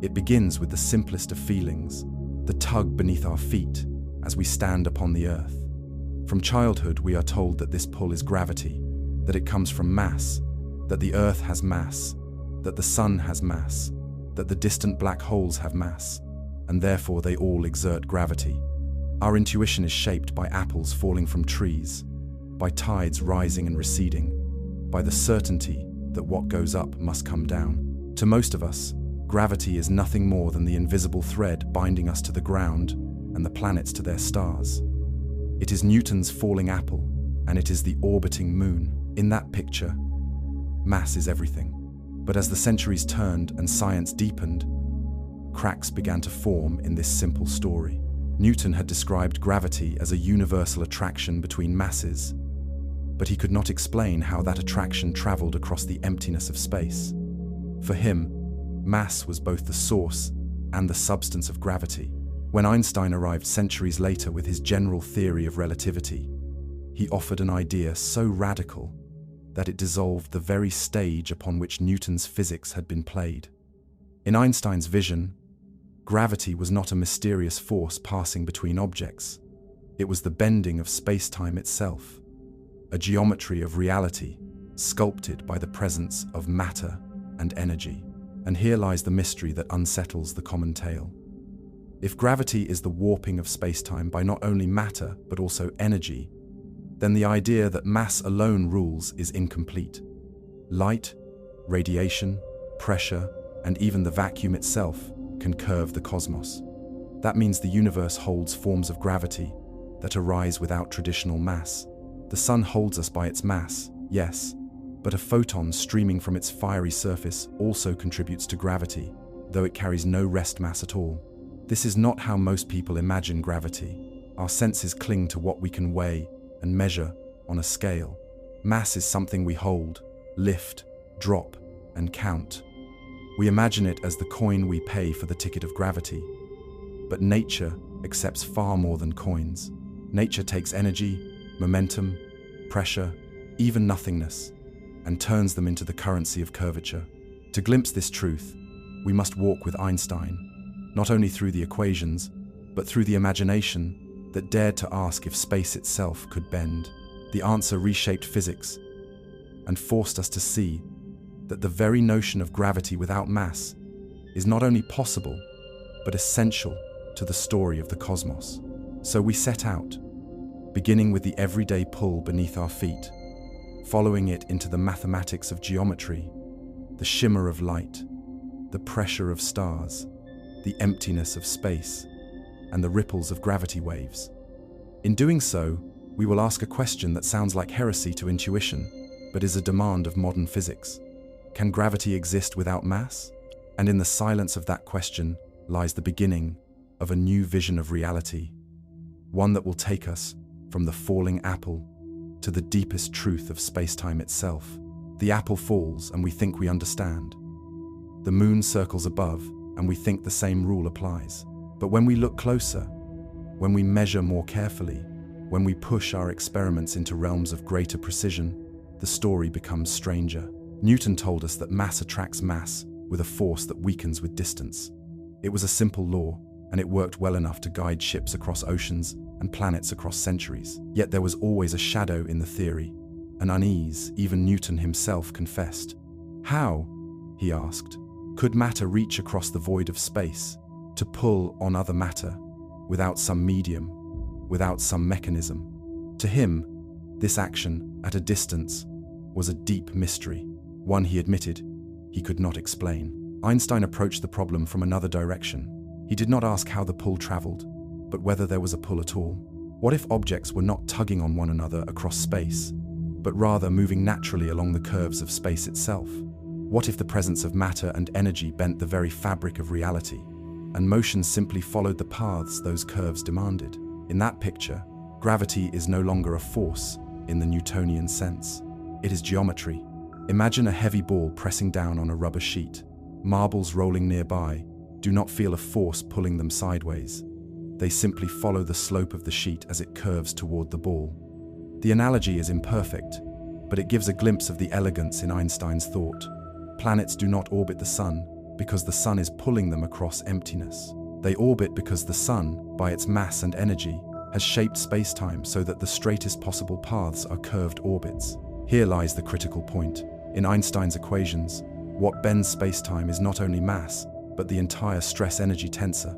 It begins with the simplest of feelings, the tug beneath our feet as we stand upon the earth. From childhood, we are told that this pull is gravity, that it comes from mass, that the earth has mass, that the sun has mass, that the distant black holes have mass, and therefore they all exert gravity. Our intuition is shaped by apples falling from trees, by tides rising and receding, by the certainty that what goes up must come down. To most of us, gravity is nothing more than the invisible thread binding us to the ground and the planets to their stars. It is Newton's falling apple, and it is the orbiting moon. In that picture, mass is everything. But as the centuries turned and science deepened, cracks began to form in this simple story. Newton had described gravity as a universal attraction between masses, but he could not explain how that attraction traveled across the emptiness of space. For him, mass was both the source and the substance of gravity. When Einstein arrived centuries later with his general theory of relativity, he offered an idea so radical that it dissolved the very stage upon which Newton's physics had been played. In Einstein's vision, gravity was not a mysterious force passing between objects. It was the bending of space-time itself, a geometry of reality sculpted by the presence of matter and energy. And here lies the mystery that unsettles the common tale. If gravity is the warping of space-time by not only matter but also energy, then the idea that mass alone rules is incomplete. Light, radiation, pressure, and even the vacuum itself can curve the cosmos. That means the universe holds forms of gravity that arise without traditional mass. The sun holds us by its mass, yes, but a photon streaming from its fiery surface also contributes to gravity, though it carries no rest mass at all. This is not how most people imagine gravity. Our senses cling to what we can weigh and measure on a scale. Mass is something we hold, lift, drop, and count. We imagine it as the coin we pay for the ticket of gravity. But nature accepts far more than coins. Nature takes energy, momentum, pressure, even nothingness, and turns them into the currency of curvature. To glimpse this truth, we must walk with Einstein, not only through the equations, but through the imagination that dared to ask if space itself could bend. The answer reshaped physics and forced us to see that the very notion of gravity without mass is not only possible, but essential to the story of the cosmos. So we set out, beginning with the everyday pull beneath our feet, following it into the mathematics of geometry, the shimmer of light, the pressure of stars, the emptiness of space, and the ripples of gravity waves. In doing so, we will ask a question that sounds like heresy to intuition, but is a demand of modern physics. Can gravity exist without mass? And in the silence of that question lies the beginning of a new vision of reality, one that will take us from the falling apple to the deepest truth of space-time itself. The apple falls and we think we understand. The moon circles above and we think the same rule applies. But when we look closer, when we measure more carefully, when we push our experiments into realms of greater precision, the story becomes stranger. Newton told us that mass attracts mass with a force that weakens with distance. It was a simple law, and it worked well enough to guide ships across oceans and planets across centuries. Yet there was always a shadow in the theory, an unease even Newton himself confessed. How, he asked, could matter reach across the void of space to pull on other matter without some medium, without some mechanism? To him, this action at a distance was a deep mystery, one he admitted he could not explain. Einstein approached the problem from another direction. He did not ask how the pull traveled, but whether there was a pull at all. What if objects were not tugging on one another across space, but rather moving naturally along the curves of space itself? What if the presence of matter and energy bent the very fabric of reality, and motion simply followed the paths those curves demanded? In that picture, gravity is no longer a force in the Newtonian sense. It is geometry. Imagine a heavy ball pressing down on a rubber sheet. Marbles rolling nearby do not feel a force pulling them sideways. They simply follow the slope of the sheet as it curves toward the ball. The analogy is imperfect, but it gives a glimpse of the elegance in Einstein's thought. Planets do not orbit the sun because the sun is pulling them across emptiness. They orbit because the sun, by its mass and energy, has shaped space-time so that the straightest possible paths are curved orbits. Here lies the critical point. In Einstein's equations, what bends space-time is not only mass, but the entire stress-energy tensor,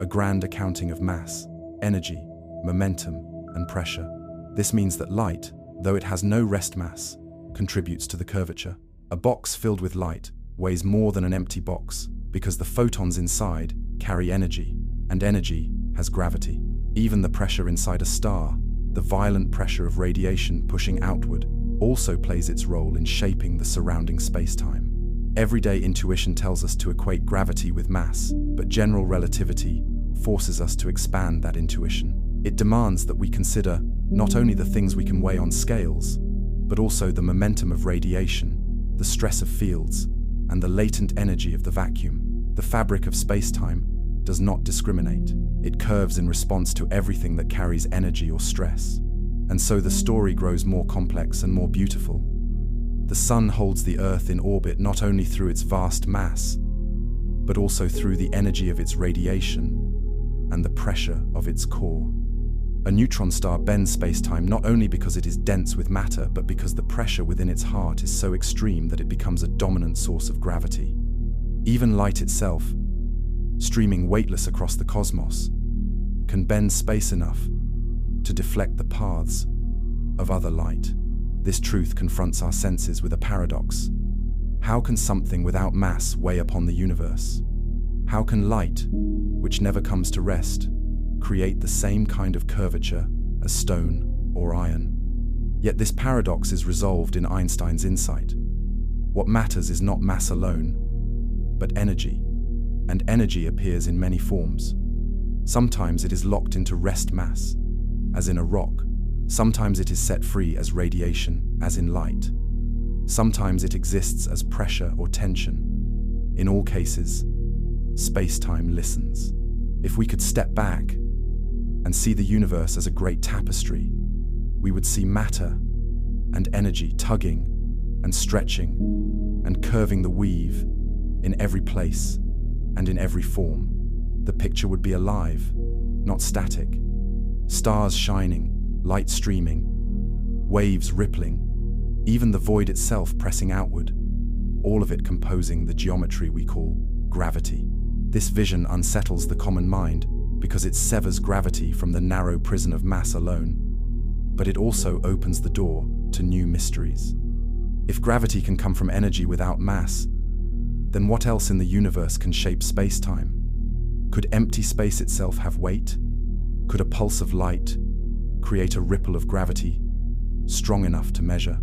a grand accounting of mass, energy, momentum, and pressure. This means that light, though it has no rest mass, contributes to the curvature. A box filled with light weighs more than an empty box because the photons inside carry energy, and energy has gravity. Even the pressure inside a star, the violent pressure of radiation pushing outward, also plays its role in shaping the surrounding space-time. Everyday intuition tells us to equate gravity with mass, but general relativity forces us to expand that intuition. It demands that we consider not only the things we can weigh on scales, but also the momentum of radiation, the stress of fields, and the latent energy of the vacuum. The fabric of space-time does not discriminate. It curves in response to everything that carries energy or stress. And so the story grows more complex and more beautiful. The sun holds the Earth in orbit not only through its vast mass, but also through the energy of its radiation and the pressure of its core. A neutron star bends space-time not only because it is dense with matter, but because the pressure within its heart is so extreme that it becomes a dominant source of gravity. Even light itself, streaming weightless across the cosmos, can bend space enough to deflect the paths of other light. This truth confronts our senses with a paradox. How can something without mass weigh upon the universe? How can light, which never comes to rest, create the same kind of curvature as stone or iron? Yet this paradox is resolved in Einstein's insight. What matters is not mass alone, but energy. And energy appears in many forms. Sometimes it is locked into rest mass, as in a rock. Sometimes it is set free as radiation, as in light. Sometimes it exists as pressure or tension. In all cases, space-time listens. If we could step back and see the universe as a great tapestry, we would see matter and energy tugging and stretching and curving the weave in every place and in every form. The picture would be alive, not static. Stars shining, light streaming, waves rippling, even the void itself pressing outward, all of it composing the geometry we call gravity. This vision unsettles the common mind because it severs gravity from the narrow prison of mass alone, but it also opens the door to new mysteries. If gravity can come from energy without mass, then what else in the universe can shape space-time? Could empty space itself have weight? Could a pulse of light create a ripple of gravity strong enough to measure?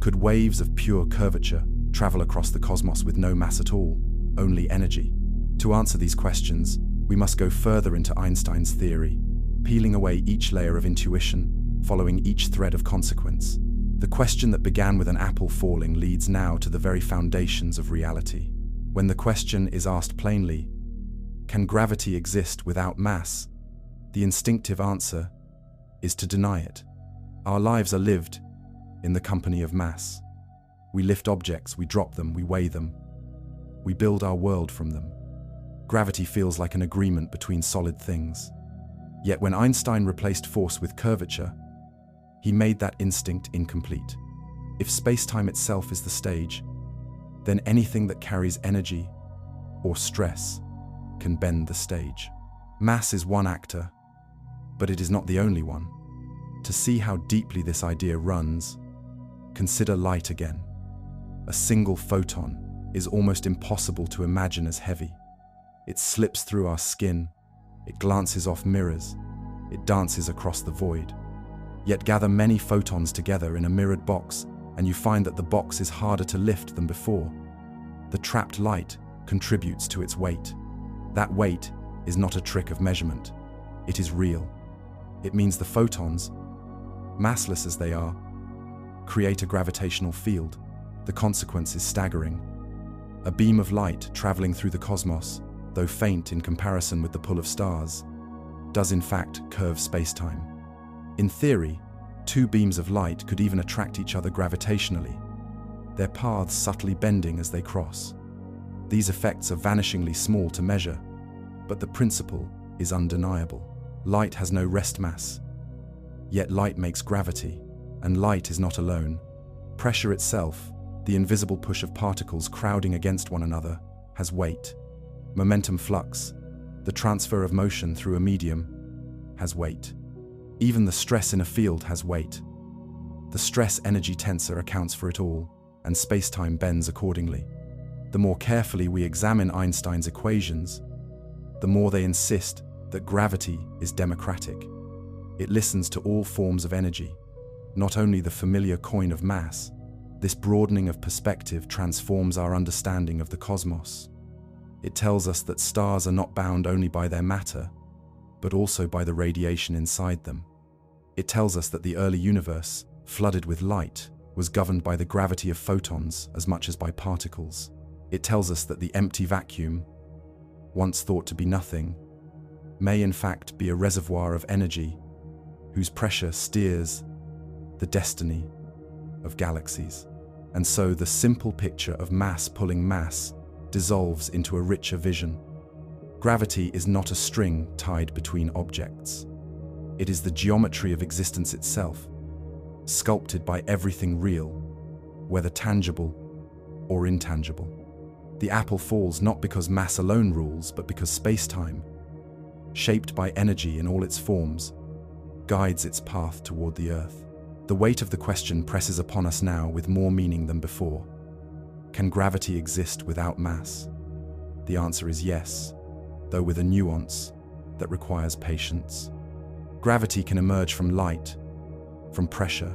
Could waves of pure curvature travel across the cosmos with no mass at all, only energy? To answer these questions, we must go further into Einstein's theory, peeling away each layer of intuition, following each thread of consequence. The question that began with an apple falling leads now to the very foundations of reality. When the question is asked plainly, can gravity exist without mass? The instinctive answer is to deny it. Our lives are lived in the company of mass. We lift objects, we drop them, we weigh them. We build our world from them. Gravity feels like an agreement between solid things. Yet when Einstein replaced force with curvature, he made that instinct incomplete. If space-time itself is the stage, then anything that carries energy or stress can bend the stage. Mass is one actor, but it is not the only one. To see how deeply this idea runs, consider light again. A single photon is almost impossible to imagine as heavy. It slips through our skin, it glances off mirrors, it dances across the void. Yet gather many photons together in a mirrored box, and you find that the box is harder to lift than before. The trapped light contributes to its weight. That weight is not a trick of measurement. It is real. It means the photons, massless as they are, create a gravitational field. The consequence is staggering. A beam of light traveling through the cosmos, though faint in comparison with the pull of stars, does in fact curve spacetime. In theory, two beams of light could even attract each other gravitationally, their paths subtly bending as they cross. These effects are vanishingly small to measure, but the principle is undeniable. Light has no rest mass, yet light makes gravity, and light is not alone. Pressure itself, the invisible push of particles crowding against one another, has weight. Momentum flux, the transfer of motion through a medium, has weight. Even the stress in a field has weight. The stress-energy tensor accounts for it all, and space-time bends accordingly. The more carefully we examine Einstein's equations, the more they insist that gravity is democratic. It listens to all forms of energy, not only the familiar coin of mass. This broadening of perspective transforms our understanding of the cosmos. It tells us that stars are not bound only by their matter, but also by the radiation inside them. It tells us that the early universe, flooded with light, was governed by the gravity of photons as much as by particles. It tells us that the empty vacuum, once thought to be nothing, may in fact be a reservoir of energy whose pressure steers the destiny of galaxies. And so the simple picture of mass pulling mass dissolves into a richer vision. Gravity is not a string tied between objects. It is the geometry of existence itself, sculpted by everything real, whether tangible or intangible. The apple falls not because mass alone rules, but because space-time, shaped by energy in all its forms, guides its path toward the Earth. The weight of the question presses upon us now with more meaning than before. Can gravity exist without mass? The answer is yes, though with a nuance that requires patience. Gravity can emerge from light, from pressure,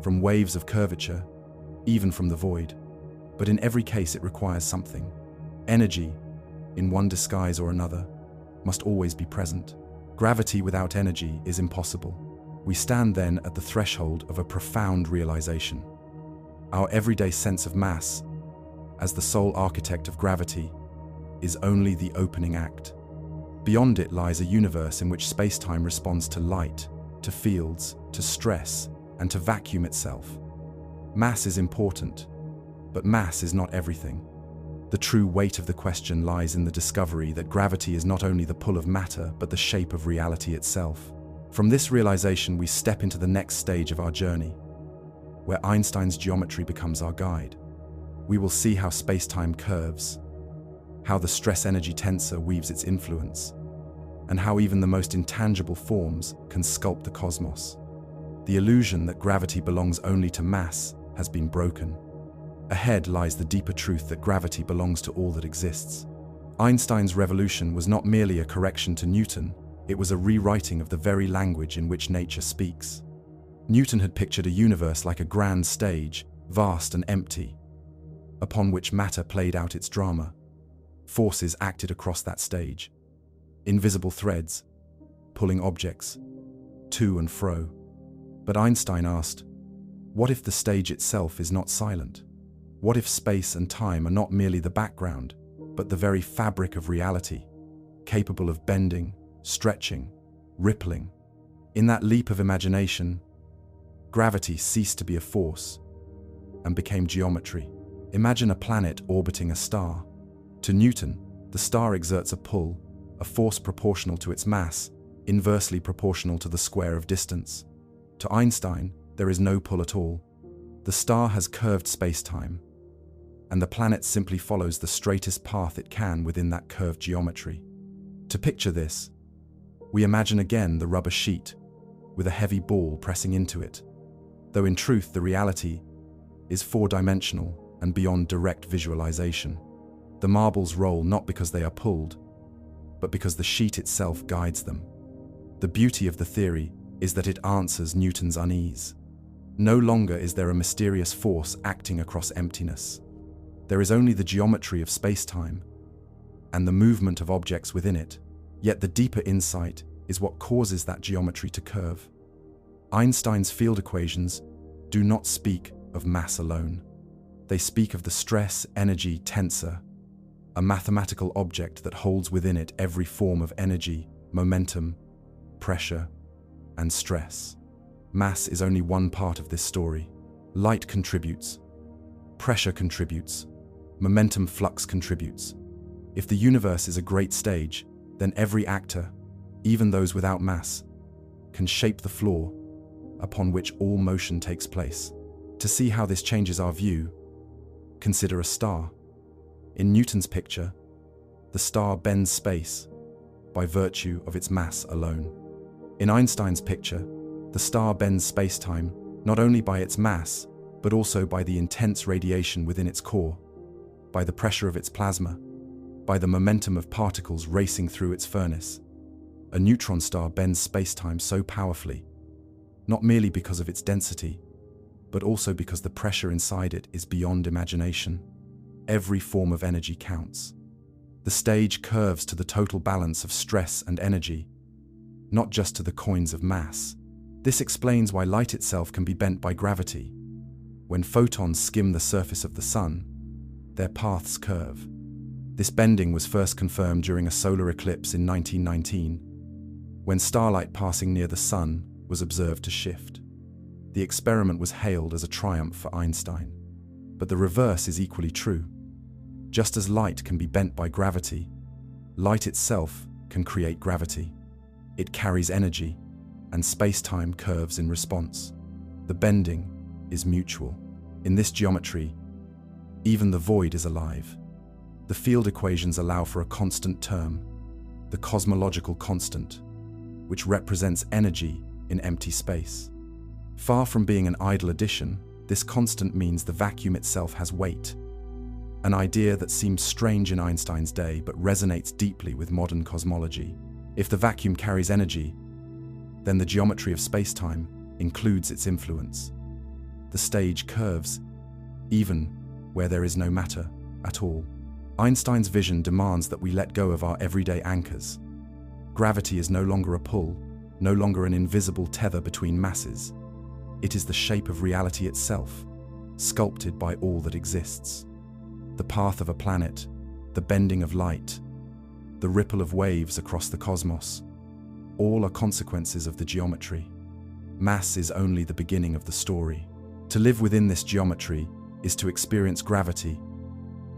from waves of curvature, even from the void. But in every case it requires something. Energy, in one disguise or another, must always be present. Gravity without energy is impossible. We stand then at the threshold of a profound realization. Our everyday sense of mass, as the sole architect of gravity, is only the opening act. Beyond it lies a universe in which space-time responds to light, to fields, to stress, and to vacuum itself. Mass is important, but mass is not everything. The true weight of the question lies in the discovery that gravity is not only the pull of matter, but the shape of reality itself. From this realization, we step into the next stage of our journey, where Einstein's geometry becomes our guide. We will see how space-time curves, how the stress-energy tensor weaves its influence, and how even the most intangible forms can sculpt the cosmos. The illusion that gravity belongs only to mass has been broken. Ahead lies the deeper truth that gravity belongs to all that exists. Einstein's revolution was not merely a correction to Newton, it was a rewriting of the very language in which nature speaks. Newton had pictured a universe like a grand stage, vast and empty, upon which matter played out its drama. Forces acted across that stage, invisible threads, pulling objects to and fro. But Einstein asked, what if the stage itself is not silent? What if space and time are not merely the background, but the very fabric of reality, capable of bending, stretching, rippling? In that leap of imagination, gravity ceased to be a force and became geometry. Imagine a planet orbiting a star. To Newton, the star exerts a pull, a force proportional to its mass, inversely proportional to the square of distance. To Einstein, there is no pull at all. The star has curved space-time, and the planet simply follows the straightest path it can within that curved geometry. To picture this, we imagine again the rubber sheet, with a heavy ball pressing into it, though in truth the reality is four-dimensional and beyond direct visualization. The marbles roll not because they are pulled, but because the sheet itself guides them. The beauty of the theory is that it answers Newton's unease. No longer is there a mysterious force acting across emptiness. There is only the geometry of space-time and the movement of objects within it. Yet the deeper insight is what causes that geometry to curve. Einstein's field equations do not speak of mass alone. They speak of the stress-energy tensor, a mathematical object that holds within it every form of energy, momentum, pressure, and stress. Mass is only one part of this story. Light contributes. Pressure contributes. Momentum flux contributes. If the universe is a great stage, then every actor, even those without mass, can shape the floor upon which all motion takes place. To see how this changes our view, consider a star. In Newton's picture, the star bends space by virtue of its mass alone. In Einstein's picture, the star bends space-time not only by its mass, but also by the intense radiation within its core, by the pressure of its plasma, by the momentum of particles racing through its furnace. A neutron star bends space-time so powerfully, not merely because of its density, but also because the pressure inside it is beyond imagination. Every form of energy counts. The stage curves to the total balance of stress and energy, not just to the coins of mass. This explains why light itself can be bent by gravity. When photons skim the surface of the sun, their paths curve. This bending was first confirmed during a solar eclipse in 1919, when starlight passing near the sun was observed to shift. The experiment was hailed as a triumph for Einstein. But the reverse is equally true. Just as light can be bent by gravity, light itself can create gravity. It carries energy, and space-time curves in response. The bending is mutual. In this geometry, even the void is alive. The field equations allow for a constant term, the cosmological constant, which represents energy in empty space. Far from being an idle addition, this constant means the vacuum itself has weight, an idea that seems strange in Einstein's day but resonates deeply with modern cosmology. If the vacuum carries energy, then the geometry of space-time includes its influence. The stage curves, even where there is no matter at all. Einstein's vision demands that we let go of our everyday anchors. Gravity is no longer a pull, no longer an invisible tether between masses. It is the shape of reality itself, sculpted by all that exists. The path of a planet, the bending of light, the ripple of waves across the cosmos, all are consequences of the geometry. Mass is only the beginning of the story. To live within this geometry is to experience gravity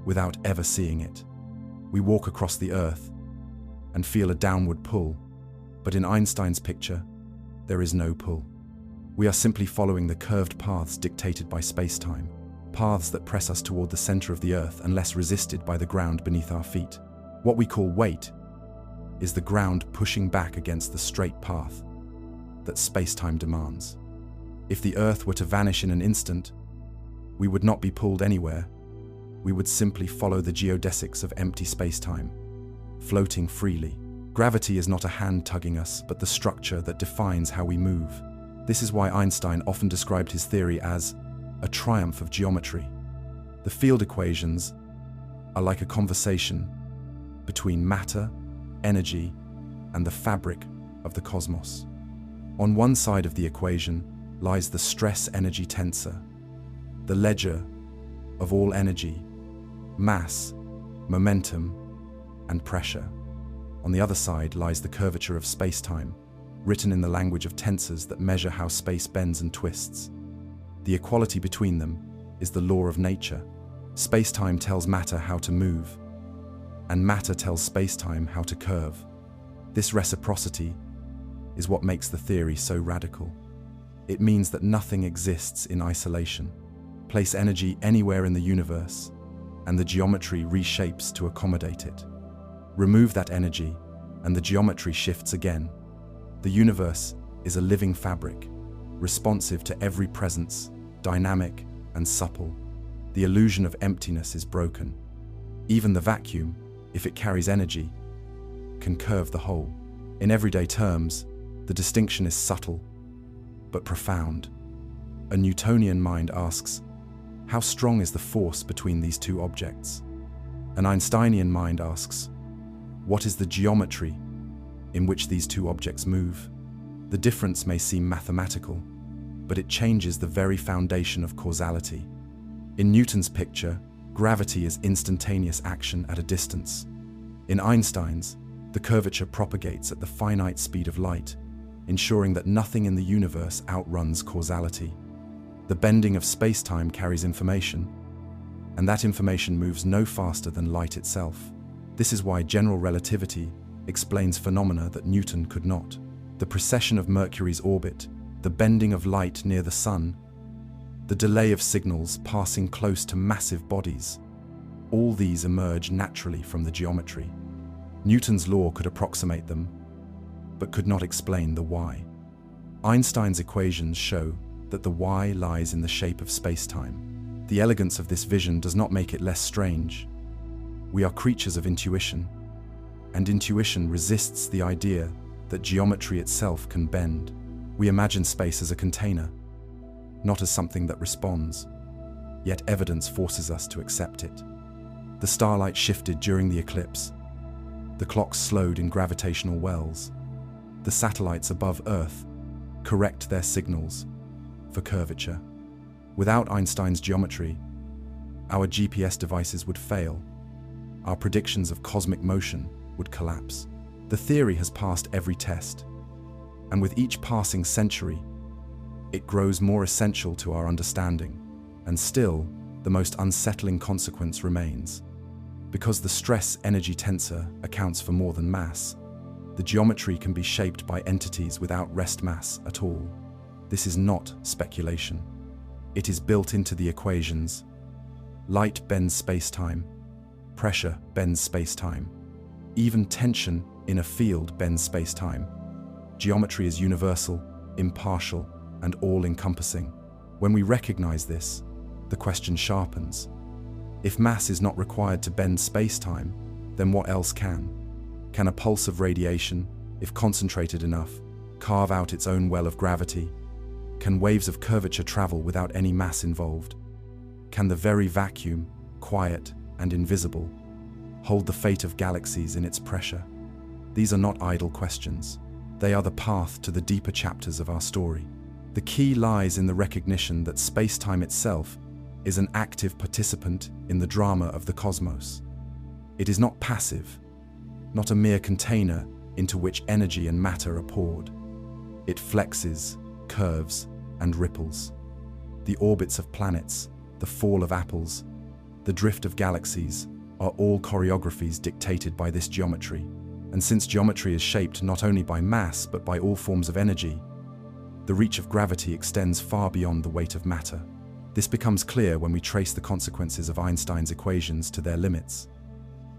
without ever seeing it. We walk across the Earth and feel a downward pull, but in Einstein's picture, there is no pull. We are simply following the curved paths dictated by space-time, paths that press us toward the center of the Earth unless resisted by the ground beneath our feet. What we call weight is the ground pushing back against the straight path that space-time demands. If the Earth were to vanish in an instant, we would not be pulled anywhere. We would simply follow the geodesics of empty space-time, floating freely. Gravity is not a hand tugging us, but the structure that defines how we move. This is why Einstein often described his theory as a triumph of geometry. The field equations are like a conversation between matter, energy, and the fabric of the cosmos. On one side of the equation lies the stress-energy tensor, the ledger of all energy, mass, momentum, and pressure. On the other side lies the curvature of space-time, written in the language of tensors that measure how space bends and twists. The equality between them is the law of nature. Space-time tells matter how to move, and matter tells space-time how to curve. This reciprocity is what makes the theory so radical. It means that nothing exists in isolation. Place energy anywhere in the universe, and the geometry reshapes to accommodate it. Remove that energy, and the geometry shifts again. The universe is a living fabric, responsive to every presence, dynamic and supple. The illusion of emptiness is broken. Even the vacuum, if it carries energy, can curve the whole. In everyday terms, the distinction is subtle, but profound. A Newtonian mind asks, how strong is the force between these two objects? An Einsteinian mind asks, what is the geometry in which these two objects move? The difference may seem mathematical, but it changes the very foundation of causality. In Newton's picture, gravity is instantaneous action at a distance. In Einstein's, the curvature propagates at the finite speed of light, ensuring that nothing in the universe outruns causality. The bending of space-time carries information, and that information moves no faster than light itself. This is why general relativity explains phenomena that Newton could not. The precession of Mercury's orbit, the bending of light near the Sun, the delay of signals passing close to massive bodies, all these emerge naturally from the geometry. Newton's law could approximate them, but could not explain the why. Einstein's equations show that the why lies in the shape of space-time. The elegance of this vision does not make it less strange. We are creatures of intuition, and intuition resists the idea that geometry itself can bend. We imagine space as a container, not as something that responds, yet evidence forces us to accept it. The starlight shifted during the eclipse. The clocks slowed in gravitational wells. The satellites above Earth correct their signals for curvature. Without Einstein's geometry, our GPS devices would fail. Our predictions of cosmic motion would collapse. The theory has passed every test, and with each passing century, it grows more essential to our understanding. And still, the most unsettling consequence remains. Because the stress-energy tensor accounts for more than mass, the geometry can be shaped by entities without rest mass at all. This is not speculation. It is built into the equations. Light bends space-time. Pressure bends space-time. Even tension in a field bends space-time. Geometry is universal, impartial, and all-encompassing. When we recognize this, the question sharpens. If mass is not required to bend space-time, then what else can? Can a pulse of radiation, if concentrated enough, carve out its own well of gravity? Can waves of curvature travel without any mass involved? Can the very vacuum, quiet and invisible, hold the fate of galaxies in its pressure? These are not idle questions. They are the path to the deeper chapters of our story. The key lies in the recognition that space-time itself is an active participant in the drama of the cosmos. It is not passive, not a mere container into which energy and matter are poured. It flexes, curves, and ripples. The orbits of planets, the fall of apples, the drift of galaxies are all choreographies dictated by this geometry. And since geometry is shaped not only by mass but by all forms of energy, the reach of gravity extends far beyond the weight of matter. This becomes clear when we trace the consequences of Einstein's equations to their limits.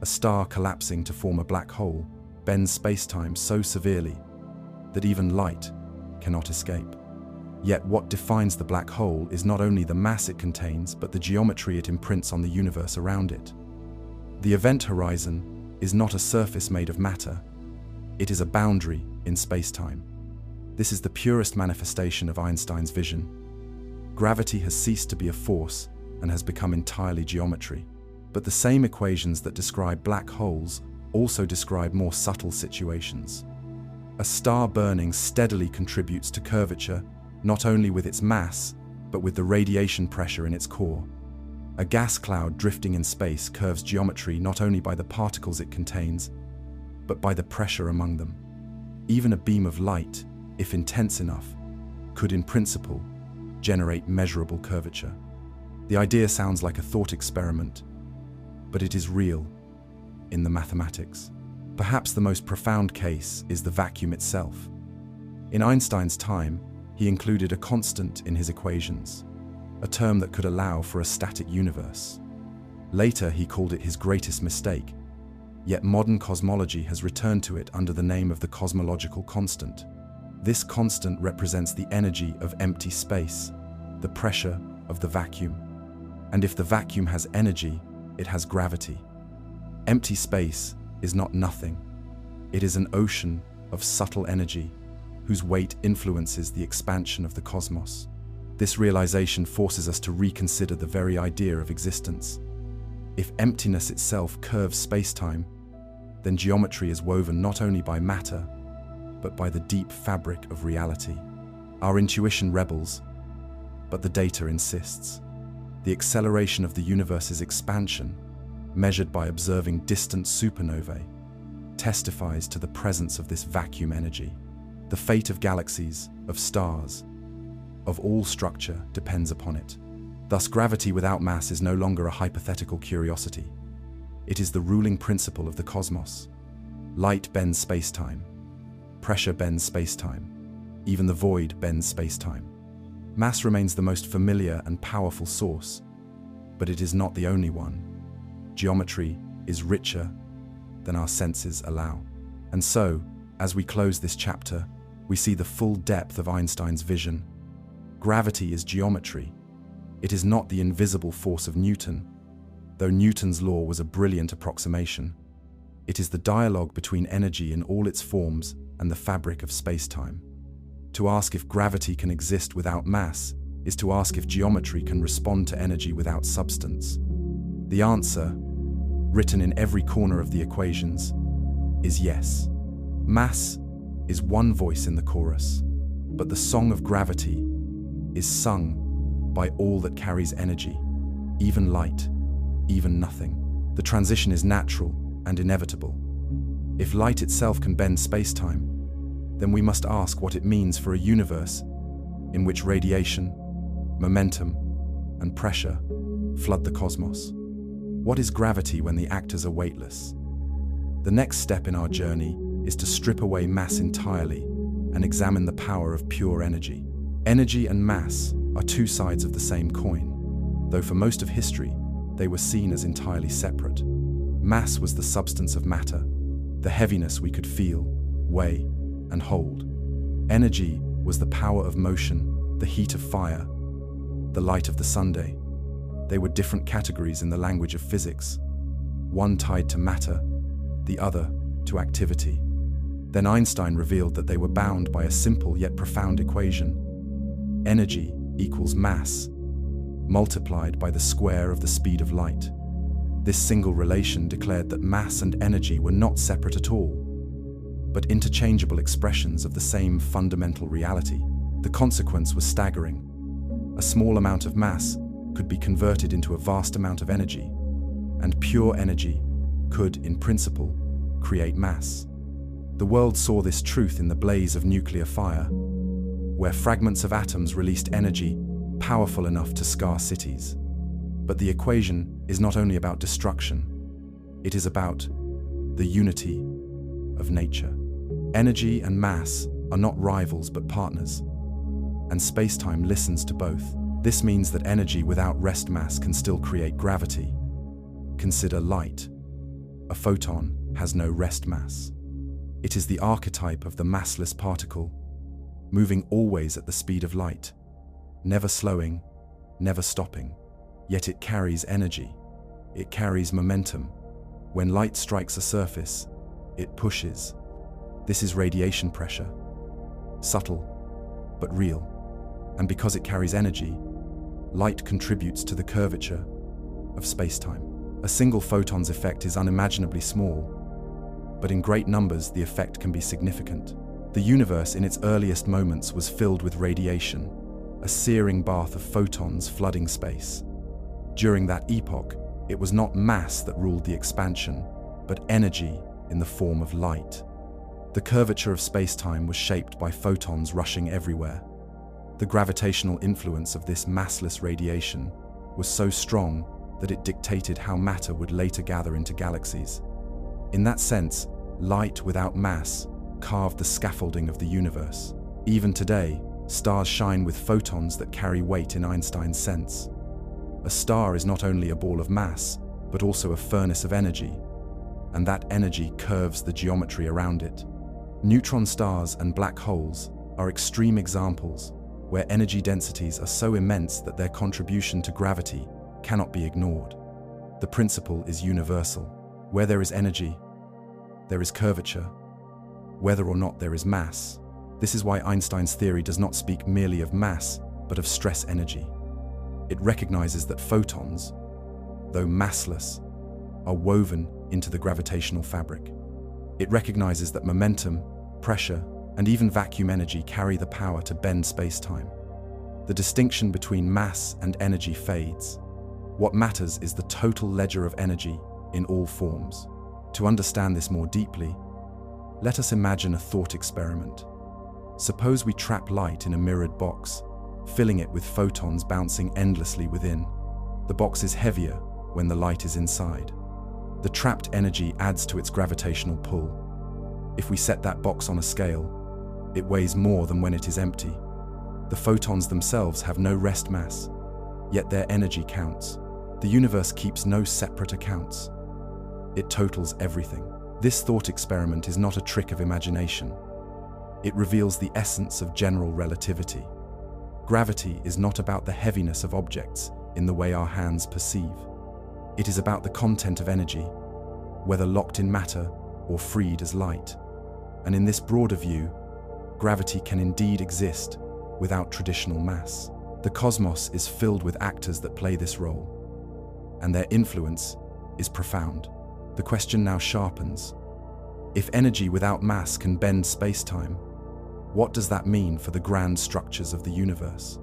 A star collapsing to form a black hole bends space-time so severely that even light cannot escape. Yet what defines the black hole is not only the mass it contains, but the geometry it imprints on the universe around it. The event horizon is not a surface made of matter. It is a boundary in space-time. This is the purest manifestation of Einstein's vision. Gravity has ceased to be a force and has become entirely geometry. But the same equations that describe black holes also describe more subtle situations. A star burning steadily contributes to curvature, not only with its mass, but with the radiation pressure in its core. A gas cloud drifting in space curves geometry not only by the particles it contains, but by the pressure among them. Even a beam of light, if intense enough, could in principle generate measurable curvature. The idea sounds like a thought experiment, but it is real in the mathematics. Perhaps the most profound case is the vacuum itself. In Einstein's time, he included a constant in his equations, a term that could allow for a static universe. Later, he called it his greatest mistake, yet modern cosmology has returned to it under the name of the cosmological constant. This constant represents the energy of empty space, the pressure of the vacuum. And if the vacuum has energy, it has gravity. Empty space is not nothing. It is an ocean of subtle energy whose weight influences the expansion of the cosmos. This realization forces us to reconsider the very idea of existence. If emptiness itself curves space-time, then geometry is woven not only by matter, but by the deep fabric of reality. Our intuition rebels, but the data insists. The acceleration of the universe's expansion, measured by observing distant supernovae, testifies to the presence of this vacuum energy. The fate of galaxies, of stars, of all structure depends upon it. Thus, gravity without mass is no longer a hypothetical curiosity. It is the ruling principle of the cosmos. Light bends space-time. Pressure bends space-time. Even the void bends space-time. Mass remains the most familiar and powerful source, but it is not the only one. Geometry is richer than our senses allow. And so, as we close this chapter, we see the full depth of Einstein's vision. Gravity is geometry. It is not the invisible force of Newton, though Newton's law was a brilliant approximation. It is the dialogue between energy in all its forms and the fabric of space-time. To ask if gravity can exist without mass is to ask if geometry can respond to energy without substance. The answer, written in every corner of the equations, is yes. Mass is one voice in the chorus, but the song of gravity is sung by all that carries energy, even light, even nothing. The transition is natural and inevitable. If light itself can bend space-time, then we must ask what it means for a universe in which radiation, momentum, and pressure flood the cosmos. What is gravity when the actors are weightless? The next step in our journey is to strip away mass entirely and examine the power of pure energy. Energy and mass are two sides of the same coin, though for most of history, they were seen as entirely separate. Mass was the substance of matter, the heaviness we could feel, weigh, and hold. Energy was the power of motion, the heat of fire, the light of the Sunday. They were different categories in the language of physics, one tied to matter, the other to activity. Then Einstein revealed that they were bound by a simple yet profound equation. Energy equals mass, multiplied by the square of the speed of light. This single relation declared that mass and energy were not separate at all, but interchangeable expressions of the same fundamental reality. The consequence was staggering. A small amount of mass could be converted into a vast amount of energy, and pure energy could, in principle, create mass. The world saw this truth in the blaze of nuclear fire, where fragments of atoms released energy powerful enough to scar cities. But the equation is not only about destruction, it is about the unity of nature. Energy and mass are not rivals but partners, and space-time listens to both. This means that energy without rest mass can still create gravity. Consider light. A photon has no rest mass. It is the archetype of the massless particle, moving always at the speed of light, never slowing, never stopping. Yet it carries energy. It carries momentum. When light strikes a surface, it pushes. This is radiation pressure. Subtle, but real. And because it carries energy, light contributes to the curvature of space-time. A single photon's effect is unimaginably small, but in great numbers the effect can be significant. The universe in its earliest moments was filled with radiation, a searing bath of photons flooding space. During that epoch, it was not mass that ruled the expansion, but energy in the form of light. The curvature of space-time was shaped by photons rushing everywhere. The gravitational influence of this massless radiation was so strong that it dictated how matter would later gather into galaxies. In that sense, light without mass carved the scaffolding of the universe. Even today, stars shine with photons that carry weight in Einstein's sense. A star is not only a ball of mass, but also a furnace of energy, and that energy curves the geometry around it. Neutron stars and black holes are extreme examples where energy densities are so immense that their contribution to gravity cannot be ignored. The principle is universal. Where there is energy, there is curvature, whether or not there is mass. This is why Einstein's theory does not speak merely of mass, but of stress energy. It recognizes that photons, though massless, are woven into the gravitational fabric. It recognizes that momentum, pressure, and even vacuum energy carry the power to bend space-time. The distinction between mass and energy fades. What matters is the total ledger of energy in all forms. To understand this more deeply, let us imagine a thought experiment. Suppose we trap light in a mirrored box, filling it with photons bouncing endlessly within. The box is heavier when the light is inside. The trapped energy adds to its gravitational pull. If we set that box on a scale, it weighs more than when it is empty. The photons themselves have no rest mass, yet their energy counts. The universe keeps no separate accounts. It totals everything. This thought experiment is not a trick of imagination. It reveals the essence of general relativity. Gravity is not about the heaviness of objects in the way our hands perceive. It is about the content of energy, whether locked in matter or freed as light. And in this broader view, gravity can indeed exist without traditional mass. The cosmos is filled with actors that play this role, and their influence is profound. The question now sharpens. If energy without mass can bend space-time, what does that mean for the grand structures of the universe?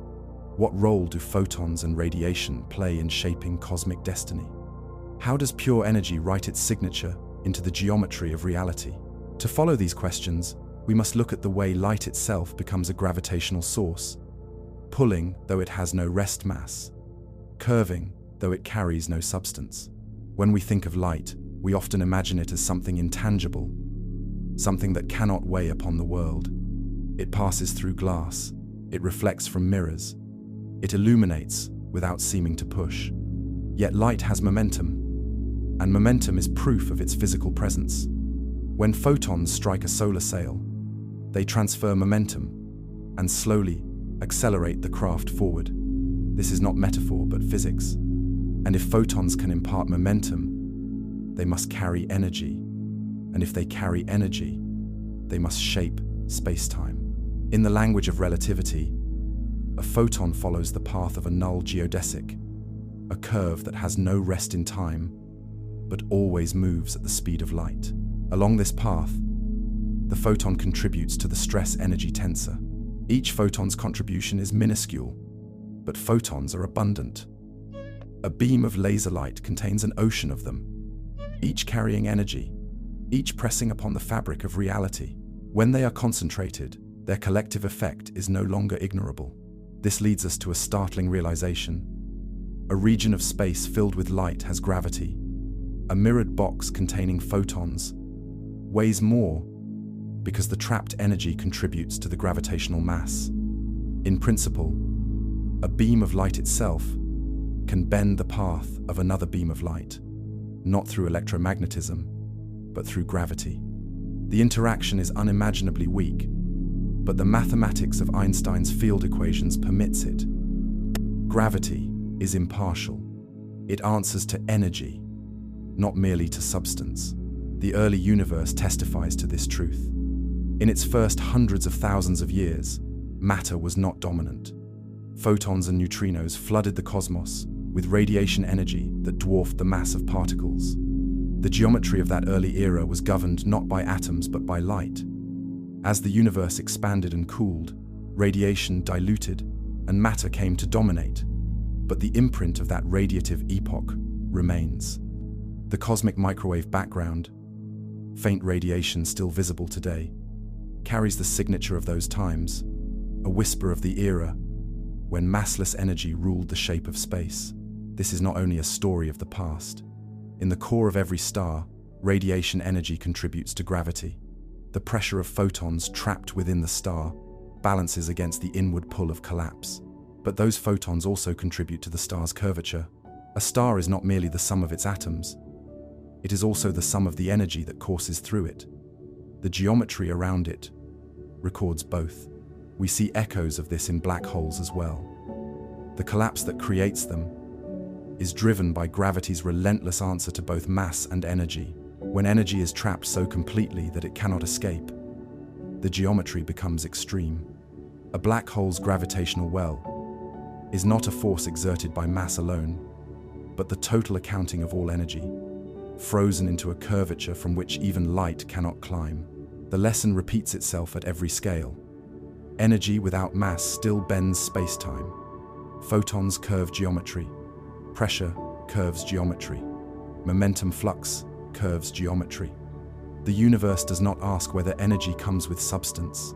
What role do photons and radiation play in shaping cosmic destiny? How does pure energy write its signature into the geometry of reality? To follow these questions, we must look at the way light itself becomes a gravitational source, pulling though it has no rest mass, curving though it carries no substance. When we think of light, we often imagine it as something intangible, something that cannot weigh upon the world. It passes through glass, it reflects from mirrors, it illuminates without seeming to push. Yet light has momentum, and momentum is proof of its physical presence. When photons strike a solar sail, they transfer momentum and slowly accelerate the craft forward. This is not metaphor, but physics. And if photons can impart momentum, they must carry energy. And if they carry energy, they must shape space-time. In the language of relativity, a photon follows the path of a null geodesic, a curve that has no rest in time, but always moves at the speed of light. Along this path, the photon contributes to the stress-energy tensor. Each photon's contribution is minuscule, but photons are abundant. A beam of laser light contains an ocean of them, each carrying energy, each pressing upon the fabric of reality. When they are concentrated, their collective effect is no longer ignorable. This leads us to a startling realization. A region of space filled with light has gravity. A mirrored box containing photons weighs more because the trapped energy contributes to the gravitational mass. In principle, a beam of light itself can bend the path of another beam of light, not through electromagnetism, but through gravity. The interaction is unimaginably weak, but the mathematics of Einstein's field equations permits it. Gravity is impartial. It answers to energy, not merely to substance. The early universe testifies to this truth. In its first hundreds of thousands of years, matter was not dominant. Photons and neutrinos flooded the cosmos with radiation energy that dwarfed the mass of particles. The geometry of that early era was governed not by atoms but by light. As the universe expanded and cooled, radiation diluted and matter came to dominate, but the imprint of that radiative epoch remains. The cosmic microwave background, faint radiation still visible today, carries the signature of those times, a whisper of the era when massless energy ruled the shape of space. This is not only a story of the past. In the core of every star, radiation energy contributes to gravity. The pressure of photons trapped within the star balances against the inward pull of collapse. But those photons also contribute to the star's curvature. A star is not merely the sum of its atoms. It is also the sum of the energy that courses through it. The geometry around it records both. We see echoes of this in black holes as well. The collapse that creates them is driven by gravity's relentless answer to both mass and energy. When energy is trapped so completely that it cannot escape, the geometry becomes extreme. A black hole's gravitational well is not a force exerted by mass alone, but the total accounting of all energy, frozen into a curvature from which even light cannot climb. The lesson repeats itself at every scale. Energy without mass still bends space-time. Photons curve geometry. Pressure curves geometry. Momentum flux curves geometry. The universe does not ask whether energy comes with substance.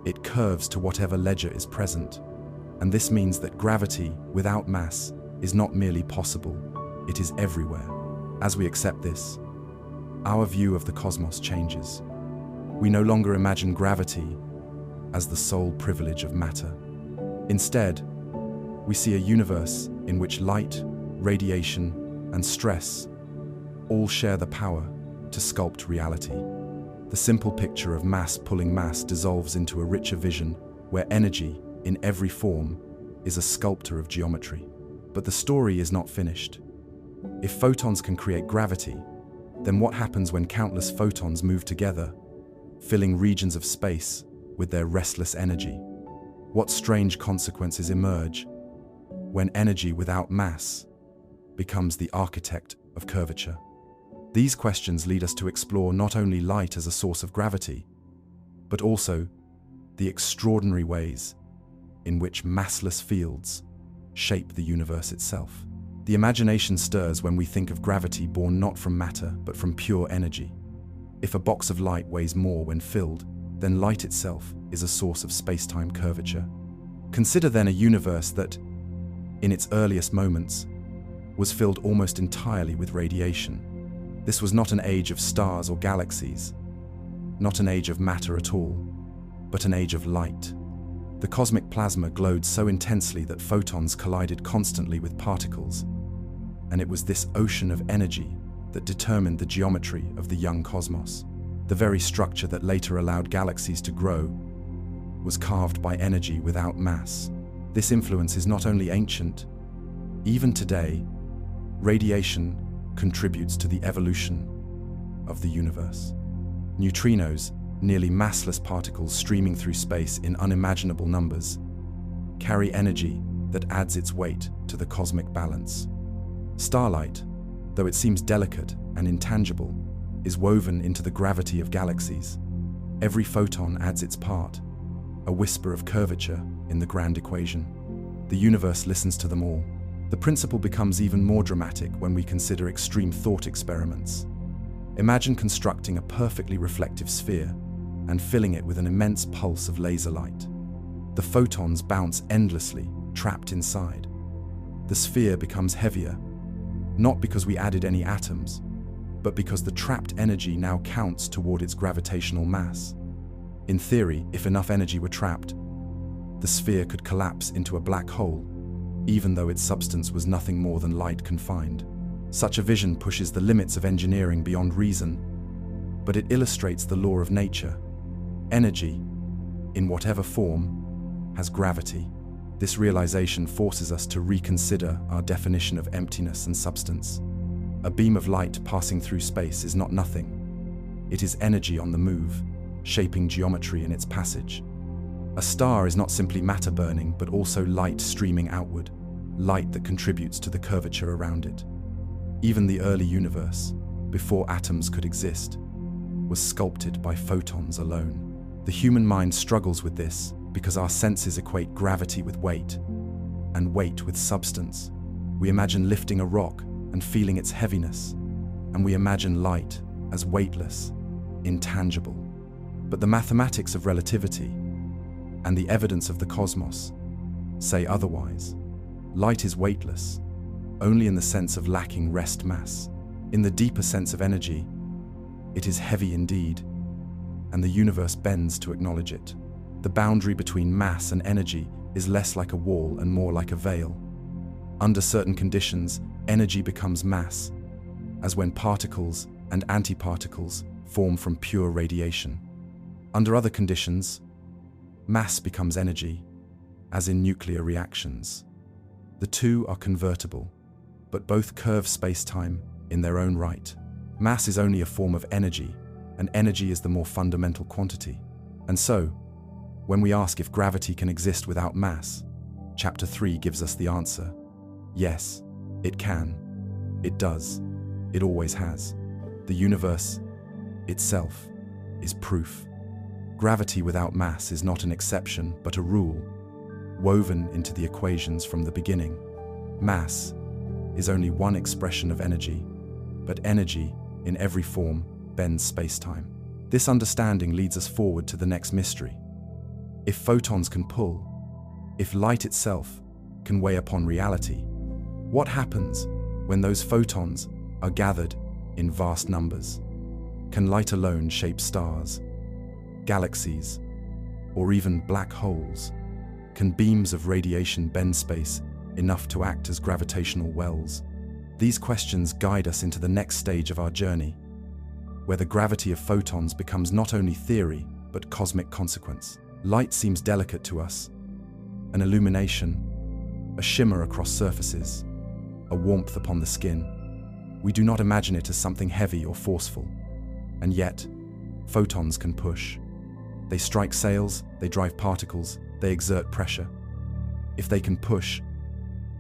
It curves to whatever ledger is present. And this means that gravity without mass is not merely possible, it is everywhere. As we accept this, our view of the cosmos changes. We no longer imagine gravity as the sole privilege of matter. Instead, we see a universe in which light, radiation, and stress all share the power to sculpt reality. The simple picture of mass pulling mass dissolves into a richer vision where energy, in every form, is a sculptor of geometry. But the story is not finished. If photons can create gravity, then what happens when countless photons move together, filling regions of space with their restless energy? What strange consequences emerge when energy without mass becomes the architect of curvature? These questions lead us to explore not only light as a source of gravity, but also the extraordinary ways in which massless fields shape the universe itself. The imagination stirs when we think of gravity born not from matter, but from pure energy. If a box of light weighs more when filled, then light itself is a source of space-time curvature. Consider then a universe that, in its earliest moments, was filled almost entirely with radiation. This was not an age of stars or galaxies, not an age of matter at all, but an age of light. The cosmic plasma glowed so intensely that photons collided constantly with particles, and it was this ocean of energy that determined the geometry of the young cosmos. The very structure that later allowed galaxies to grow was carved by energy without mass. This influence is not only ancient. Even today, radiation contributes to the evolution of the universe. Neutrinos, nearly massless particles streaming through space in unimaginable numbers, carry energy that adds its weight to the cosmic balance. Starlight, though it seems delicate and intangible, is woven into the gravity of galaxies. Every photon adds its part, a whisper of curvature in the grand equation. The universe listens to them all. The principle becomes even more dramatic when we consider extreme thought experiments. Imagine constructing a perfectly reflective sphere and filling it with an immense pulse of laser light. The photons bounce endlessly, trapped inside. The sphere becomes heavier, not because we added any atoms, but because the trapped energy now counts toward its gravitational mass. In theory, if enough energy were trapped, the sphere could collapse into a black hole, even though its substance was nothing more than light confined. Such a vision pushes the limits of engineering beyond reason, but it illustrates the law of nature. Energy, in whatever form, has gravity. This realization forces us to reconsider our definition of emptiness and substance. A beam of light passing through space is not nothing. It is energy on the move, shaping geometry in its passage. A star is not simply matter burning, but also light streaming outward, light that contributes to the curvature around it. Even the early universe, before atoms could exist, was sculpted by photons alone. The human mind struggles with this because our senses equate gravity with weight, and weight with substance. We imagine lifting a rock and feeling its heaviness, and we imagine light as weightless, intangible. But the mathematics of relativity and the evidence of the cosmos say otherwise. Light is weightless, only in the sense of lacking rest mass. In the deeper sense of energy, it is heavy indeed, and the universe bends to acknowledge it. The boundary between mass and energy is less like a wall and more like a veil. Under certain conditions, energy becomes mass, as when particles and antiparticles form from pure radiation. Under other conditions, mass becomes energy, as in nuclear reactions. The two are convertible, but both curve space-time in their own right. Mass is only a form of energy, and energy is the more fundamental quantity. And so, when we ask if gravity can exist without mass, Chapter 3 gives us the answer. Yes, it can. It does. It always has. The universe itself is proof. Gravity without mass is not an exception, but a rule, woven into the equations from the beginning. Mass is only one expression of energy, but energy, in every form, bends space-time. This understanding leads us forward to the next mystery. If photons can pull, if light itself can weigh upon reality, what happens when those photons are gathered in vast numbers? Can light alone shape stars, galaxies, or even black holes? Can beams of radiation bend space enough to act as gravitational wells? These questions guide us into the next stage of our journey, where the gravity of photons becomes not only theory, but cosmic consequence. Light seems delicate to us, an illumination, a shimmer across surfaces, a warmth upon the skin. We do not imagine it as something heavy or forceful, and yet, photons can push. They strike sails, they drive particles, they exert pressure. If they can push,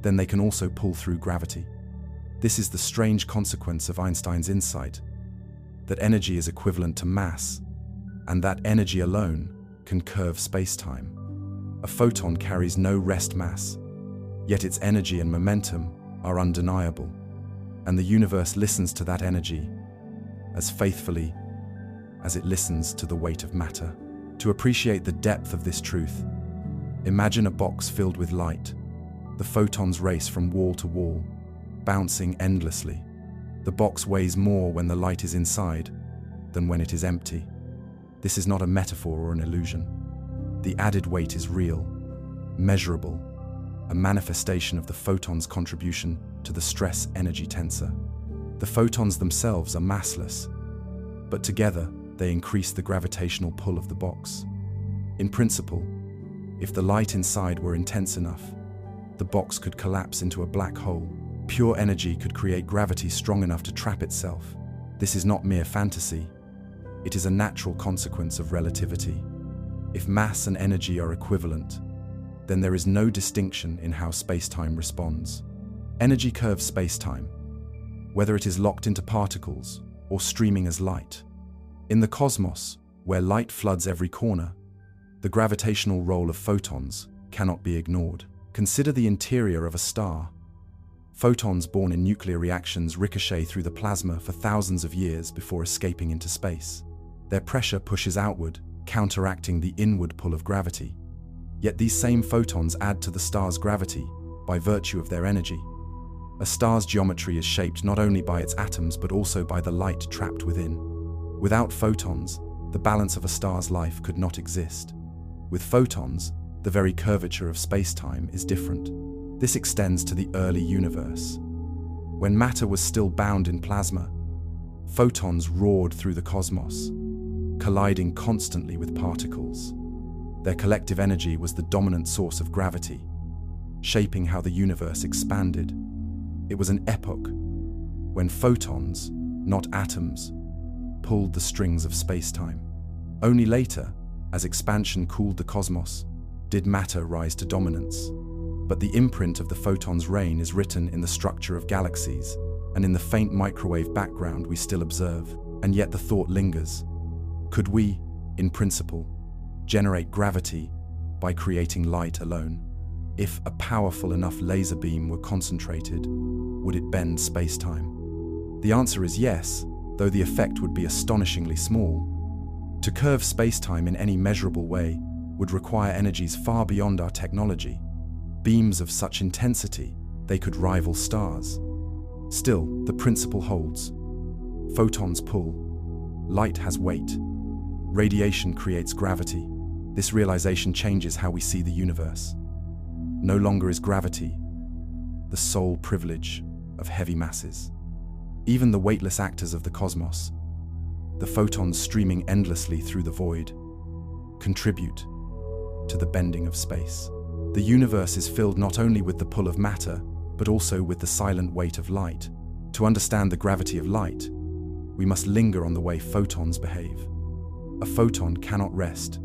then they can also pull through gravity. This is the strange consequence of Einstein's insight, that energy is equivalent to mass, and that energy alone can curve space-time. A photon carries no rest mass, yet its energy and momentum are undeniable, and the universe listens to that energy as faithfully as it listens to the weight of matter. To appreciate the depth of this truth, imagine a box filled with light. The photons race from wall to wall, bouncing endlessly. The box weighs more when the light is inside than when it is empty. This is not a metaphor or an illusion. The added weight is real, measurable, a manifestation of the photon's contribution to the stress-energy tensor. The photons themselves are massless, but together they increase the gravitational pull of the box. In principle, if the light inside were intense enough, the box could collapse into a black hole. Pure energy could create gravity strong enough to trap itself. This is not mere fantasy. It is a natural consequence of relativity. If mass and energy are equivalent, then there is no distinction in how space-time responds. Energy curves space-time, whether it is locked into particles or streaming as light. In the cosmos, where light floods every corner, the gravitational role of photons cannot be ignored. Consider the interior of a star. Photons born in nuclear reactions ricochet through the plasma for thousands of years before escaping into space. Their pressure pushes outward, counteracting the inward pull of gravity. Yet these same photons add to the star's gravity by virtue of their energy. A star's geometry is shaped not only by its atoms but also by the light trapped within. Without photons, the balance of a star's life could not exist. With photons, the very curvature of space-time is different. This extends to the early universe. When matter was still bound in plasma, photons roared through the cosmos, colliding constantly with particles. Their collective energy was the dominant source of gravity, shaping how the universe expanded. It was an epoch when photons, not atoms, pulled the strings of space-time. Only later, as expansion cooled the cosmos, did matter rise to dominance. But the imprint of the photon's reign is written in the structure of galaxies and in the faint microwave background we still observe. And yet the thought lingers. Could we, in principle, generate gravity by creating light alone? If a powerful enough laser beam were concentrated, would it bend space-time? The answer is yes, though the effect would be astonishingly small. To curve space-time in any measurable way would require energies far beyond our technology. Beams of such intensity, they could rival stars. Still, the principle holds. Photons pull. Light has weight. Radiation creates gravity. This realization changes how we see the universe. No longer is gravity the sole privilege of heavy masses. Even the weightless actors of the cosmos, the photons streaming endlessly through the void, contribute to the bending of space. The universe is filled not only with the pull of matter, but also with the silent weight of light. To understand the gravity of light, we must linger on the way photons behave. A photon cannot rest,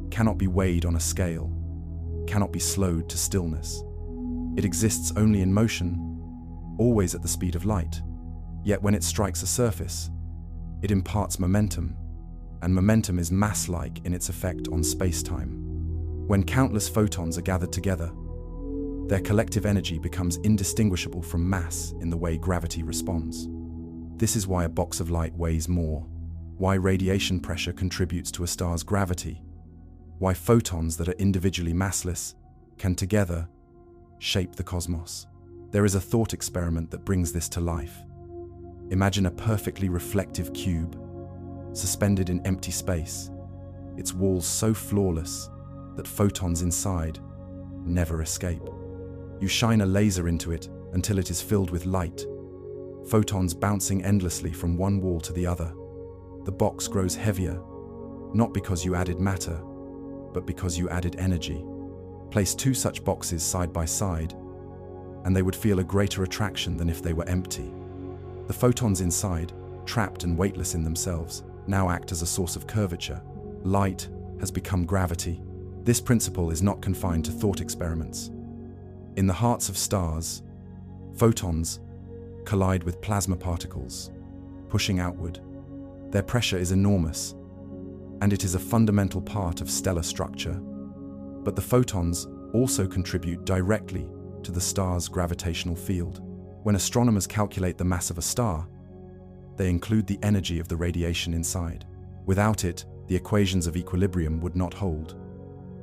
cannot be weighed on a scale, cannot be slowed to stillness. It exists only in motion, always at the speed of light. Yet when it strikes a surface, it imparts momentum, and momentum is mass-like in its effect on space-time. When countless photons are gathered together, their collective energy becomes indistinguishable from mass in the way gravity responds. This is why a box of light weighs more, why radiation pressure contributes to a star's gravity, why photons that are individually massless can together shape the cosmos. There is a thought experiment that brings this to life. Imagine a perfectly reflective cube, suspended in empty space, its walls so flawless that photons inside never escape. You shine a laser into it until it is filled with light, photons bouncing endlessly from one wall to the other. The box grows heavier, not because you added matter, but because you added energy. Place two such boxes side by side, and they would feel a greater attraction than if they were empty. The photons inside, trapped and weightless in themselves, now act as a source of curvature. Light has become gravity. This principle is not confined to thought experiments. In the hearts of stars, photons collide with plasma particles, pushing outward. Their pressure is enormous, and it is a fundamental part of stellar structure. But the photons also contribute directly to the star's gravitational field. When astronomers calculate the mass of a star, they include the energy of the radiation inside. Without it, the equations of equilibrium would not hold.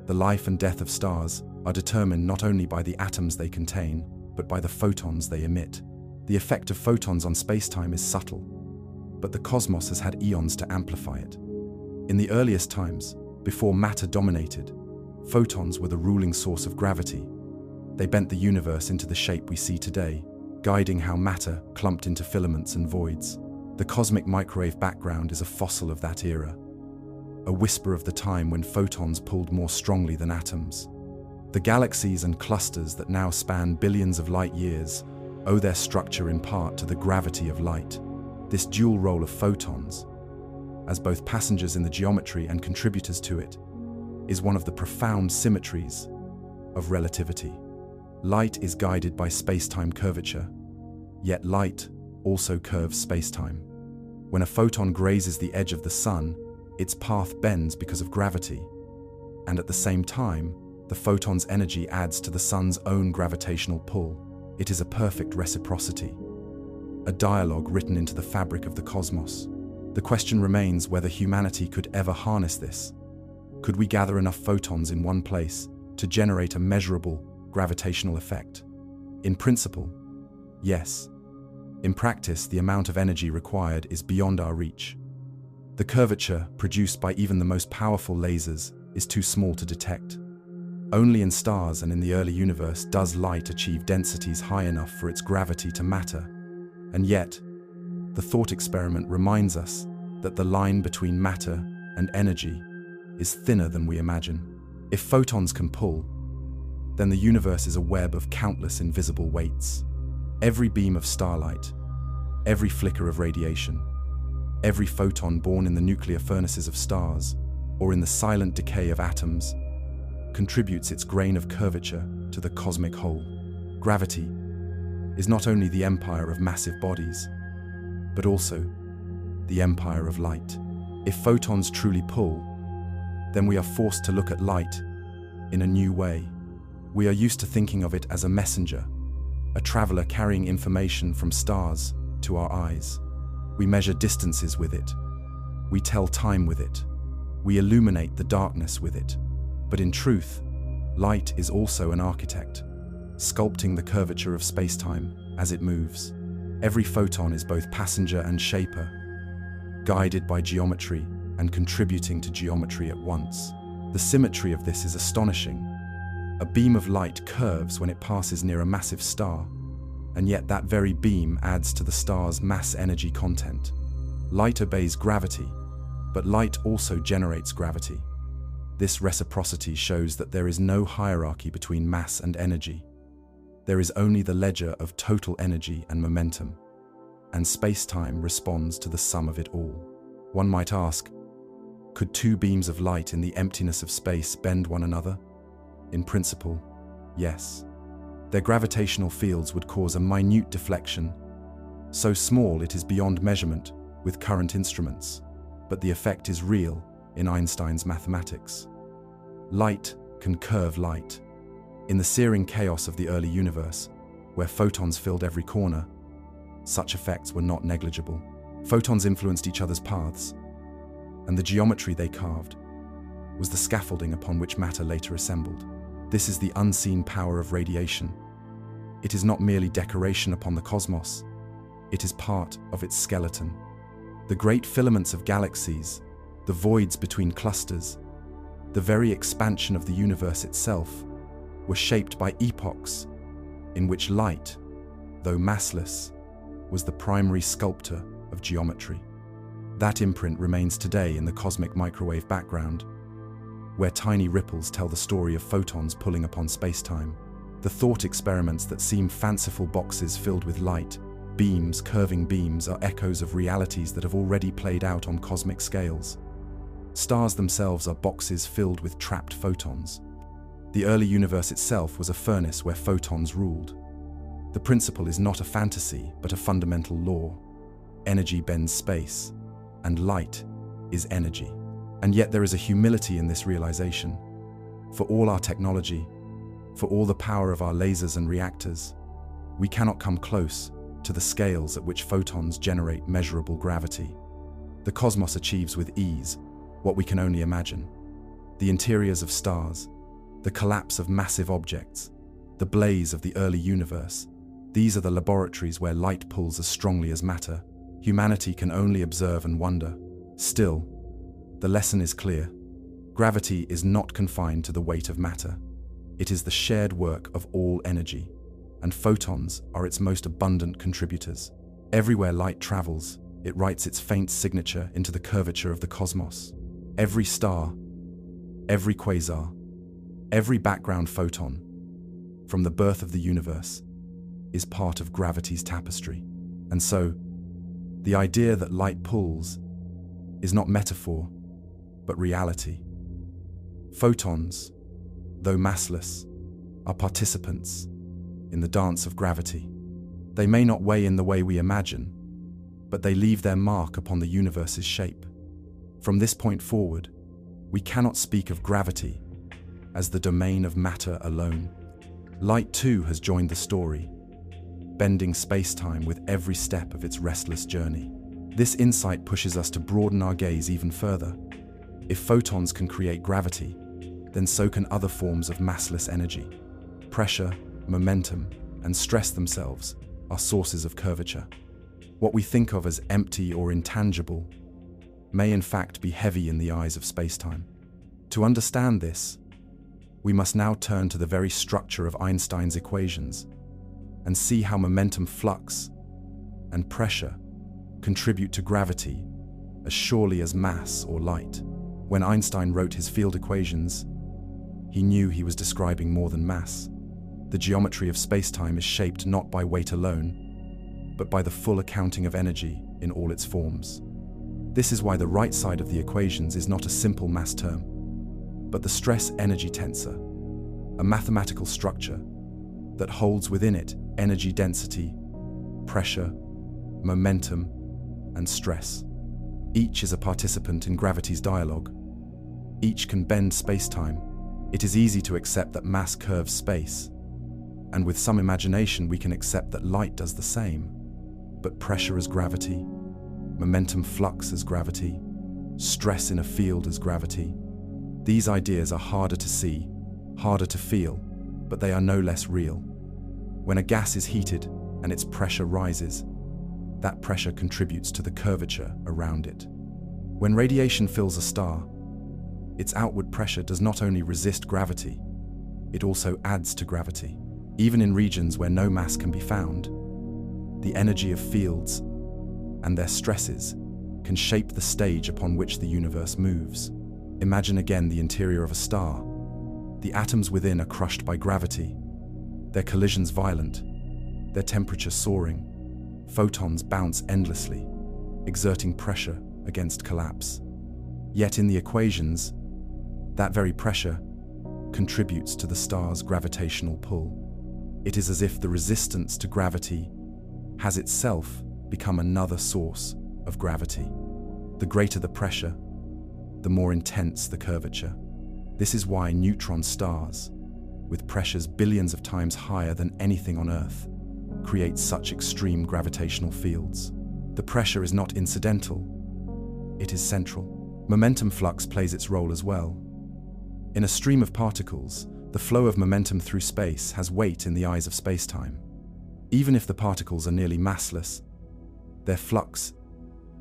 The life and death of stars are determined not only by the atoms they contain, but by the photons they emit. The effect of photons on spacetime is subtle, but the cosmos has had eons to amplify it. In the earliest times, before matter dominated, photons were the ruling source of gravity. They bent the universe into the shape we see today, guiding how matter clumped into filaments and voids. The cosmic microwave background is a fossil of that era, a whisper of the time when photons pulled more strongly than atoms. The galaxies and clusters that now span billions of light years owe their structure in part to the gravity of light. This dual role of photons, as both passengers in the geometry and contributors to it, is one of the profound symmetries of relativity. Light is guided by space-time curvature, yet light also curves spacetime. When a photon grazes the edge of the sun, its path bends because of gravity, and at the same time, the photon's energy adds to the sun's own gravitational pull. It is a perfect reciprocity, a dialogue written into the fabric of the cosmos. The question remains whether humanity could ever harness this. Could we gather enough photons in one place to generate a measurable gravitational effect? In principle, yes. In practice, the amount of energy required is beyond our reach. The curvature produced by even the most powerful lasers is too small to detect. Only in stars and in the early universe does light achieve densities high enough for its gravity to matter. And yet, the thought experiment reminds us that the line between matter and energy is thinner than we imagine. If photons can pull, then the universe is a web of countless invisible weights. Every beam of starlight, every flicker of radiation, every photon born in the nuclear furnaces of stars or in the silent decay of atoms contributes its grain of curvature to the cosmic whole. Gravity is not only the empire of massive bodies, but also the empire of light. If photons truly pull, then we are forced to look at light in a new way. We are used to thinking of it as a messenger, a traveler carrying information from stars to our eyes. We measure distances with it. We tell time with it. We illuminate the darkness with it. But in truth, light is also an architect, sculpting the curvature of spacetime as it moves. Every photon is both passenger and shaper, guided by geometry and contributing to geometry at once. The symmetry of this is astonishing. A beam of light curves when it passes near a massive star, and yet that very beam adds to the star's mass-energy content. Light obeys gravity, but light also generates gravity. This reciprocity shows that there is no hierarchy between mass and energy. There is only the ledger of total energy and momentum, and space-time responds to the sum of it all. One might ask, could two beams of light in the emptiness of space bend one another? In principle, yes. Their gravitational fields would cause a minute deflection, so small it is beyond measurement with current instruments, but the effect is real in Einstein's mathematics. Light can curve light. In the searing chaos of the early universe, where photons filled every corner, such effects were not negligible. Photons influenced each other's paths, and the geometry they carved was the scaffolding upon which matter later assembled. This is the unseen power of radiation. It is not merely decoration upon the cosmos, it is part of its skeleton. The great filaments of galaxies, the voids between clusters, the very expansion of the universe itself, were shaped by epochs in which light, though massless, was the primary sculptor of geometry. That imprint remains today in the cosmic microwave background, where tiny ripples tell the story of photons pulling upon space-time. The thought experiments that seem fanciful boxes filled with light, beams, curving beams, are echoes of realities that have already played out on cosmic scales. Stars themselves are boxes filled with trapped photons. The early universe itself was a furnace where photons ruled. The principle is not a fantasy, but a fundamental law. Energy bends space, and light is energy. And yet there is a humility in this realization. For all our technology, for all the power of our lasers and reactors, we cannot come close to the scales at which photons generate measurable gravity. The cosmos achieves with ease what we can only imagine. The interiors of stars, the collapse of massive objects, the blaze of the early universe, these are the laboratories where light pulls as strongly as matter. Humanity can only observe and wonder. Still, the lesson is clear. Gravity is not confined to the weight of matter. It is the shared work of all energy, and photons are its most abundant contributors. Everywhere light travels, it writes its faint signature into the curvature of the cosmos. Every star, every quasar, every background photon, from the birth of the universe, is part of gravity's tapestry. And so, the idea that light pulls is not metaphor, but reality. Photons, though massless, are participants in the dance of gravity. They may not weigh in the way we imagine, but they leave their mark upon the universe's shape. From this point forward, we cannot speak of gravity as the domain of matter alone. Light too has joined the story, bending space-time with every step of its restless journey. This insight pushes us to broaden our gaze even further. If photons can create gravity, then so can other forms of massless energy. Pressure, momentum, and stress themselves are sources of curvature. What we think of as empty or intangible may in fact be heavy in the eyes of space-time. To understand this, we must now turn to the very structure of Einstein's equations and see how momentum flux and pressure contribute to gravity as surely as mass or light. When Einstein wrote his field equations, he knew he was describing more than mass. The geometry of space-time is shaped not by weight alone, but by the full accounting of energy in all its forms. This is why the right side of the equations is not a simple mass term, but the stress-energy tensor, a mathematical structure that holds within it energy density, pressure, momentum, and stress. Each is a participant in gravity's dialogue. Each can bend space-time. It is easy to accept that mass curves space, and with some imagination we can accept that light does the same. But pressure as gravity, momentum flux as gravity, stress in a field as gravity, these ideas are harder to see, harder to feel, but they are no less real. When a gas is heated and its pressure rises, that pressure contributes to the curvature around it. When radiation fills a star, its outward pressure does not only resist gravity, it also adds to gravity. Even in regions where no mass can be found, the energy of fields and their stresses can shape the stage upon which the universe moves. Imagine again the interior of a star. The atoms within are crushed by gravity, their collisions violent, their temperature soaring. Photons bounce endlessly, exerting pressure against collapse. Yet in the equations, that very pressure contributes to the star's gravitational pull. It is as if the resistance to gravity has itself become another source of gravity. The greater the pressure, the more intense the curvature. This is why neutron stars, with pressures billions of times higher than anything on Earth, create such extreme gravitational fields. The pressure is not incidental, it is central. Momentum flux plays its role as well. In a stream of particles, the flow of momentum through space has weight in the eyes of spacetime. Even if the particles are nearly massless, their flux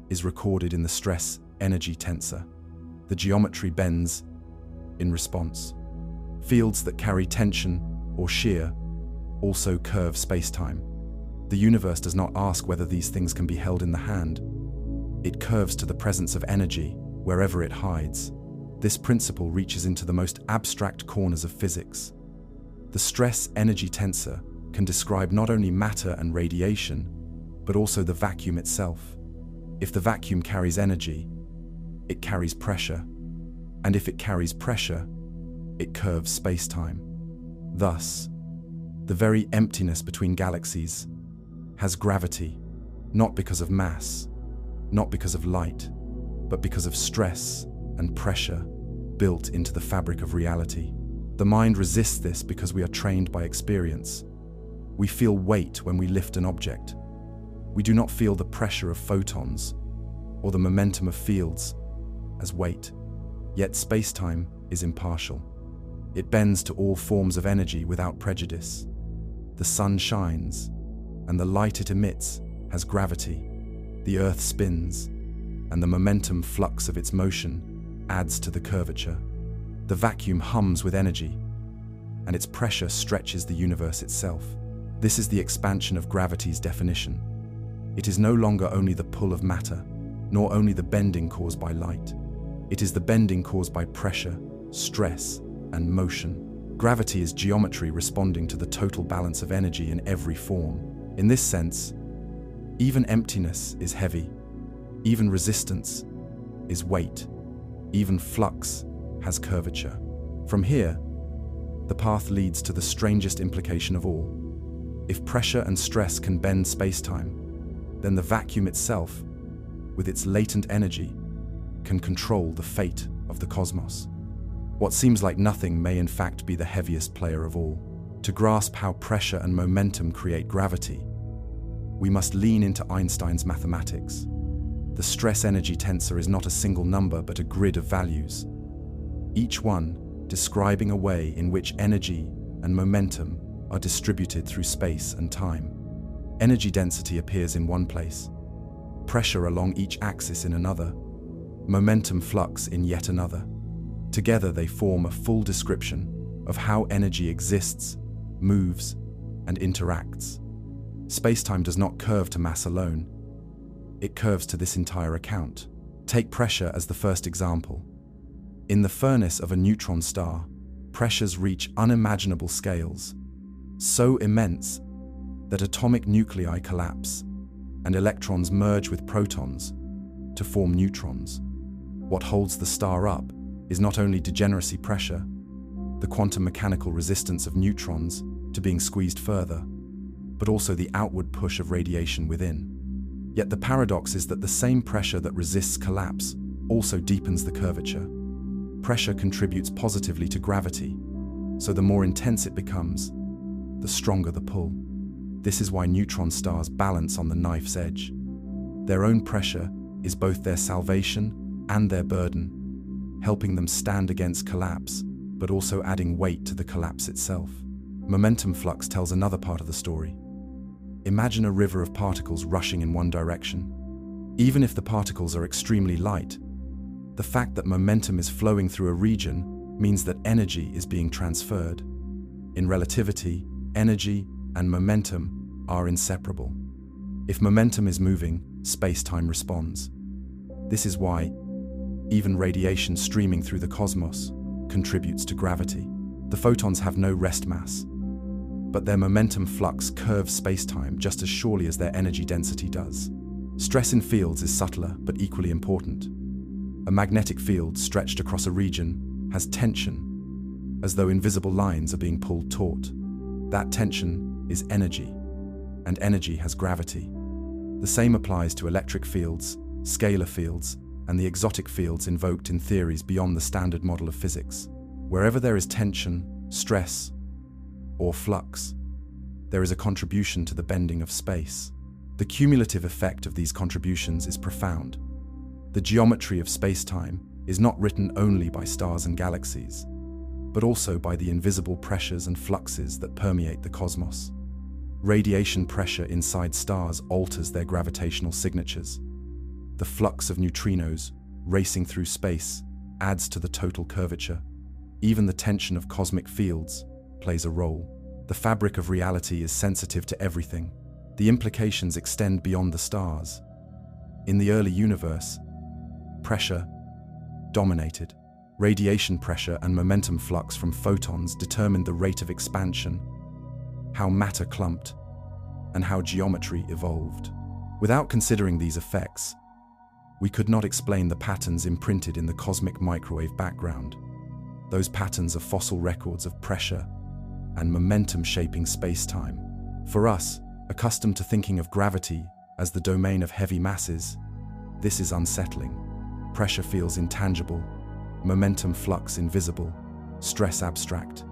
is recorded in the stress-energy tensor. The geometry bends in response. Fields that carry tension or shear also curve spacetime. The universe does not ask whether these things can be held in the hand. It curves to the presence of energy wherever it hides. This principle reaches into the most abstract corners of physics. The stress-energy tensor can describe not only matter and radiation, but also the vacuum itself. If the vacuum carries energy, it carries pressure. And if it carries pressure, it curves spacetime. Thus, the very emptiness between galaxies has gravity, not because of mass, not because of light, but because of stress and pressure built into the fabric of reality. The mind resists this because we are trained by experience. We feel weight when we lift an object. We do not feel the pressure of photons or the momentum of fields as weight. Yet spacetime is impartial. It bends to all forms of energy without prejudice. The sun shines, and the light it emits has gravity. The earth spins, and the momentum flux of its motion adds to the curvature. The vacuum hums with energy, and its pressure stretches the universe itself. This is the expansion of gravity's definition. It is no longer only the pull of matter, nor only the bending caused by light. It is the bending caused by pressure, stress, and motion. Gravity is geometry responding to the total balance of energy in every form. In this sense, even emptiness is heavy, even resistance is weight, even flux has curvature. From here, the path leads to the strangest implication of all. If pressure and stress can bend spacetime, then the vacuum itself, with its latent energy, can control the fate of the cosmos. What seems like nothing may in fact be the heaviest player of all. To grasp how pressure and momentum create gravity, we must lean into Einstein's mathematics. The stress-energy tensor is not a single number but a grid of values, each one describing a way in which energy and momentum are distributed through space and time. Energy density appears in one place, pressure along each axis in another, momentum flux in yet another. Together they form a full description of how energy exists, moves, and interacts. Spacetime does not curve to mass alone. It curves to this entire account. Take pressure as the first example. In the furnace of a neutron star, pressures reach unimaginable scales, so immense that atomic nuclei collapse and electrons merge with protons to form neutrons. What holds the star up is not only degeneracy pressure, the quantum mechanical resistance of neutrons to being squeezed further, but also the outward push of radiation within. Yet the paradox is that the same pressure that resists collapse also deepens the curvature. Pressure contributes positively to gravity, so the more intense it becomes, the stronger the pull. This is why neutron stars balance on the knife's edge. Their own pressure is both their salvation and their burden, helping them stand against collapse, but also adding weight to the collapse itself. Momentum flux tells another part of the story. Imagine a river of particles rushing in one direction. Even if the particles are extremely light, the fact that momentum is flowing through a region means that energy is being transferred. In relativity, energy and momentum are inseparable. If momentum is moving, space-time responds. This is why even radiation streaming through the cosmos contributes to gravity. The photons have no rest mass, but their momentum flux curves space-time just as surely as their energy density does. Stress in fields is subtler but equally important. A magnetic field stretched across a region has tension, as though invisible lines are being pulled taut. That tension is energy, and energy has gravity. The same applies to electric fields, scalar fields, and the exotic fields invoked in theories beyond the standard model of physics. Wherever there is tension, stress, or flux, there is a contribution to the bending of space. The cumulative effect of these contributions is profound. The geometry of space-time is not written only by stars and galaxies. but also by the invisible pressures and fluxes that permeate the cosmos. Radiation pressure inside stars alters their gravitational signatures. The flux of neutrinos racing through space adds to the total curvature. Even the tension of cosmic fields plays a role. The fabric of reality is sensitive to everything. The implications extend beyond the stars. In the early universe, pressure dominated. Radiation pressure and momentum flux from photons determined the rate of expansion, how matter clumped, and how geometry evolved. Without considering these effects, we could not explain the patterns imprinted in the cosmic microwave background. Those patterns are fossil records of pressure and momentum shaping space-time. For us, accustomed to thinking of gravity as the domain of heavy masses, this is unsettling. Pressure feels intangible, momentum flux invisible, stress abstract.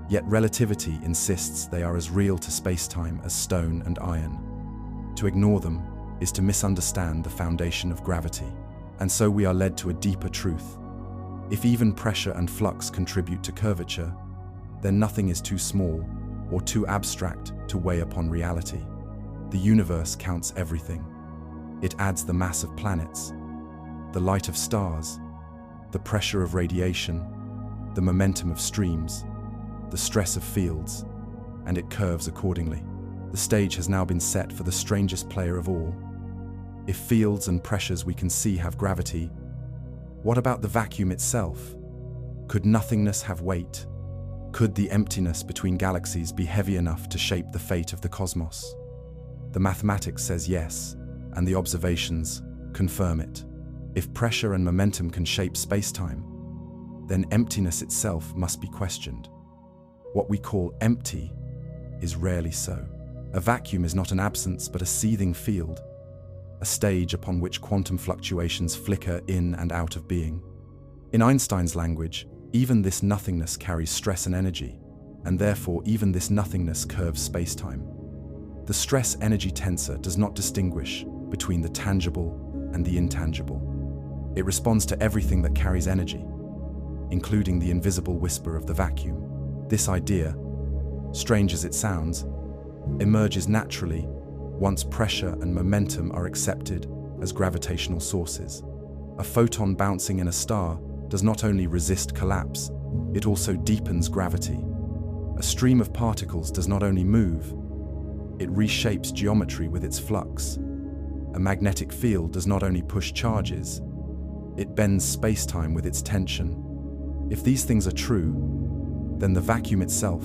Yet relativity insists they are as real to space-time as stone and iron. To ignore them is to misunderstand the foundation of gravity. And so we are led to a deeper truth. If even pressure and flux contribute to curvature, then nothing is too small or too abstract to weigh upon reality. The universe counts everything. It adds the mass of planets, the light of stars, the pressure of radiation, the momentum of streams, the stress of fields, and it curves accordingly. The stage has now been set for the strangest player of all. If fields and pressures we can see have gravity, what about the vacuum itself? Could nothingness have weight? Could the emptiness between galaxies be heavy enough to shape the fate of the cosmos? The mathematics says yes, and the observations confirm it. If pressure and momentum can shape space-time, then emptiness itself must be questioned. What we call empty is rarely so. A vacuum is not an absence but a seething field, a stage upon which quantum fluctuations flicker in and out of being. In Einstein's language, even this nothingness carries stress and energy, and therefore even this nothingness curves space-time. The stress-energy tensor does not distinguish between the tangible and the intangible. It responds to everything that carries energy, including the invisible whisper of the vacuum. This idea, strange as it sounds, emerges naturally once pressure and momentum are accepted as gravitational sources. A photon bouncing in a star does not only resist collapse, it also deepens gravity. A stream of particles does not only move, it reshapes geometry with its flux. A magnetic field does not only push charges, it bends space-time with its tension. If these things are true, then the vacuum itself,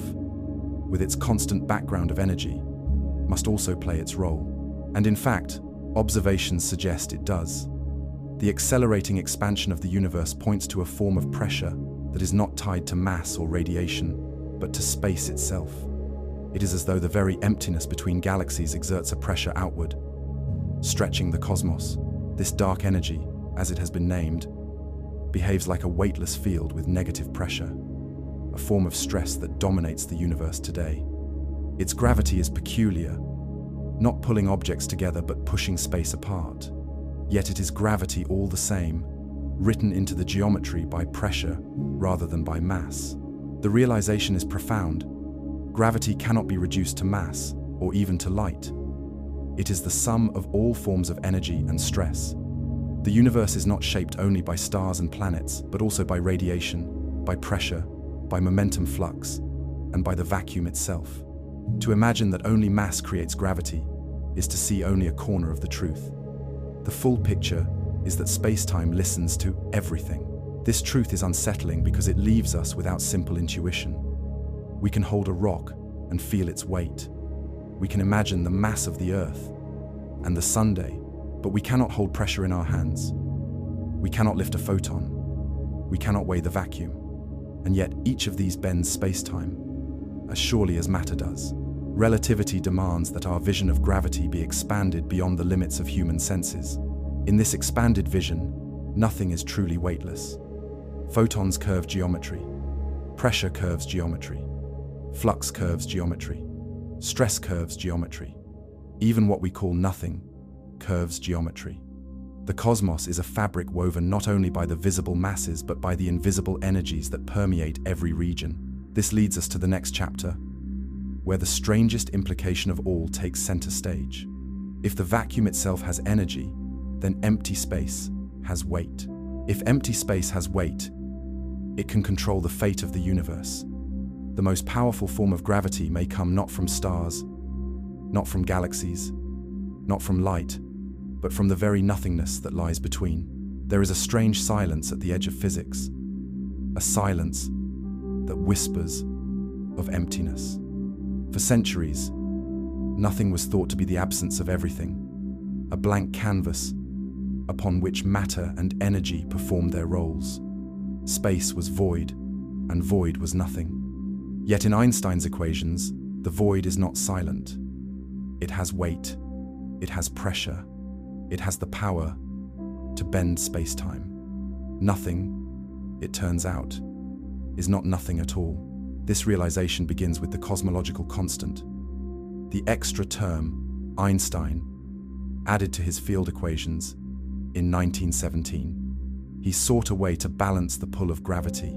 with its constant background of energy, must also play its role. And in fact, observations suggest it does. The accelerating expansion of the universe points to a form of pressure that is not tied to mass or radiation, but to space itself. It is as though the very emptiness between galaxies exerts a pressure outward, stretching the cosmos. This dark energy, as it has been named, behaves like a weightless field with negative pressure, a form of stress that dominates the universe today. Its gravity is peculiar, not pulling objects together but pushing space apart. Yet it is gravity all the same, written into the geometry by pressure rather than by mass. The realization is profound. Gravity cannot be reduced to mass or even to light. It is the sum of all forms of energy and stress. The universe is not shaped only by stars and planets, but also by radiation, by pressure, by momentum flux, and by the vacuum itself. To imagine that only mass creates gravity is to see only a corner of the truth. The full picture is that space-time listens to everything. This truth is unsettling because it leaves us without simple intuition. We can hold a rock and feel its weight. We can imagine the mass of the Earth and the Sunday, but we cannot hold pressure in our hands. We cannot lift a photon. We cannot weigh the vacuum. And yet each of these bends space-time, as surely as matter does. Relativity demands that our vision of gravity be expanded beyond the limits of human senses. In this expanded vision, nothing is truly weightless. Photons curve geometry. Pressure curves geometry. Flux curves geometry. Stress curves geometry. Even what we call nothing curves geometry. The The cosmos is a fabric woven not only by the visible masses but by the invisible energies that permeate every region. This leads us to the next chapter, where the strangest implication of all takes center stage. If the vacuum itself has energy, then empty space has weight. If empty space has weight, it can control the fate of the universe. The most powerful form of gravity may come not from stars, not from galaxies, not from light, but from the very nothingness that lies between. There is a strange silence at the edge of physics, a silence that whispers of emptiness. For centuries, nothing was thought to be the absence of everything, a blank canvas upon which matter and energy performed their roles. Space was void, and void was nothing. Yet in Einstein's equations, the void is not silent. It has weight, it has pressure, it has the power to bend space-time. Nothing, it turns out, is not nothing at all. This realization begins with the cosmological constant, the extra term Einstein added to his field equations in 1917. He sought a way to balance the pull of gravity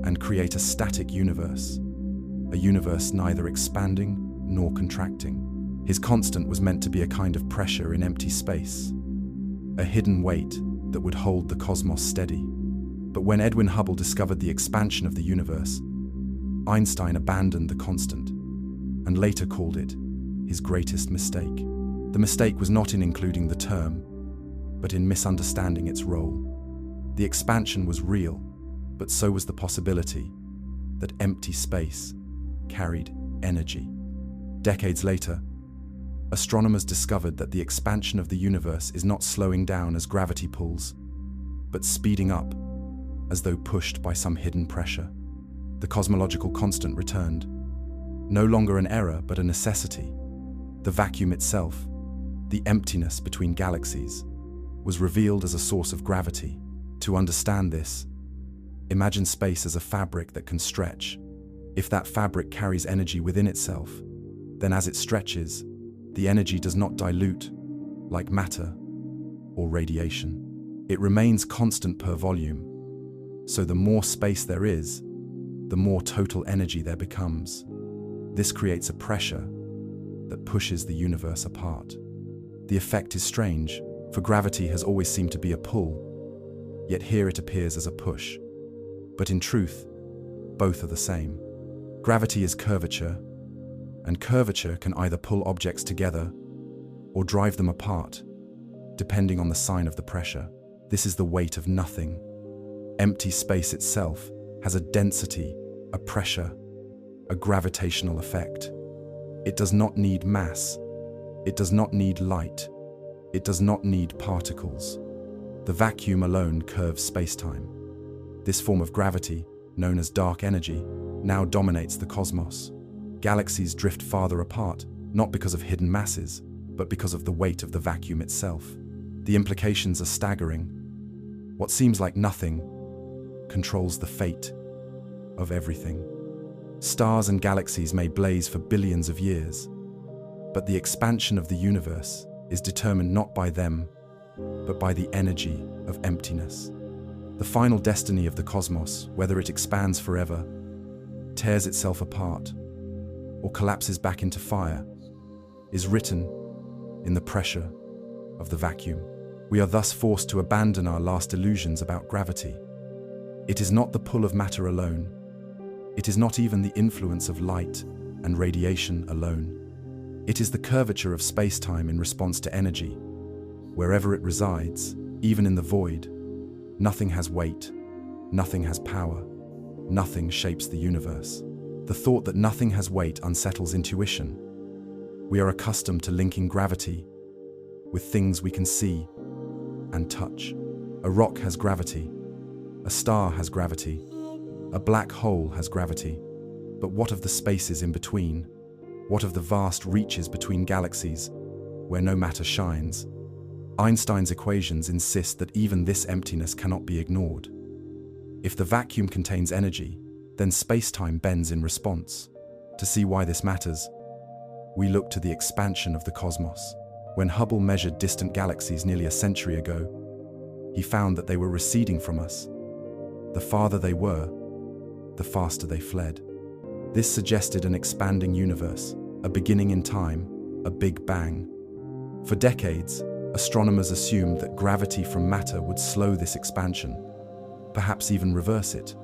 and create a static universe, a universe neither expanding nor contracting. His constant was meant to be a kind of pressure in empty space, a hidden weight that would hold the cosmos steady. But when Edwin Hubble discovered the expansion of the universe, Einstein abandoned the constant and later called it his greatest mistake. The mistake was not in including the term, but in misunderstanding its role. The expansion was real, but so was the possibility that empty space carried energy. Decades later, astronomers discovered that the expansion of the universe is not slowing down as gravity pulls, but speeding up as though pushed by some hidden pressure. The cosmological constant returned, no longer an error but a necessity. The vacuum itself, the emptiness between galaxies, was revealed as a source of gravity. To understand this, imagine space as a fabric that can stretch. If that fabric carries energy within itself, then as it stretches, the energy does not dilute like matter or radiation. It remains constant per volume. So the more space there is, the more total energy there becomes. This creates a pressure that pushes the universe apart. The effect is strange, for gravity has always seemed to be a pull, yet here it appears as a push. But in truth, both are the same. Gravity is curvature, and curvature can either pull objects together or drive them apart, depending on the sign of the pressure. This is the weight of nothing. Empty space itself has a density, a pressure, a gravitational effect. It does not need mass. It does not need light. It does not need particles. The vacuum alone curves space-time. This form of gravity, known as dark energy, now dominates the cosmos. Galaxies drift farther apart, not because of hidden masses, but because of the weight of the vacuum itself. The implications are staggering. What seems like nothing controls the fate of everything. Stars and galaxies may blaze for billions of years, but the expansion of the universe is determined not by them, but by the energy of emptiness. The final destiny of the cosmos, whether it expands forever, tears itself apart, or collapses back into fire, is written in the pressure of the vacuum. We are thus forced to abandon our last illusions about gravity. It is not the pull of matter alone. It is not even the influence of light and radiation alone. It is the curvature of space-time in response to energy. Wherever it resides, even in the void, nothing has weight, nothing has power, nothing shapes the universe. The thought that nothing has weight unsettles intuition. We are accustomed to linking gravity with things we can see and touch. A rock has gravity, a star has gravity, a black hole has gravity. But what of the spaces in between? What of the vast reaches between galaxies where no matter shines? Einstein's equations insist that even this emptiness cannot be ignored. If the vacuum contains energy, then space-time bends in response. To see why this matters, we look to the expansion of the cosmos. When Hubble measured distant galaxies nearly a century ago, he found that they were receding from us. The farther they were, the faster they fled. This suggested an expanding universe, a beginning in time, a Big Bang. For decades, astronomers assumed that gravity from matter would slow this expansion, perhaps even reverse it.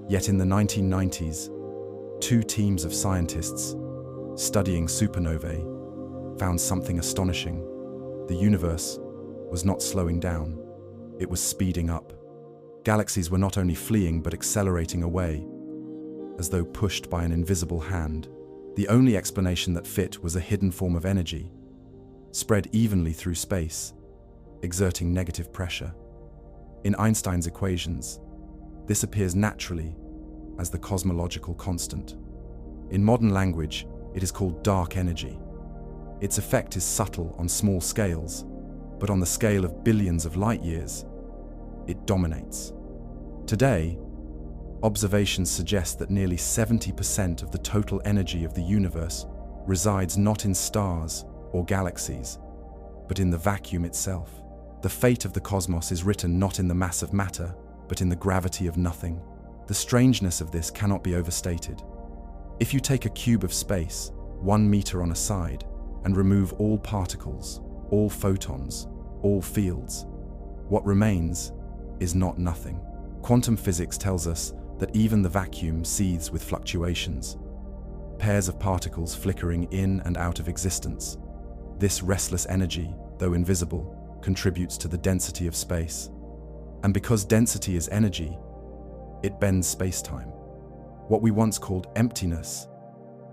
Yet in the 1990s, two teams of scientists studying supernovae found something astonishing. The universe was not slowing down, it was speeding up. Galaxies were not only fleeing but accelerating away, as though pushed by an invisible hand. The only explanation that fit was a hidden form of energy, spread evenly through space, exerting negative pressure. In Einstein's equations, this appears naturally as the cosmological constant. In modern language, it is called dark energy. Its effect is subtle on small scales, but on the scale of billions of light years, it dominates. Today, observations suggest that nearly 70% of the total energy of the universe resides not in stars or galaxies, but in the vacuum itself. The fate of the cosmos is written not in the mass of matter, but in the gravity of nothing. The strangeness of this cannot be overstated. If you take a cube of space, 1 meter on a side, and remove all particles, all photons, all fields, what remains is not nothing. Quantum physics tells us that even the vacuum seethes with fluctuations, pairs of particles flickering in and out of existence. This restless energy, though invisible, contributes to the density of space. And because density is energy, it bends space-time. What we once called emptiness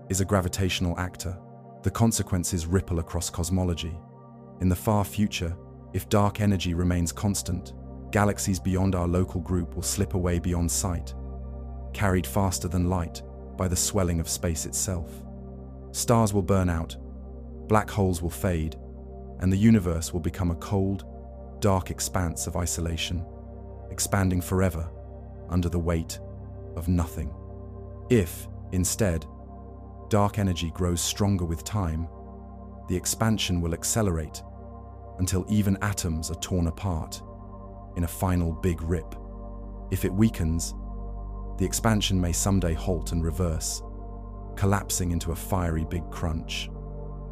is a gravitational actor. The consequences ripple across cosmology. In the far future, if dark energy remains constant, galaxies beyond our local group will slip away beyond sight, carried faster than light by the swelling of space itself. Stars will burn out, black holes will fade, and the universe will become a cold, dark expanse of isolation, expanding forever under the weight of nothing. If, instead, dark energy grows stronger with time, the expansion will accelerate until even atoms are torn apart in a final big rip. If it weakens, the expansion may someday halt and reverse, collapsing into a fiery big crunch.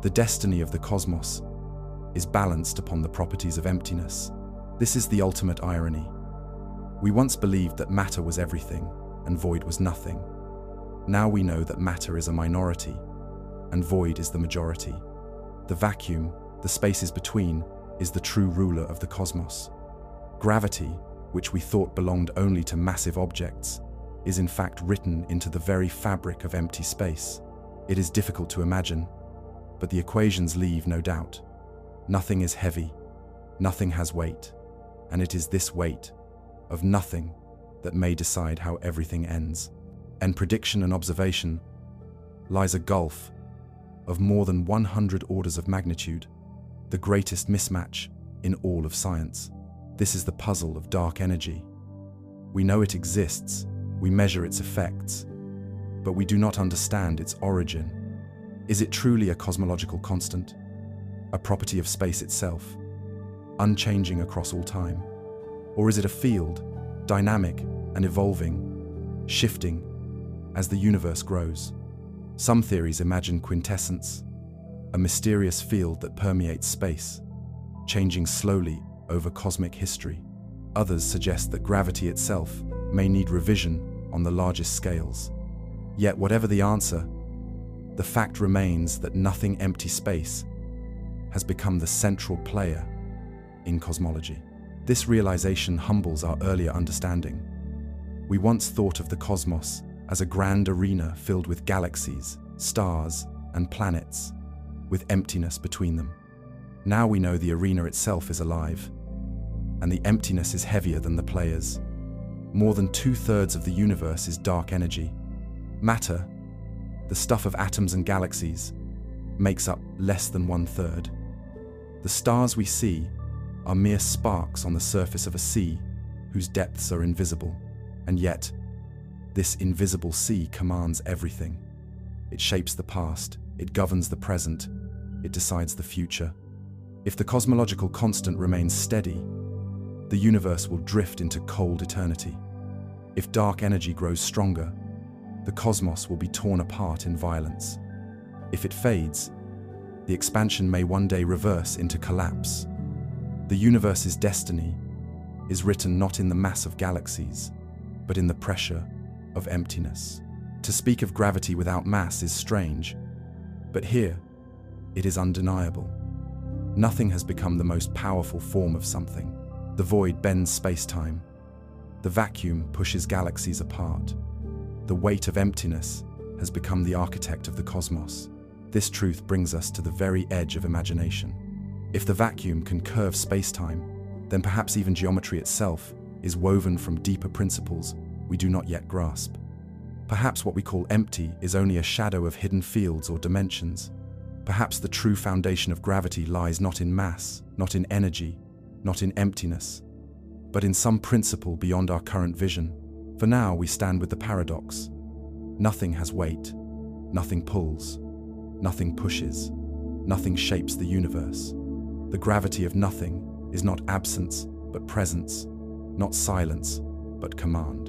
The destiny of the cosmos is balanced upon the properties of emptiness. This is the ultimate irony. We once believed that matter was everything and void was nothing. Now we know that matter is a minority and void is the majority. The vacuum, the spaces between, is the true ruler of the cosmos. Gravity, which we thought belonged only to massive objects, is in fact written into the very fabric of empty space. It is difficult to imagine, but the equations leave no doubt. Nothing is heavy, nothing has weight, and it is this weight of nothing that may decide how everything ends. In prediction and observation lies a gulf of more than 100 orders of magnitude, the greatest mismatch in all of science. This is the puzzle of dark energy. We know it exists, we measure its effects, but we do not understand its origin. Is it truly a cosmological constant, a property of space itself, unchanging across all time? Or is it a field, dynamic and evolving, shifting as the universe grows? Some theories imagine quintessence, a mysterious field that permeates space, changing slowly over cosmic history. Others suggest that gravity itself may need revision on the largest scales. Yet whatever the answer, the fact remains that nothing empty space has become the central player in cosmology. This realization humbles our earlier understanding. We once thought of the cosmos as a grand arena filled with galaxies, stars, and planets, with emptiness between them. Now we know the arena itself is alive, and the emptiness is heavier than the players. More than 2/3 of the universe is dark energy. Matter, the stuff of atoms and galaxies, makes up less than 1/3. The stars we see are mere sparks on the surface of a sea whose depths are invisible. And yet, this invisible sea commands everything. It shapes the past, it governs the present, it decides the future. If the cosmological constant remains steady, the universe will drift into cold eternity. If dark energy grows stronger, the cosmos will be torn apart in violence. If it fades, the expansion may one day reverse into collapse. The universe's destiny is written not in the mass of galaxies, but in the pressure of emptiness. To speak of gravity without mass is strange, but here it is undeniable. Nothing has become the most powerful form of something. The void bends space-time. The vacuum pushes galaxies apart. The weight of emptiness has become the architect of the cosmos. This truth brings us to the very edge of imagination. If the vacuum can curve space-time, then perhaps even geometry itself is woven from deeper principles we do not yet grasp. Perhaps what we call empty is only a shadow of hidden fields or dimensions. Perhaps the true foundation of gravity lies not in mass, not in energy, not in emptiness, but in some principle beyond our current vision. For now, we stand with the paradox. Nothing has weight, nothing pulls, nothing pushes, nothing shapes the universe. The gravity of nothing is not absence, but presence, not silence, but command.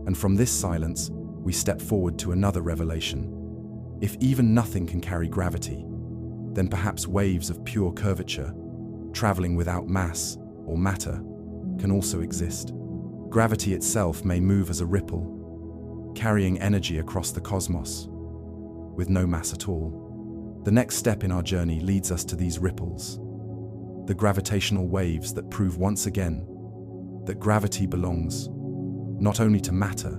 And from this silence, we step forward to another revelation. If even nothing can carry gravity, then perhaps waves of pure curvature, traveling without mass or matter, can also exist. Gravity itself may move as a ripple, carrying energy across the cosmos, with no mass at all. The next step in our journey leads us to these ripples, the gravitational waves that prove once again that gravity belongs not only to matter,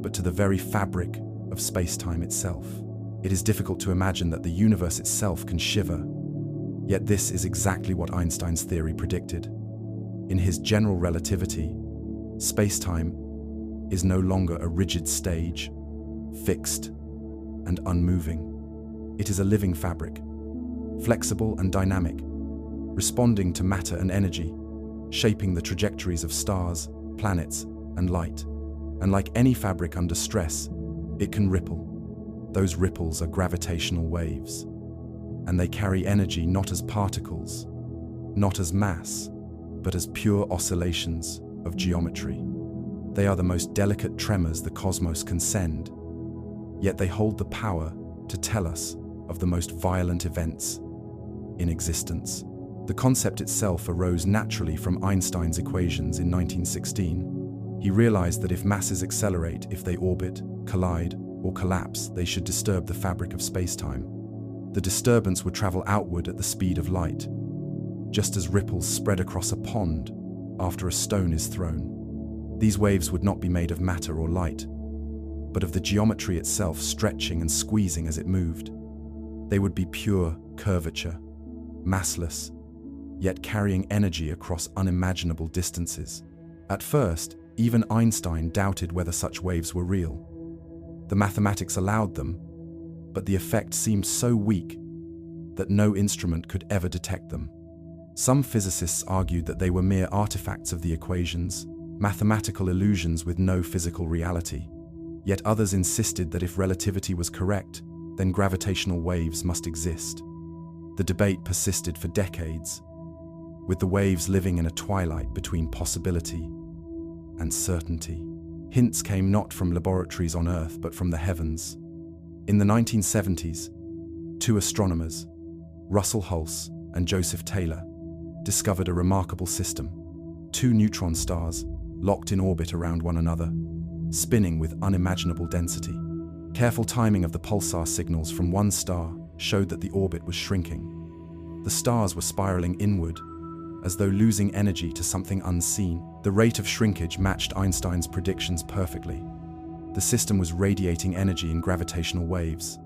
but to the very fabric of space-time itself. It is difficult to imagine that the universe itself can shiver, yet this is exactly what Einstein's theory predicted. In his general relativity, space-time is no longer a rigid stage, fixed and unmoving. It is a living fabric, flexible and dynamic, responding to matter and energy, shaping the trajectories of stars, planets, and light. And like any fabric under stress, it can ripple. Those ripples are gravitational waves, and they carry energy not as particles, not as mass, but as pure oscillations of geometry. They are the most delicate tremors the cosmos can send, yet they hold the power to tell us of the most violent events in existence. The concept itself arose naturally from Einstein's equations in 1916. He realized that if masses accelerate, if they orbit, collide, or collapse, they should disturb the fabric of space-time. The disturbance would travel outward at the speed of light, just as ripples spread across a pond after a stone is thrown. These waves would not be made of matter or light, but of the geometry itself stretching and squeezing as it moved. They would be pure curvature, massless, yet carrying energy across unimaginable distances. At first, even Einstein doubted whether such waves were real. The mathematics allowed them, but the effect seemed so weak that no instrument could ever detect them. Some physicists argued that they were mere artifacts of the equations, mathematical illusions with no physical reality. Yet others insisted that if relativity was correct, then gravitational waves must exist. The debate persisted for decades, with the waves living in a twilight between possibility and certainty. Hints came not from laboratories on Earth, but from the heavens. In the 1970s, two astronomers, Russell Hulse and Joseph Taylor, discovered a remarkable system: two neutron stars locked in orbit around one another, spinning with unimaginable density. Careful timing of the pulsar signals from one star showed that the orbit was shrinking. The stars were spiraling inward, as though losing energy to something unseen. The rate of shrinkage matched Einstein's predictions perfectly. The system was radiating energy in gravitational waves,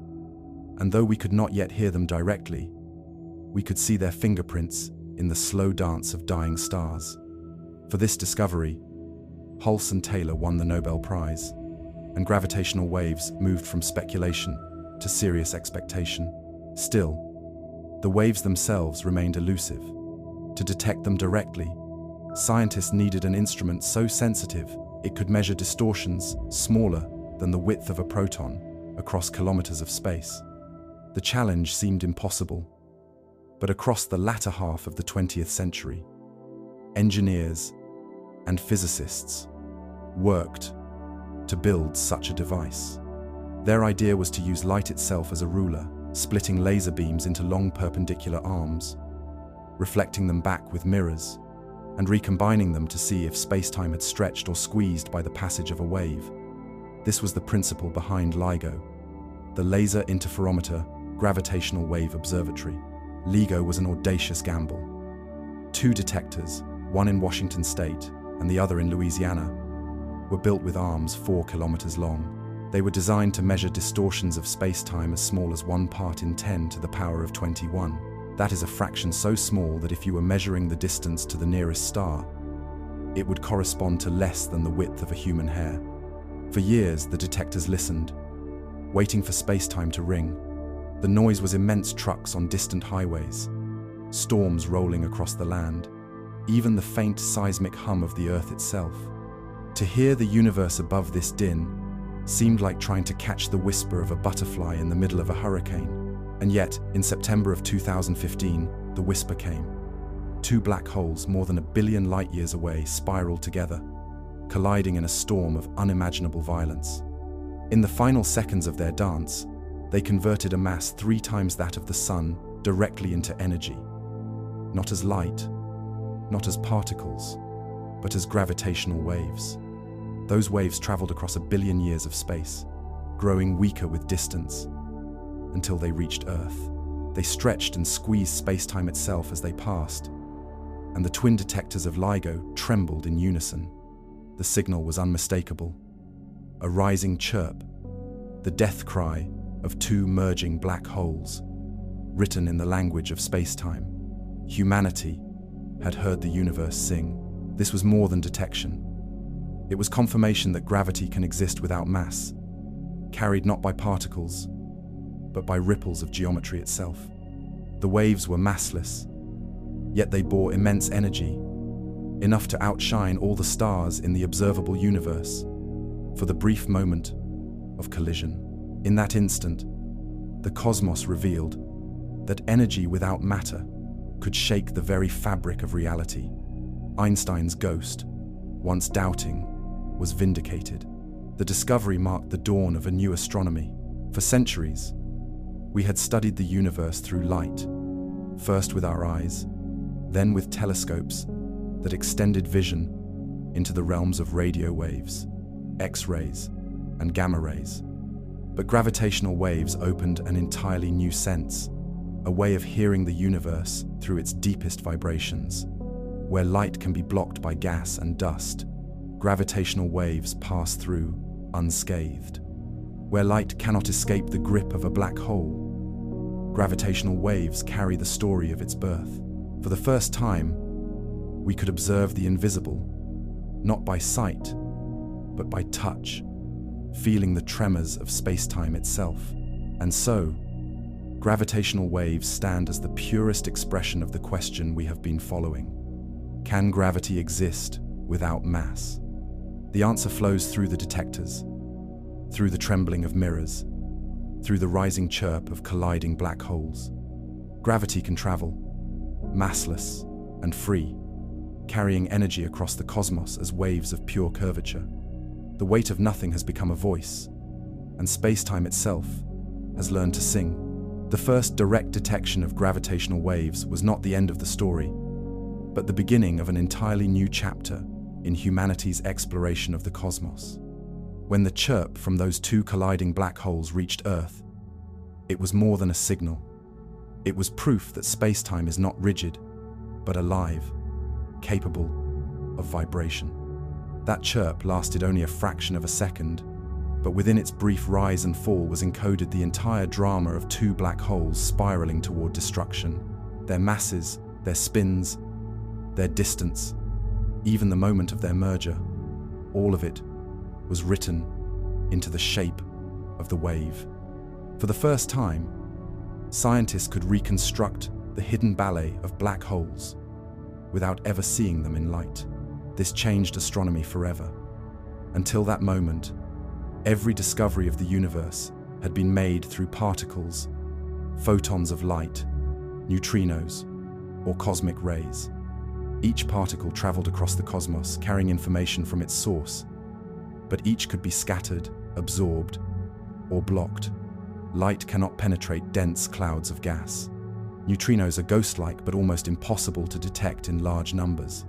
and though we could not yet hear them directly, we could see their fingerprints in the slow dance of dying stars. For this discovery, Hulse and Taylor won the Nobel Prize, and gravitational waves moved from speculation to serious expectation. Still, the waves themselves remained elusive. To detect them directly, scientists needed an instrument so sensitive it could measure distortions smaller than the width of a proton across kilometers of space. The challenge seemed impossible, But across the latter half of the 20th century, engineers and physicists worked to build such a device. Their idea was to use light itself as a ruler, splitting laser beams into long perpendicular arms, reflecting them back with mirrors, and recombining them to see if space-time had stretched or squeezed by the passage of a wave. This was the principle behind LIGO, the Laser Interferometer Gravitational Wave Observatory. LIGO was an audacious gamble. 2 detectors, one in Washington State and the other in Louisiana, were built with arms 4 kilometers long. They were designed to measure distortions of space-time as small as 1 part in 10 to the power of 21. That is a fraction so small that if you were measuring the distance to the nearest star, it would correspond to less than the width of a human hair. For years, the detectors listened, waiting for space-time to ring. The noise was immense trucks on distant highways, storms rolling across the land, even the faint seismic hum of the Earth itself. To hear the universe above this din seemed like trying to catch the whisper of a butterfly in the middle of a hurricane. And yet, in September of 2015, the whisper came. 2 black holes more than 1 billion light-years away spiraled together, colliding in a storm of unimaginable violence. In the final seconds of their dance, they converted a mass 3 times that of the Sun directly into energy. Not as light, not as particles, but as gravitational waves. Those waves traveled across 1 billion years of space, growing weaker with distance, until they reached Earth. They stretched and squeezed space-time itself as they passed, and the twin detectors of LIGO trembled in unison. The signal was unmistakable. A rising chirp, the death cry of 2 merging black holes, written in the language of space-time. Humanity had heard the universe sing. This was more than detection. It was confirmation that gravity can exist without mass, carried not by particles, but by ripples of geometry itself. The waves were massless, yet they bore immense energy, enough to outshine all the stars in the observable universe. For the brief moment of collision, in that instant, the cosmos revealed that energy without matter could shake the very fabric of reality. Einstein's ghost, once doubting, was vindicated. The discovery marked the dawn of a new astronomy. For centuries, we had studied the universe through light, first with our eyes, then with telescopes that extended vision into the realms of radio waves, X-rays, and gamma rays. But gravitational waves opened an entirely new sense, a way of hearing the universe through its deepest vibrations. Where light can be blocked by gas and dust, gravitational waves pass through unscathed. Where light cannot escape the grip of a black hole, gravitational waves carry the story of its birth. For the first time, we could observe the invisible, not by sight, but by touch, feeling the tremors of space-time itself. And so, gravitational waves stand as the purest expression of the question we have been following. Can gravity exist without mass? The answer flows through the detectors, through the trembling of mirrors, through the rising chirp of colliding black holes. Gravity can travel, massless and free, carrying energy across the cosmos as waves of pure curvature. The weight of nothing has become a voice, and space-time itself has learned to sing. The first direct detection of gravitational waves was not the end of the story, but the beginning of an entirely new chapter in humanity's exploration of the cosmos. When the chirp from those 2 colliding black holes reached Earth, it was more than a signal. It was proof that space-time is not rigid, but alive, capable of vibration. That chirp lasted only a fraction of a second, but within its brief rise and fall was encoded the entire drama of 2 black holes spiraling toward destruction. Their masses, their spins, their distance, even the moment of their merger, all of it was written into the shape of the wave. For the first time, scientists could reconstruct the hidden ballet of black holes without ever seeing them in light. This changed astronomy forever. Until that moment, every discovery of the universe had been made through particles, photons of light, neutrinos, or cosmic rays. Each particle traveled across the cosmos, carrying information from its source, but each could be scattered, absorbed, or blocked. Light cannot penetrate dense clouds of gas. Neutrinos are ghost-like but almost impossible to detect in large numbers.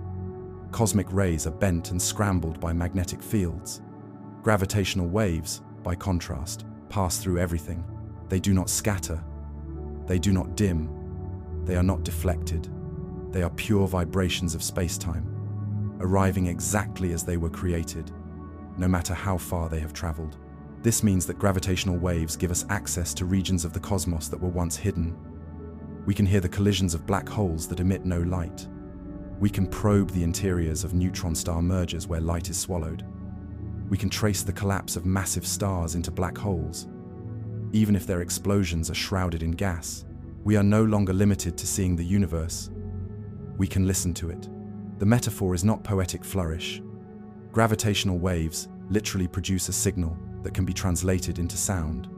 Cosmic rays are bent and scrambled by magnetic fields. Gravitational waves, by contrast, pass through everything. They do not scatter. They do not dim. They are not deflected. They are pure vibrations of space-time, arriving exactly as they were created, no matter how far they have traveled. This means that gravitational waves give us access to regions of the cosmos that were once hidden. We can hear the collisions of black holes that emit no light. We can probe the interiors of neutron star mergers where light is swallowed. We can trace the collapse of massive stars into black holes. Even if their explosions are shrouded in gas, we are no longer limited to seeing the universe. We can listen to it. The metaphor is not poetic flourish. Gravitational waves literally produce a signal that can be translated into sound.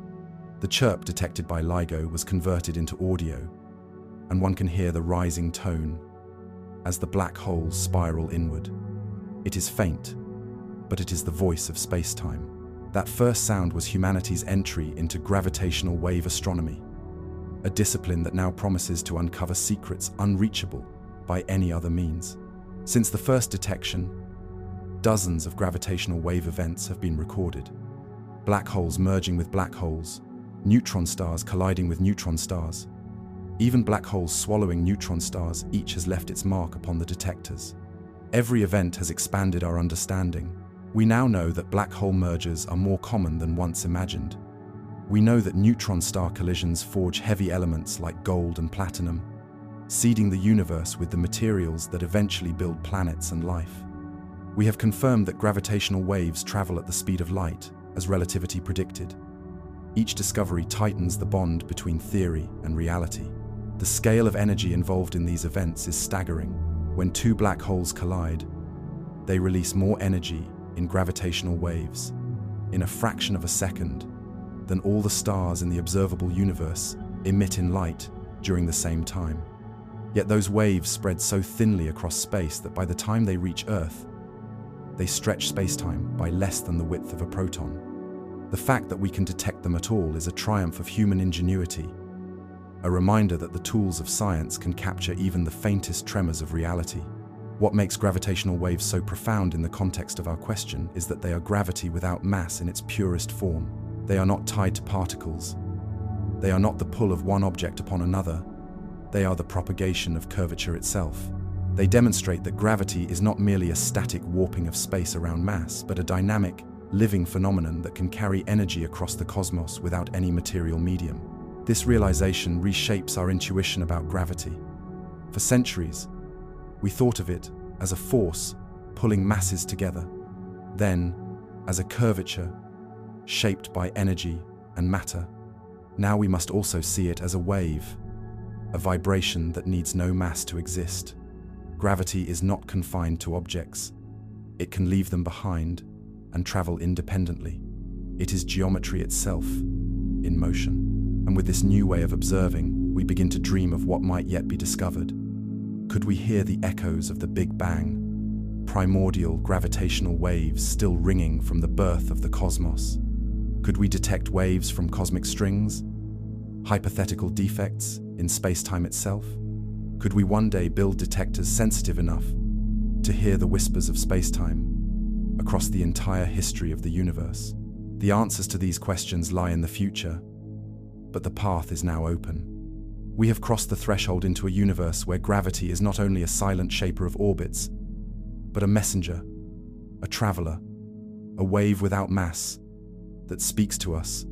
The chirp detected by LIGO was converted into audio, and one can hear the rising tone as the black holes spiral inward. It is faint, but it is the voice of space-time. That first sound was humanity's entry into gravitational wave astronomy, a discipline that now promises to uncover secrets unreachable by any other means. Since the first detection, dozens of gravitational wave events have been recorded. Black holes merging with black holes, neutron stars colliding with neutron stars. Even black holes swallowing neutron stars, each has left its mark upon the detectors. Every event has expanded our understanding. We now know that black hole mergers are more common than once imagined. We know that neutron star collisions forge heavy elements like gold and platinum, seeding the universe with the materials that eventually build planets and life. We have confirmed that gravitational waves travel at the speed of light, as relativity predicted. Each discovery tightens the bond between theory and reality. The scale of energy involved in these events is staggering. When two black holes collide, they release more energy in gravitational waves, in a fraction of a second, than all the stars in the observable universe emit in light during the same time. Yet those waves spread so thinly across space that by the time they reach Earth, they stretch spacetime by less than the width of a proton. The fact that we can detect them at all is a triumph of human ingenuity, a reminder that the tools of science can capture even the faintest tremors of reality. What makes gravitational waves so profound in the context of our question is that they are gravity without mass in its purest form. They are not tied to particles. They are not the pull of one object upon another. They are the propagation of curvature itself. They demonstrate that gravity is not merely a static warping of space around mass, but a dynamic, living phenomenon that can carry energy across the cosmos without any material medium. This realization reshapes our intuition about gravity. For centuries, we thought of it as a force pulling masses together, then as a curvature shaped by energy and matter. Now we must also see it as a wave, a vibration that needs no mass to exist. Gravity is not confined to objects. It can leave them behind and travel independently. It is geometry itself, in motion. And with this new way of observing, we begin to dream of what might yet be discovered. Could we hear the echoes of the Big Bang, primordial gravitational waves still ringing from the birth of the cosmos? Could we detect waves from cosmic strings, hypothetical defects in space-time itself? Could we one day build detectors sensitive enough to hear the whispers of space-time across the entire history of the universe? The answers to these questions lie in the future, but the path is now open. We have crossed the threshold into a universe where gravity is not only a silent shaper of orbits, but a messenger, a traveler, a wave without mass that speaks to us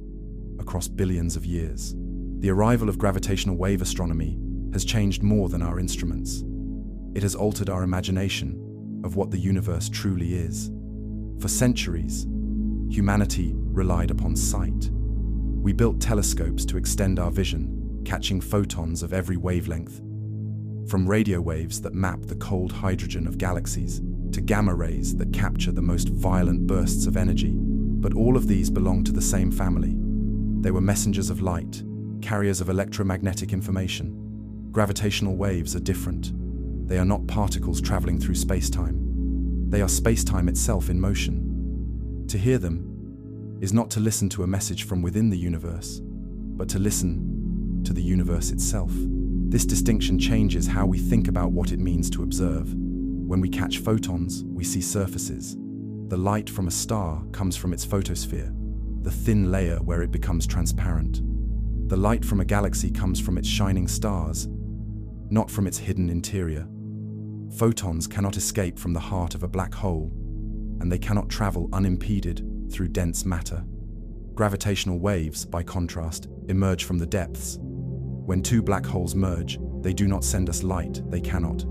across billions of years. The arrival of gravitational wave astronomy has changed more than our instruments. It has altered our imagination of what the universe truly is. For centuries, humanity relied upon sight. We built telescopes to extend our vision, catching photons of every wavelength, from radio waves that map the cold hydrogen of galaxies to gamma rays that capture the most violent bursts of energy. But all of these belong to the same family. They were messengers of light, carriers of electromagnetic information. Gravitational waves are different. They are not particles traveling through space-time. They are space-time itself in motion. To hear them is not to listen to a message from within the universe, but to listen to the universe itself. This distinction changes how we think about what it means to observe. When we catch photons, we see surfaces. The light from a star comes from its photosphere, the thin layer where it becomes transparent. The light from a galaxy comes from its shining stars, not from its hidden interior. Photons cannot escape from the heart of a black hole, and they cannot travel unimpeded through dense matter. Gravitational waves, by contrast, emerge from the depths. When two black holes merge, they do not send us light, they cannot.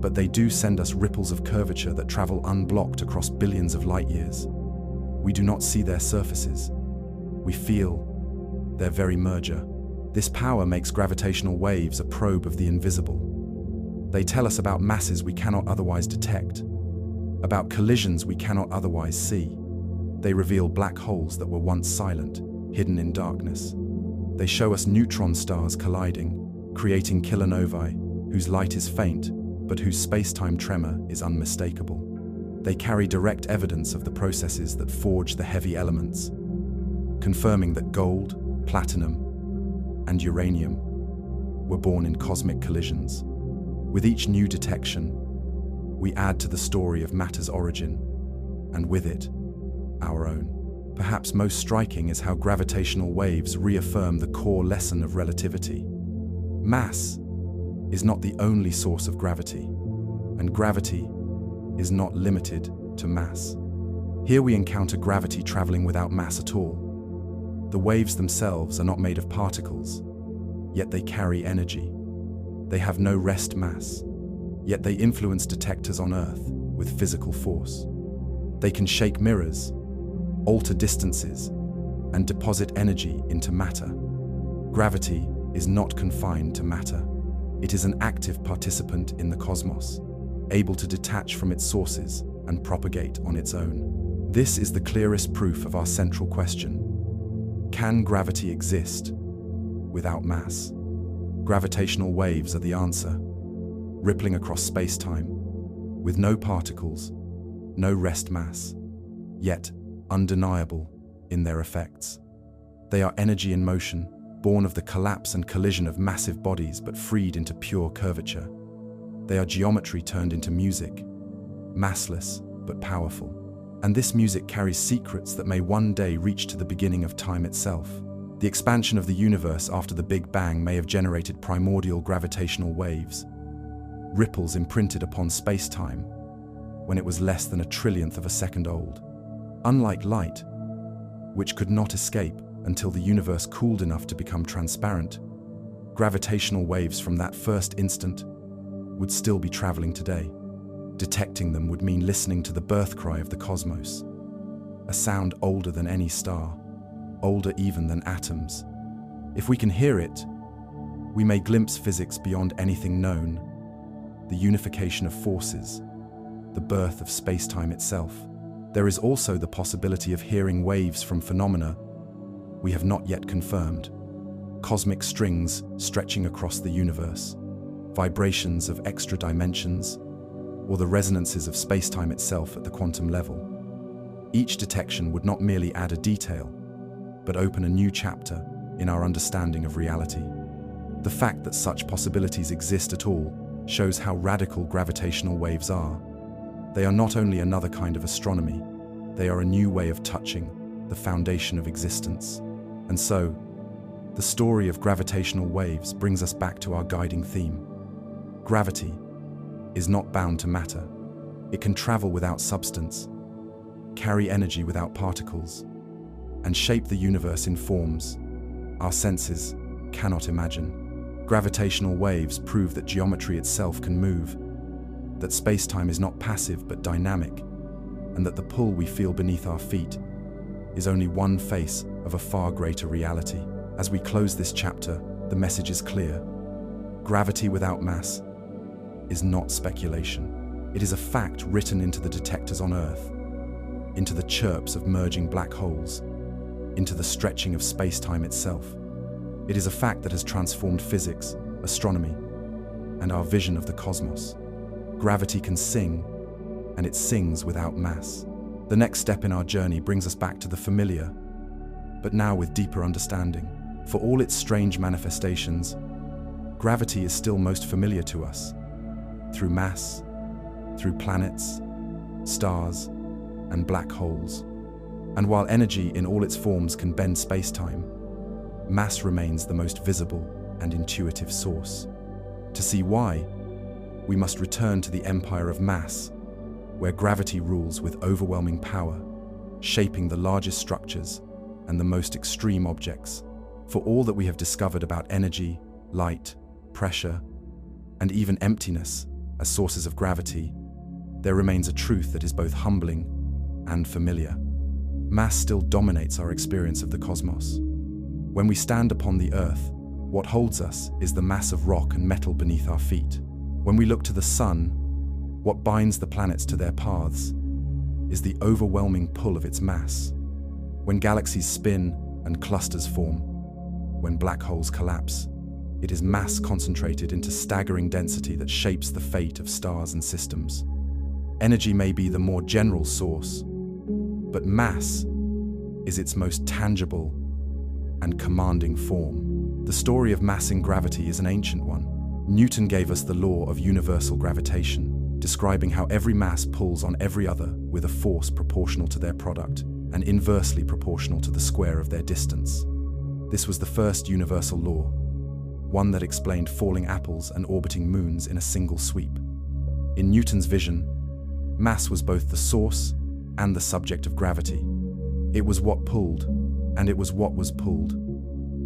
But they do send us ripples of curvature that travel unblocked across billions of light years. We do not see their surfaces. We feel their very merger. This power makes gravitational waves a probe of the invisible. They tell us about masses we cannot otherwise detect, about collisions we cannot otherwise see. They reveal black holes that were once silent, hidden in darkness. They show us neutron stars colliding, creating kilonovae, whose light is faint, but whose space-time tremor is unmistakable. They carry direct evidence of the processes that forge the heavy elements, confirming that gold, platinum, and uranium were born in cosmic collisions. With each new detection, we add to the story of matter's origin, and with it, our own. Perhaps most striking is how gravitational waves reaffirm the core lesson of relativity. Mass is not the only source of gravity, and gravity is not limited to mass. Here we encounter gravity traveling without mass at all. The waves themselves are not made of particles, yet they carry energy. They have no rest mass, yet they influence detectors on Earth with physical force. They can shake mirrors, alter distances, and deposit energy into matter. Gravity is not confined to matter. It is an active participant in the cosmos, able to detach from its sources and propagate on its own. This is the clearest proof of our central question. Can gravity exist without mass? Gravitational waves are the answer, rippling across space-time, with no particles, no rest mass, yet undeniable in their effects. They are energy in motion, born of the collapse and collision of massive bodies but freed into pure curvature. They are geometry turned into music, massless but powerful. And this music carries secrets that may one day reach to the beginning of time itself. The expansion of the universe after the Big Bang may have generated primordial gravitational waves, ripples imprinted upon space-time when it was less than a trillionth of a second old. Unlike light, which could not escape until the universe cooled enough to become transparent, gravitational waves from that first instant would still be traveling today. Detecting them would mean listening to the birth cry of the cosmos, a sound older than any star, older even than atoms. If we can hear it, we may glimpse physics beyond anything known, the unification of forces, the birth of space-time itself. There is also the possibility of hearing waves from phenomena we have not yet confirmed, cosmic strings stretching across the universe, vibrations of extra dimensions, or the resonances of space-time itself at the quantum level. Each detection would not merely add a detail, but open a new chapter in our understanding of reality. The fact that such possibilities exist at all shows how radical gravitational waves are. They are not only another kind of astronomy, they are a new way of touching the foundation of existence. And so, the story of gravitational waves brings us back to our guiding theme. Gravity is not bound to matter. It can travel without substance, carry energy without particles, and shape the universe in forms our senses cannot imagine. Gravitational waves prove that geometry itself can move, that space-time is not passive but dynamic, and that the pull we feel beneath our feet is only one face of a far greater reality. As we close this chapter, the message is clear. Gravity without mass is not speculation. It is a fact written into the detectors on Earth, into the chirps of merging black holes, into the stretching of space-time itself. It is a fact that has transformed physics, astronomy, and our vision of the cosmos. Gravity can sing, and it sings without mass. The next step in our journey brings us back to the familiar, but now with deeper understanding. For all its strange manifestations, gravity is still most familiar to us, through mass, through planets, stars, and black holes. And while energy in all its forms can bend space-time, mass remains the most visible and intuitive source. To see why, we must return to the empire of mass, where gravity rules with overwhelming power, shaping the largest structures and the most extreme objects. For all that we have discovered about energy, light, pressure, and even emptiness as sources of gravity, there remains a truth that is both humbling and familiar. Mass still dominates our experience of the cosmos. When we stand upon the Earth, what holds us is the mass of rock and metal beneath our feet. When we look to the sun, what binds the planets to their paths is the overwhelming pull of its mass. When galaxies spin and clusters form, when black holes collapse, it is mass concentrated into staggering density that shapes the fate of stars and systems. Energy may be the more general source, but mass is its most tangible and commanding form. The story of mass in gravity is an ancient one. Newton gave us the law of universal gravitation, describing how every mass pulls on every other with a force proportional to their product and inversely proportional to the square of their distance. This was the first universal law, one that explained falling apples and orbiting moons in a single sweep. In Newton's vision, mass was both the source and the subject of gravity. It was what pulled, and it was what was pulled.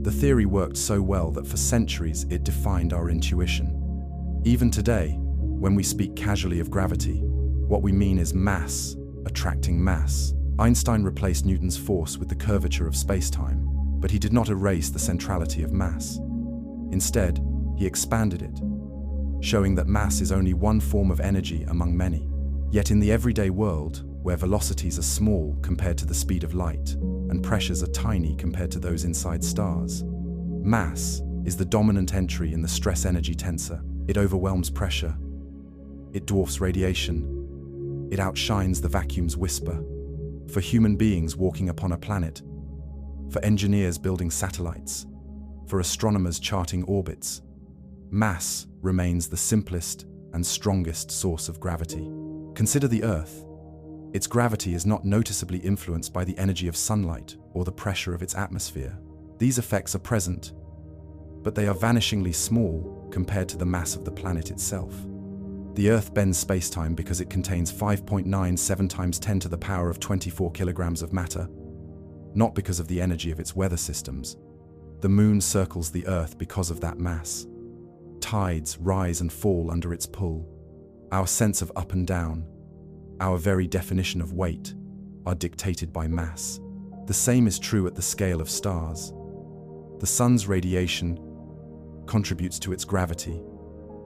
The theory worked so well that for centuries it defined our intuition. Even today, when we speak casually of gravity, what we mean is mass attracting mass. Einstein replaced Newton's force with the curvature of space-time, but he did not erase the centrality of mass. Instead, he expanded it, showing that mass is only one form of energy among many. Yet in the everyday world, where velocities are small compared to the speed of light, and pressures are tiny compared to those inside stars, mass is the dominant entry in the stress-energy tensor. It overwhelms pressure, it dwarfs radiation, it outshines the vacuum's whisper. For human beings walking upon a planet, for engineers building satellites, for astronomers charting orbits, mass remains the simplest and strongest source of gravity. Consider the Earth. Its gravity is not noticeably influenced by the energy of sunlight or the pressure of its atmosphere. These effects are present, but they are vanishingly small compared to the mass of the planet itself. The Earth bends space-time because it contains 5.97 times 10 to the power of 24 kilograms of matter, not because of the energy of its weather systems. The Moon circles the Earth because of that mass. Tides rise and fall under its pull. Our sense of up and down, our very definition of weight, are dictated by mass. The same is true at the scale of stars. The Sun's radiation contributes to its gravity,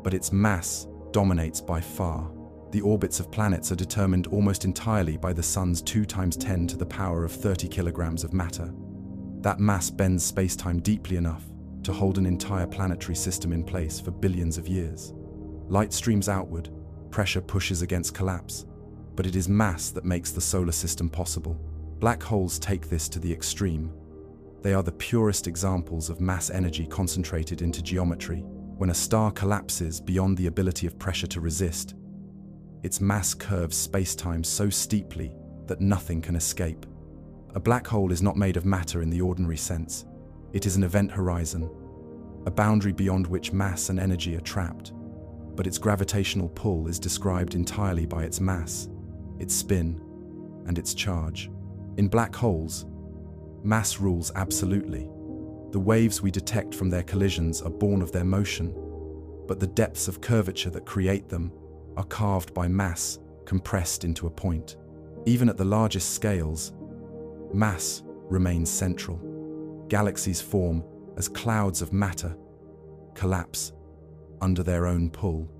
but its mass dominates by far. The orbits of planets are determined almost entirely by the Sun's 2 times 10 to the power of 30 kilograms of matter. That mass bends space-time deeply enough to hold an entire planetary system in place for billions of years. Light streams outward, pressure pushes against collapse, but it is mass that makes the solar system possible. Black holes take this to the extreme. They are the purest examples of mass energy concentrated into geometry. When a star collapses beyond the ability of pressure to resist, its mass curves space-time so steeply that nothing can escape. A black hole is not made of matter in the ordinary sense. It is an event horizon, a boundary beyond which mass and energy are trapped. But its gravitational pull is described entirely by its mass, its spin, and its charge. In black holes, mass rules absolutely. The waves we detect from their collisions are born of their motion, but the depths of curvature that create them are carved by mass compressed into a point. Even at the largest scales, mass remains central. Galaxies form as clouds of matter collapse under their own pull.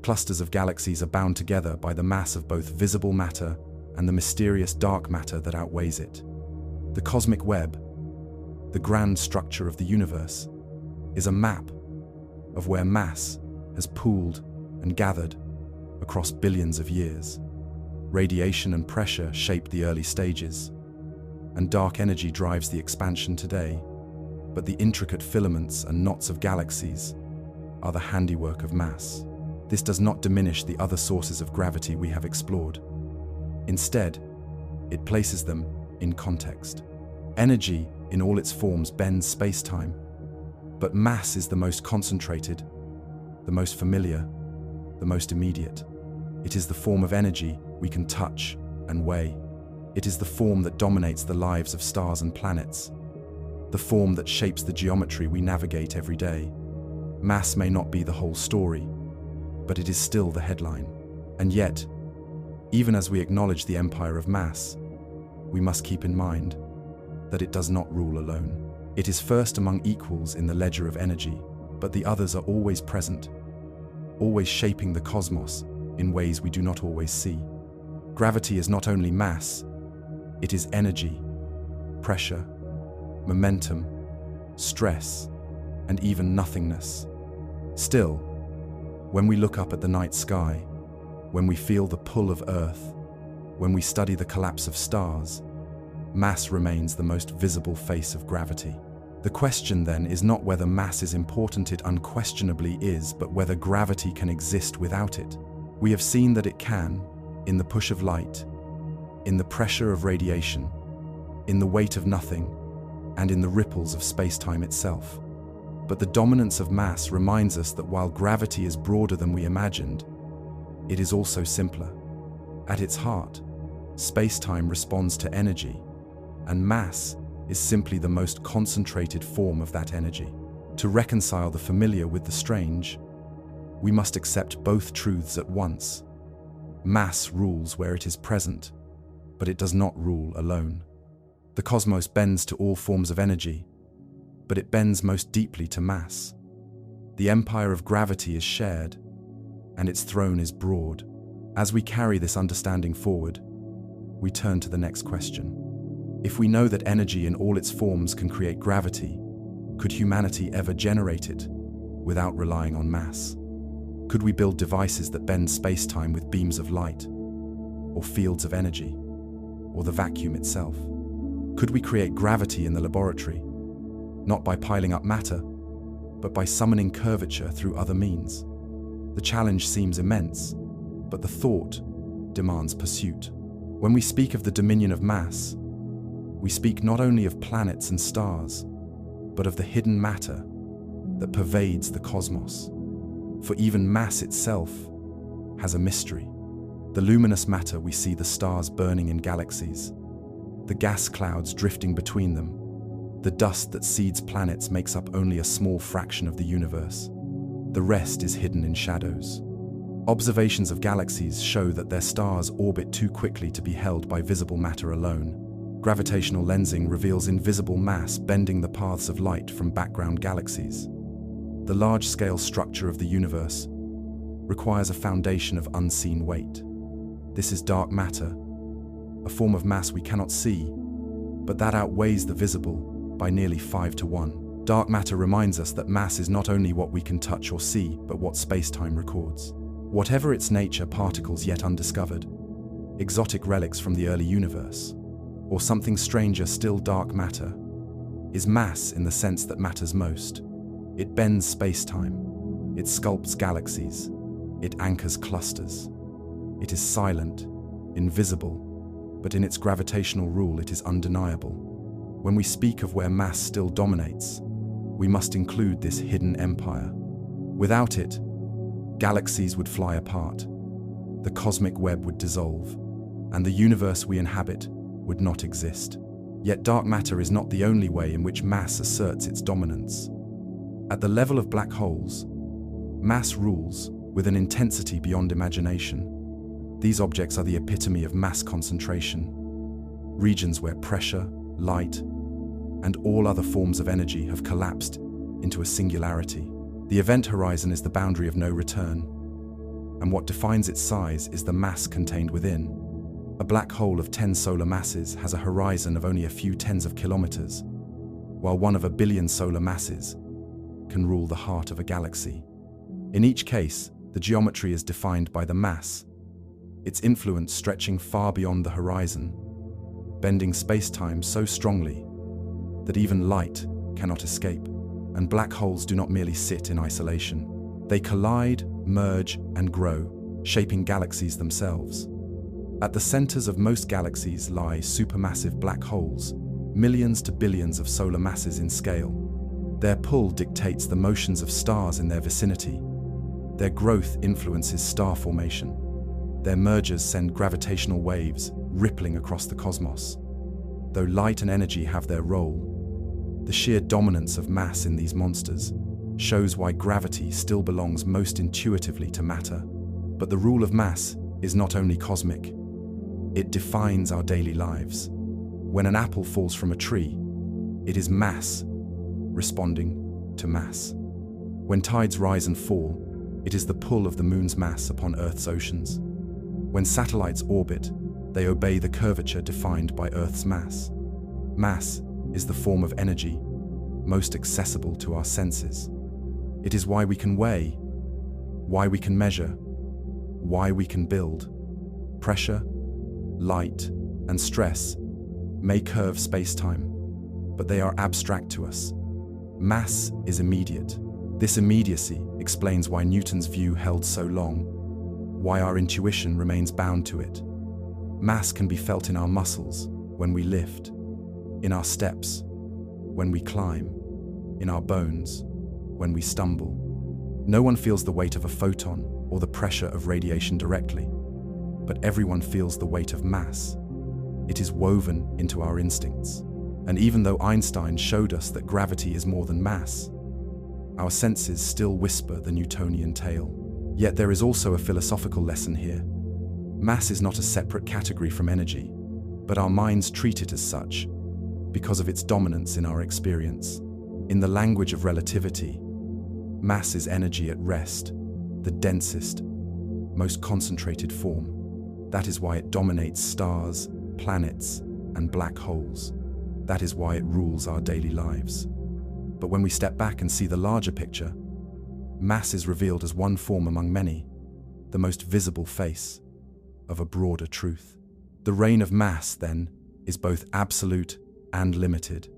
Clusters of galaxies are bound together by the mass of both visible matter and the mysterious dark matter that outweighs it. The cosmic web, the grand structure of the universe, is a map of where mass has pooled and gathered across billions of years. Radiation and pressure shaped the early stages, and dark energy drives the expansion today. But the intricate filaments and knots of galaxies are the handiwork of mass. This does not diminish the other sources of gravity we have explored. Instead, it places them in context. Energy, in all its forms, bends space-time, but mass is the most concentrated, the most familiar, the most immediate. It is the form of energy we can touch and weigh. It is the form that dominates the lives of stars and planets, the form that shapes the geometry we navigate every day. Mass may not be the whole story, but it is still the headline. And yet, even as we acknowledge the empire of mass, we must keep in mind that it does not rule alone. It is first among equals in the ledger of energy, but the others are always present, always shaping the cosmos in ways we do not always see. Gravity is not only mass, it is energy, pressure, momentum, stress, and even nothingness. Still, when we look up at the night sky, when we feel the pull of Earth, when we study the collapse of stars, mass remains the most visible face of gravity. The question then is not whether mass is important, it unquestionably is, but whether gravity can exist without it. We have seen that it can, in the push of light, in the pressure of radiation, in the weight of nothing, and in the ripples of space-time itself. But the dominance of mass reminds us that while gravity is broader than we imagined, it is also simpler. At its heart, space-time responds to energy, and mass is simply the most concentrated form of that energy. To reconcile the familiar with the strange, we must accept both truths at once. Mass rules where it is present, but it does not rule alone. The cosmos bends to all forms of energy, but it bends most deeply to mass. The empire of gravity is shared, and its throne is broad. As we carry this understanding forward, we turn to the next question. If we know that energy in all its forms can create gravity, could humanity ever generate it without relying on mass? Could we build devices that bend space-time with beams of light, or fields of energy, or the vacuum itself? Could we create gravity in the laboratory, not by piling up matter, but by summoning curvature through other means? The challenge seems immense, but the thought demands pursuit. When we speak of the dominion of mass, we speak not only of planets and stars, but of the hidden matter that pervades the cosmos. For even mass itself has a mystery. The luminous matter we see, the stars burning in galaxies, the gas clouds drifting between them, the dust that seeds planets makes up only a small fraction of the universe. The rest is hidden in shadows. Observations of galaxies show that their stars orbit too quickly to be held by visible matter alone. Gravitational lensing reveals invisible mass bending the paths of light from background galaxies. The large-scale structure of the universe requires a foundation of unseen weight. This is dark matter, a form of mass we cannot see, but that outweighs the visible by nearly 5 to 1. Dark matter reminds us that mass is not only what we can touch or see, but what space-time records. Whatever its nature, particles yet undiscovered, exotic relics from the early universe, or something stranger still, dark matter is mass in the sense that matters most. It bends space-time, it sculpts galaxies, it anchors clusters. It is silent, invisible, but in its gravitational rule it is undeniable. When we speak of where mass still dominates, we must include this hidden empire. Without it, galaxies would fly apart, the cosmic web would dissolve, and the universe we inhabit would not exist. Yet dark matter is not the only way in which mass asserts its dominance. At the level of black holes, mass rules with an intensity beyond imagination. These objects are the epitome of mass concentration, regions where pressure, light, and all other forms of energy have collapsed into a singularity. The event horizon is the boundary of no return, and what defines its size is the mass contained within. A black hole of 10 solar masses has a horizon of only a few tens of kilometers, while one of a billion solar masses can rule the heart of a galaxy. In each case, the geometry is defined by the mass, its influence stretching far beyond the horizon, bending space-time so strongly that even light cannot escape. And black holes do not merely sit in isolation. They collide, merge, and grow, shaping galaxies themselves. At the centers of most galaxies lie supermassive black holes, millions to billions of solar masses in scale. Their pull dictates the motions of stars in their vicinity. Their growth influences star formation. Their mergers send gravitational waves rippling across the cosmos. Though light and energy have their role, the sheer dominance of mass in these monsters shows why gravity still belongs most intuitively to matter. But the rule of mass is not only cosmic, it defines our daily lives. When an apple falls from a tree, it is mass responding to mass. When tides rise and fall, it is the pull of the moon's mass upon Earth's oceans. When satellites orbit, they obey the curvature defined by Earth's mass. Mass is the form of energy most accessible to our senses. It is why we can weigh, why we can measure, why we can build. Pressure, light, and stress may curve space-time, but they are abstract to us. Mass is immediate. This immediacy explains why Newton's view held so long, why our intuition remains bound to it. Mass can be felt in our muscles when we lift, in our steps when we climb, in our bones when we stumble. No one feels the weight of a photon or the pressure of radiation directly, but everyone feels the weight of mass. It is woven into our instincts. And even though Einstein showed us that gravity is more than mass, our senses still whisper the Newtonian tale. Yet there is also a philosophical lesson here. Mass is not a separate category from energy, but our minds treat it as such because of its dominance in our experience. In the language of relativity, mass is energy at rest, the densest, most concentrated form. That is why it dominates stars, planets, and black holes. That is why it rules our daily lives. But when we step back and see the larger picture, mass is revealed as one form among many, the most visible face of a broader truth. The reign of mass, then, is both absolute and limited.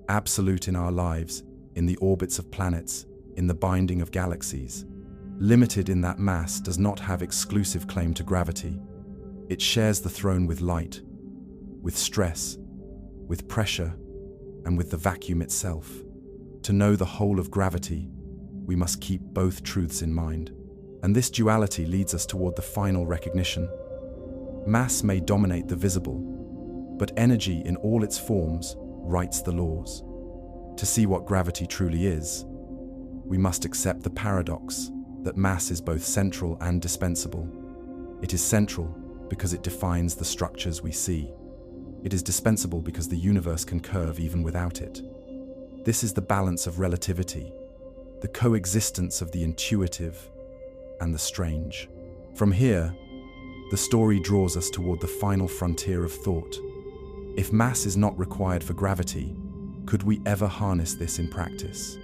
Absolute in our lives, in the orbits of planets, in the binding of galaxies. Limited in that mass does not have exclusive claim to gravity. It shares the throne with light, with stress, with pressure, and with the vacuum itself. To know the whole of gravity, we must keep both truths in mind. And this duality leads us toward the final recognition. Mass may dominate the visible, but energy in all its forms writes the laws. To see what gravity truly is, we must accept the paradox that mass is both central and dispensable. It is central because it defines the structures we see. It is dispensable because the universe can curve even without it. This is the balance of relativity, the coexistence of the intuitive and the strange. From here, the story draws us toward the final frontier of thought. If mass is not required for gravity, could we ever harness this in practice?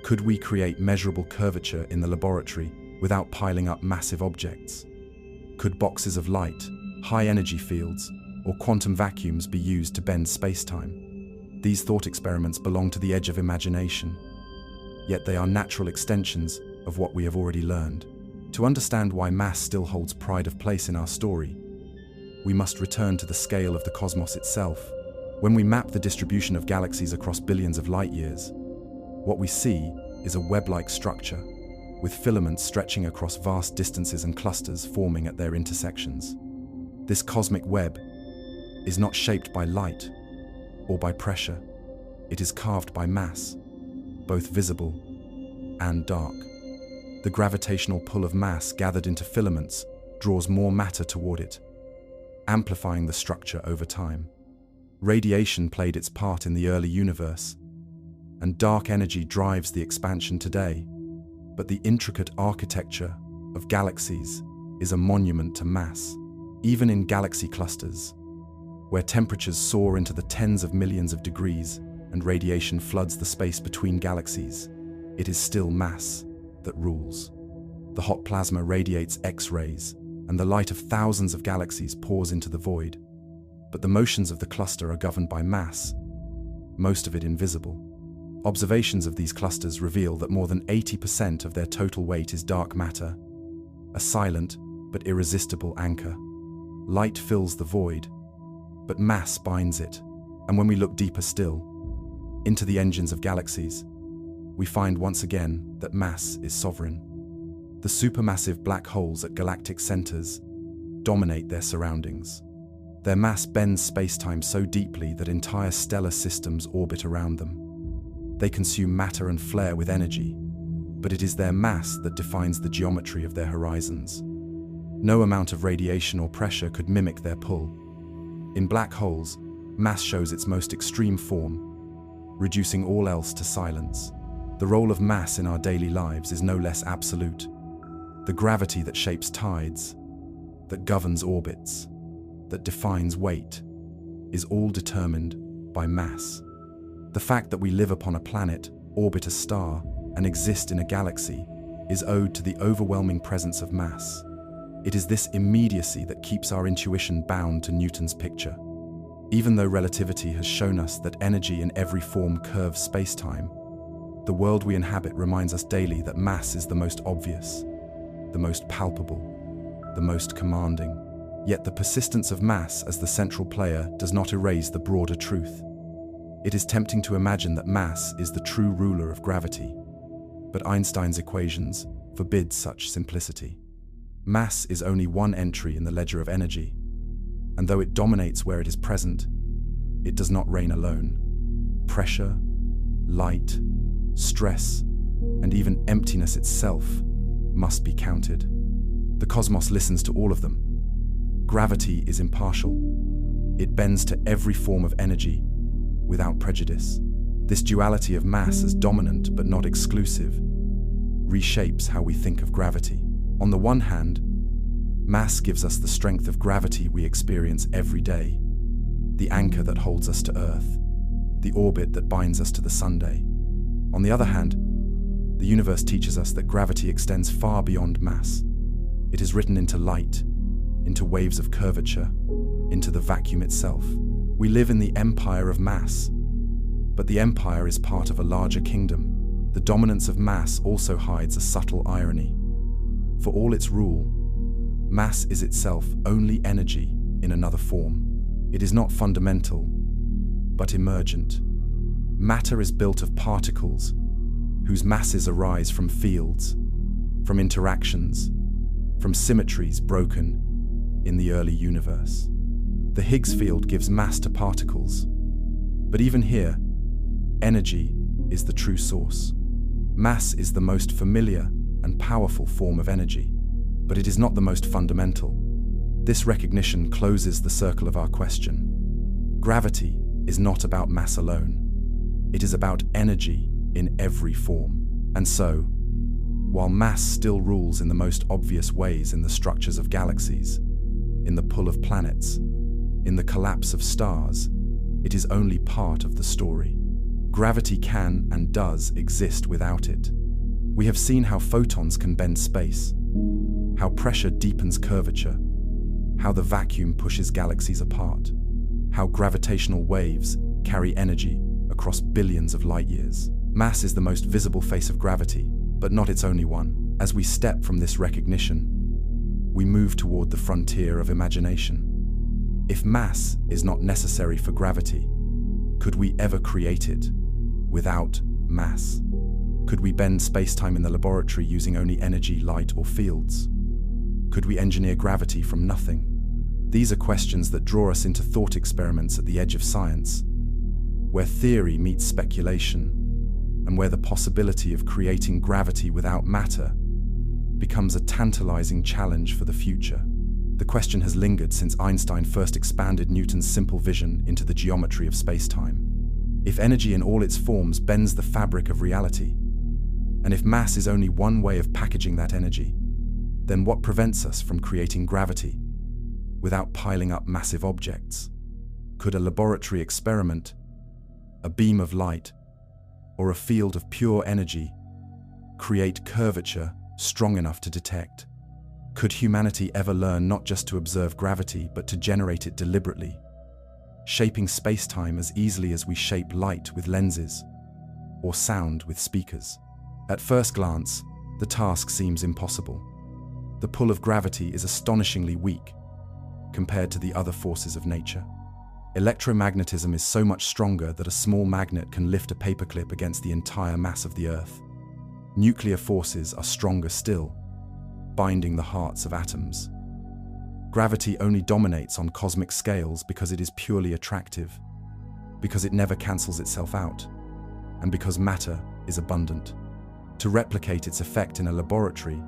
Could we create measurable curvature in the laboratory without piling up massive objects? Could boxes of light, high-energy fields, or quantum vacuums be used to bend space-time? These thought experiments belong to the edge of imagination, yet they are natural extensions of what we have already learned. To understand why mass still holds pride of place in our story, we must return to the scale of the cosmos itself. When we map the distribution of galaxies across billions of light years, what we see is a web-like structure, with filaments stretching across vast distances and clusters forming at their intersections. This cosmic web is not shaped by light or by pressure. It is carved by mass, both visible and dark. The gravitational pull of mass gathered into filaments draws more matter toward it, amplifying the structure over time. Radiation played its part in the early universe, and dark energy drives the expansion today. But the intricate architecture of galaxies is a monument to mass. Even in galaxy clusters, where temperatures soar into the tens of millions of degrees and radiation floods the space between galaxies, it is still mass that rules. The hot plasma radiates X-rays, and the light of thousands of galaxies pours into the void. But the motions of the cluster are governed by mass, most of it invisible. Observations of these clusters reveal that more than 80% of their total weight is dark matter, a silent but irresistible anchor. Light fills the void, but mass binds it. And when we look deeper still, into the engines of galaxies, we find once again that mass is sovereign. The supermassive black holes at galactic centers dominate their surroundings. Their mass bends space-time so deeply that entire stellar systems orbit around them. They consume matter and flare with energy, but it is their mass that defines the geometry of their horizons. No amount of radiation or pressure could mimic their pull. In black holes, mass shows its most extreme form, reducing all else to silence. The role of mass in our daily lives is no less absolute. The gravity that shapes tides, that governs orbits, that defines weight, is all determined by mass. The fact that we live upon a planet, orbit a star, and exist in a galaxy is owed to the overwhelming presence of mass. It is this immediacy that keeps our intuition bound to Newton's picture. Even though relativity has shown us that energy in every form curves space-time, the world we inhabit reminds us daily that mass is the most obvious, the most palpable, the most commanding. Yet the persistence of mass as the central player does not erase the broader truth. It is tempting to imagine that mass is the true ruler of gravity, but Einstein's equations forbid such simplicity. Mass is only one entry in the ledger of energy, and though it dominates where it is present, it does not reign alone. Pressure, light, stress, and even emptiness itself must be counted. The cosmos listens to all of them. Gravity is impartial. It bends to every form of energy without prejudice. This duality of mass as dominant but not exclusive reshapes how we think of gravity. On the one hand, mass gives us the strength of gravity we experience every day, the anchor that holds us to Earth, the orbit that binds us to the Sunday. On the other hand, the universe teaches us that gravity extends far beyond mass. It is written into light, into waves of curvature, into the vacuum itself. We live in the empire of mass, but the empire is part of a larger kingdom. The dominance of mass also hides a subtle irony. For all its rule, mass is itself only energy in another form. It is not fundamental, but emergent. Matter is built of particles whose masses arise from fields, from interactions, from symmetries broken in the early universe. The Higgs field gives mass to particles, but even here, energy is the true source. Mass is the most familiar and powerful form of energy, but it is not the most fundamental. This recognition closes the circle of our question. Gravity is not about mass alone. It is about energy in every form. And so, while mass still rules in the most obvious ways in the structures of galaxies, in the pull of planets, in the collapse of stars, it is only part of the story. Gravity can and does exist without it. We have seen how photons can bend space, how pressure deepens curvature, how the vacuum pushes galaxies apart, how gravitational waves carry energy across billions of light years. Mass is the most visible face of gravity, but not its only one. As we step from this recognition, we move toward the frontier of imagination. If mass is not necessary for gravity, could we ever create it without mass? Could we bend space-time in the laboratory using only energy, light, or fields? Could we engineer gravity from nothing? These are questions that draw us into thought experiments at the edge of science, where theory meets speculation, and where the possibility of creating gravity without matter becomes a tantalizing challenge for the future. The question has lingered since Einstein first expanded Newton's simple vision into the geometry of space-time. If energy in all its forms bends the fabric of reality, and if mass is only one way of packaging that energy, then what prevents us from creating gravity without piling up massive objects? Could a laboratory experiment, a beam of light, or a field of pure energy create curvature strong enough to detect. Could humanity ever learn not just to observe gravity, but to generate it deliberately, shaping space-time as easily as we shape light with lenses or sound with speakers? At first glance, the task seems impossible. The pull of gravity is astonishingly weak compared to the other forces of nature. Electromagnetism is so much stronger that a small magnet can lift a paperclip against the entire mass of the Earth. Nuclear forces are stronger still, binding the hearts of atoms. Gravity only dominates on cosmic scales because it is purely attractive, because it never cancels itself out, and because matter is abundant. To replicate its effect in a laboratory,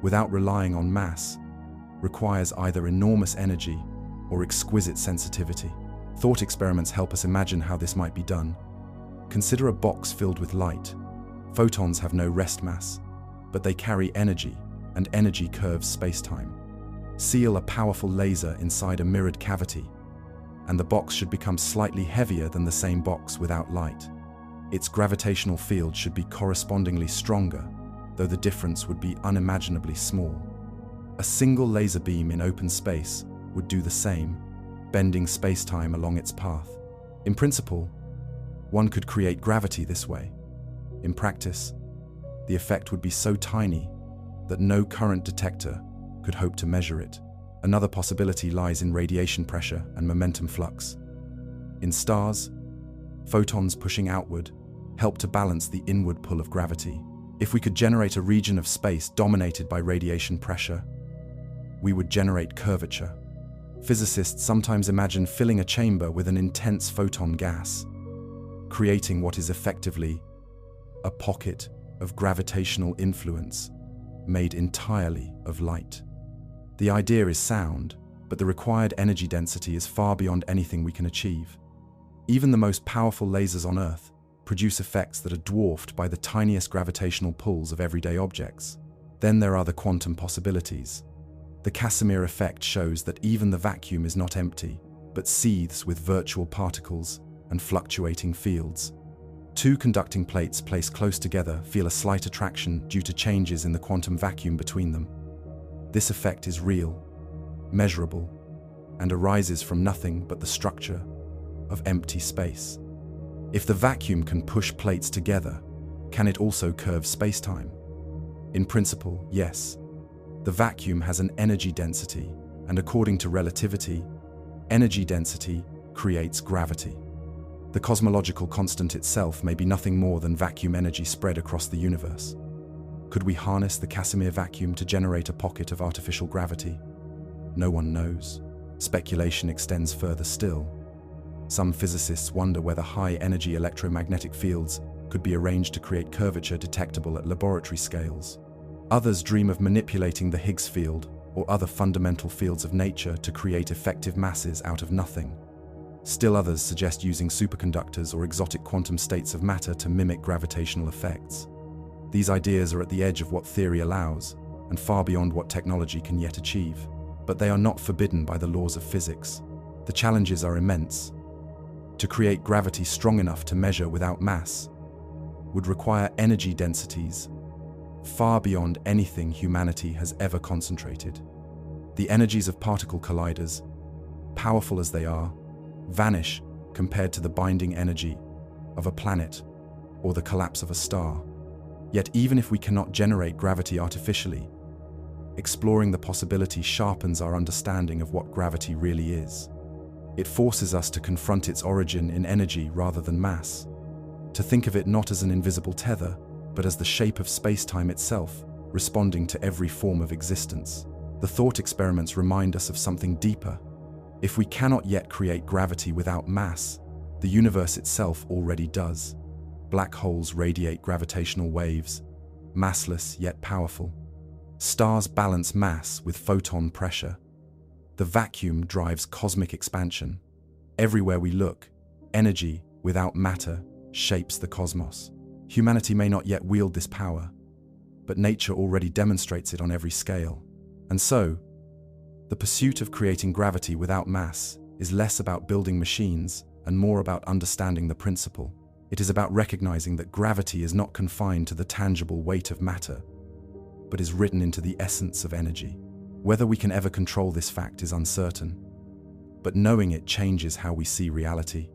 without relying on mass, requires either enormous energy or exquisite sensitivity. Thought experiments help us imagine how this might be done. Consider a box filled with light. Photons have no rest mass, but they carry energy, and energy curves space-time. Seal a powerful laser inside a mirrored cavity, and the box should become slightly heavier than the same box without light. Its gravitational field should be correspondingly stronger, though the difference would be unimaginably small. A single laser beam in open space would do the same, bending space-time along its path. In principle, one could create gravity this way. In practice, the effect would be so tiny that no current detector could hope to measure it. Another possibility lies in radiation pressure and momentum flux. In stars, photons pushing outward help to balance the inward pull of gravity. If we could generate a region of space dominated by radiation pressure, we would generate curvature. Physicists sometimes imagine filling a chamber with an intense photon gas, creating what is effectively a pocket of gravitational influence made entirely of light. The idea is sound, but the required energy density is far beyond anything we can achieve. Even the most powerful lasers on Earth produce effects that are dwarfed by the tiniest gravitational pulls of everyday objects. Then there are the quantum possibilities. The Casimir effect shows that even the vacuum is not empty, but seethes with virtual particles and fluctuating fields. Two conducting plates placed close together feel a slight attraction due to changes in the quantum vacuum between them. This effect is real, measurable, and arises from nothing but the structure of empty space. If the vacuum can push plates together, can it also curve space-time? In principle, yes. The vacuum has an energy density, and according to relativity, energy density creates gravity. The cosmological constant itself may be nothing more than vacuum energy spread across the universe. Could we harness the Casimir vacuum to generate a pocket of artificial gravity? No one knows. Speculation extends further still. Some physicists wonder whether high-energy electromagnetic fields could be arranged to create curvature detectable at laboratory scales. Others dream of manipulating the Higgs field or other fundamental fields of nature to create effective masses out of nothing. Still others suggest using superconductors or exotic quantum states of matter to mimic gravitational effects. These ideas are at the edge of what theory allows and far beyond what technology can yet achieve. But they are not forbidden by the laws of physics. The challenges are immense. To create gravity strong enough to measure without mass would require energy densities far beyond anything humanity has ever concentrated. The energies of particle colliders, powerful as they are, vanish compared to the binding energy of a planet or the collapse of a star. Yet even if we cannot generate gravity artificially, exploring the possibility sharpens our understanding of what gravity really is. It forces us to confront its origin in energy rather than mass, to think of it not as an invisible tether, but as the shape of space-time itself, responding to every form of existence. The thought experiments remind us of something deeper. If we cannot yet create gravity without mass, the universe itself already does. Black holes radiate gravitational waves, massless yet powerful. Stars balance mass with photon pressure. The vacuum drives cosmic expansion. Everywhere we look, energy without matter shapes the cosmos. Humanity may not yet wield this power, but nature already demonstrates it on every scale. And so, the pursuit of creating gravity without mass is less about building machines and more about understanding the principle. It is about recognizing that gravity is not confined to the tangible weight of matter, but is written into the essence of energy. Whether we can ever control this fact is uncertain, but knowing it changes how we see reality.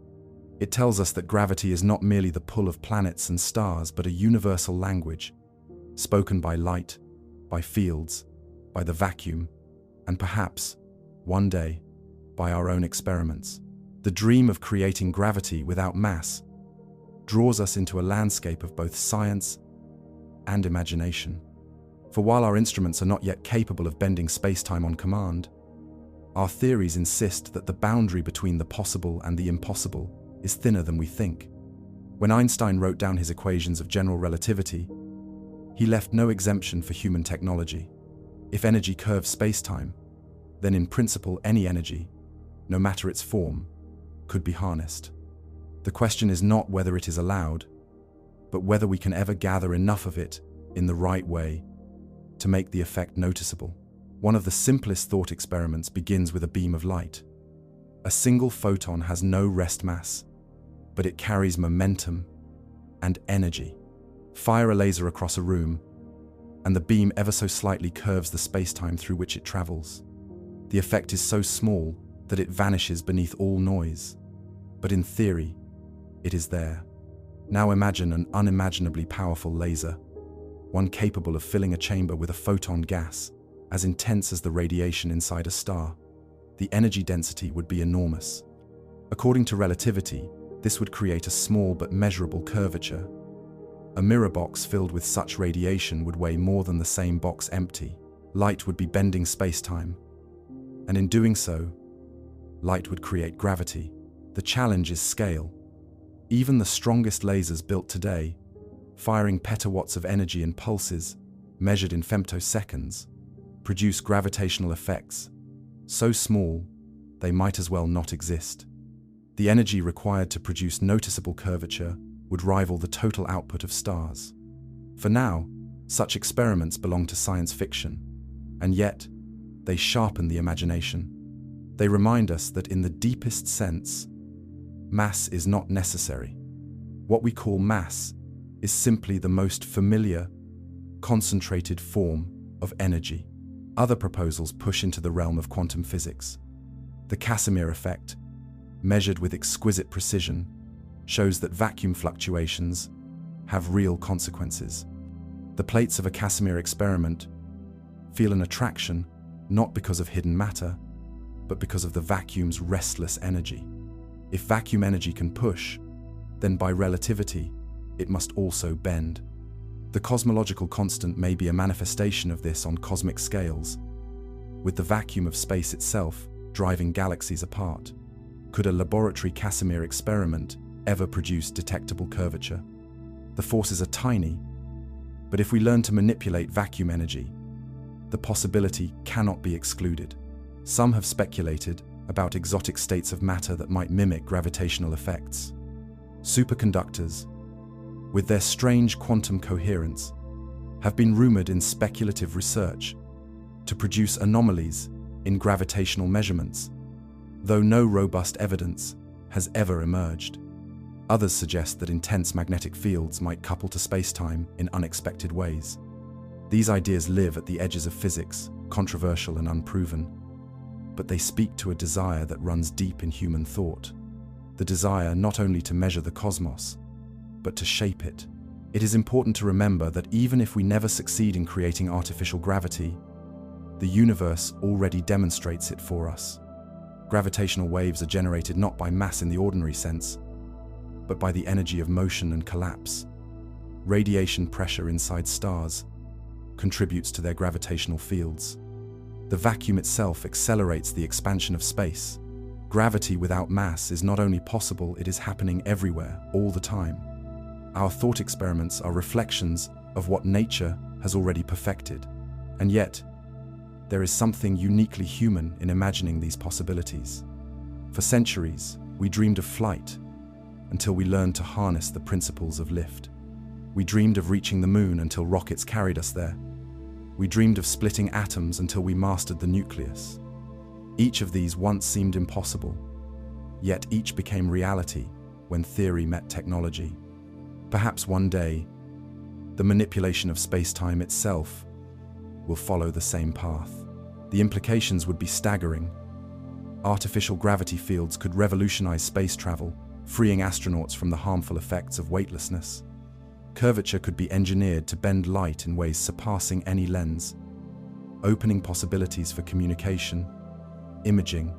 It tells us that gravity is not merely the pull of planets and stars, but a universal language, spoken by light, by fields, by the vacuum, and perhaps, one day, by our own experiments. The dream of creating gravity without mass draws us into a landscape of both science and imagination. For while our instruments are not yet capable of bending space-time on command, our theories insist that the boundary between the possible and the impossible is thinner than we think. When Einstein wrote down his equations of general relativity, he left no exemption for human technology. If energy curves space-time, then in principle any energy, no matter its form, could be harnessed. The question is not whether it is allowed, but whether we can ever gather enough of it in the right way to make the effect noticeable. One of the simplest thought experiments begins with a beam of light. A single photon has no rest mass, but it carries momentum and energy. Fire a laser across a room, and the beam ever so slightly curves the space-time through which it travels. The effect is so small that it vanishes beneath all noise, but in theory, it is there. Now imagine an unimaginably powerful laser, one capable of filling a chamber with a photon gas as intense as the radiation inside a star. The energy density would be enormous. According to relativity, this would create a small but measurable curvature. A mirror box filled with such radiation would weigh more than the same box empty. Light would be bending space-time, and in doing so, light would create gravity. The challenge is scale. Even the strongest lasers built today, firing petawatts of energy in pulses, measured in femtoseconds, produce gravitational effects so small they might as well not exist. The energy required to produce noticeable curvature would rival the total output of stars. For now, such experiments belong to science fiction, and yet they sharpen the imagination. They remind us that in the deepest sense, mass is not necessary. What we call mass is simply the most familiar, concentrated form of energy. Other proposals push into the realm of quantum physics. The Casimir effect, measured with exquisite precision, shows that vacuum fluctuations have real consequences. The plates of a Casimir experiment feel an attraction not because of hidden matter, but because of the vacuum's restless energy. If vacuum energy can push, then by relativity, it must also bend. The cosmological constant may be a manifestation of this on cosmic scales, with the vacuum of space itself driving galaxies apart. Could a laboratory Casimir experiment ever produce detectable curvature? The forces are tiny, but if we learn to manipulate vacuum energy, the possibility cannot be excluded. Some have speculated about exotic states of matter that might mimic gravitational effects. Superconductors, with their strange quantum coherence, have been rumored in speculative research to produce anomalies in gravitational measurements, though no robust evidence has ever emerged. Others suggest that intense magnetic fields might couple to space-time in unexpected ways. These ideas live at the edges of physics, controversial and unproven, but they speak to a desire that runs deep in human thought. The desire not only to measure the cosmos, but to shape it. It is important to remember that even if we never succeed in creating artificial gravity, the universe already demonstrates it for us. Gravitational waves are generated not by mass in the ordinary sense, but by the energy of motion and collapse. Radiation pressure inside stars contributes to their gravitational fields. The vacuum itself accelerates the expansion of space. Gravity without mass is not only possible, it is happening everywhere, all the time. Our thought experiments are reflections of what nature has already perfected. And yet, there is something uniquely human in imagining these possibilities. For centuries, we dreamed of flight until we learned to harness the principles of lift. We dreamed of reaching the moon until rockets carried us there. We dreamed of splitting atoms until we mastered the nucleus. Each of these once seemed impossible, yet each became reality when theory met technology. Perhaps one day, the manipulation of space-time itself will follow the same path. The implications would be staggering. Artificial gravity fields could revolutionize space travel, freeing astronauts from the harmful effects of weightlessness. Curvature could be engineered to bend light in ways surpassing any lens, opening possibilities for communication, imaging,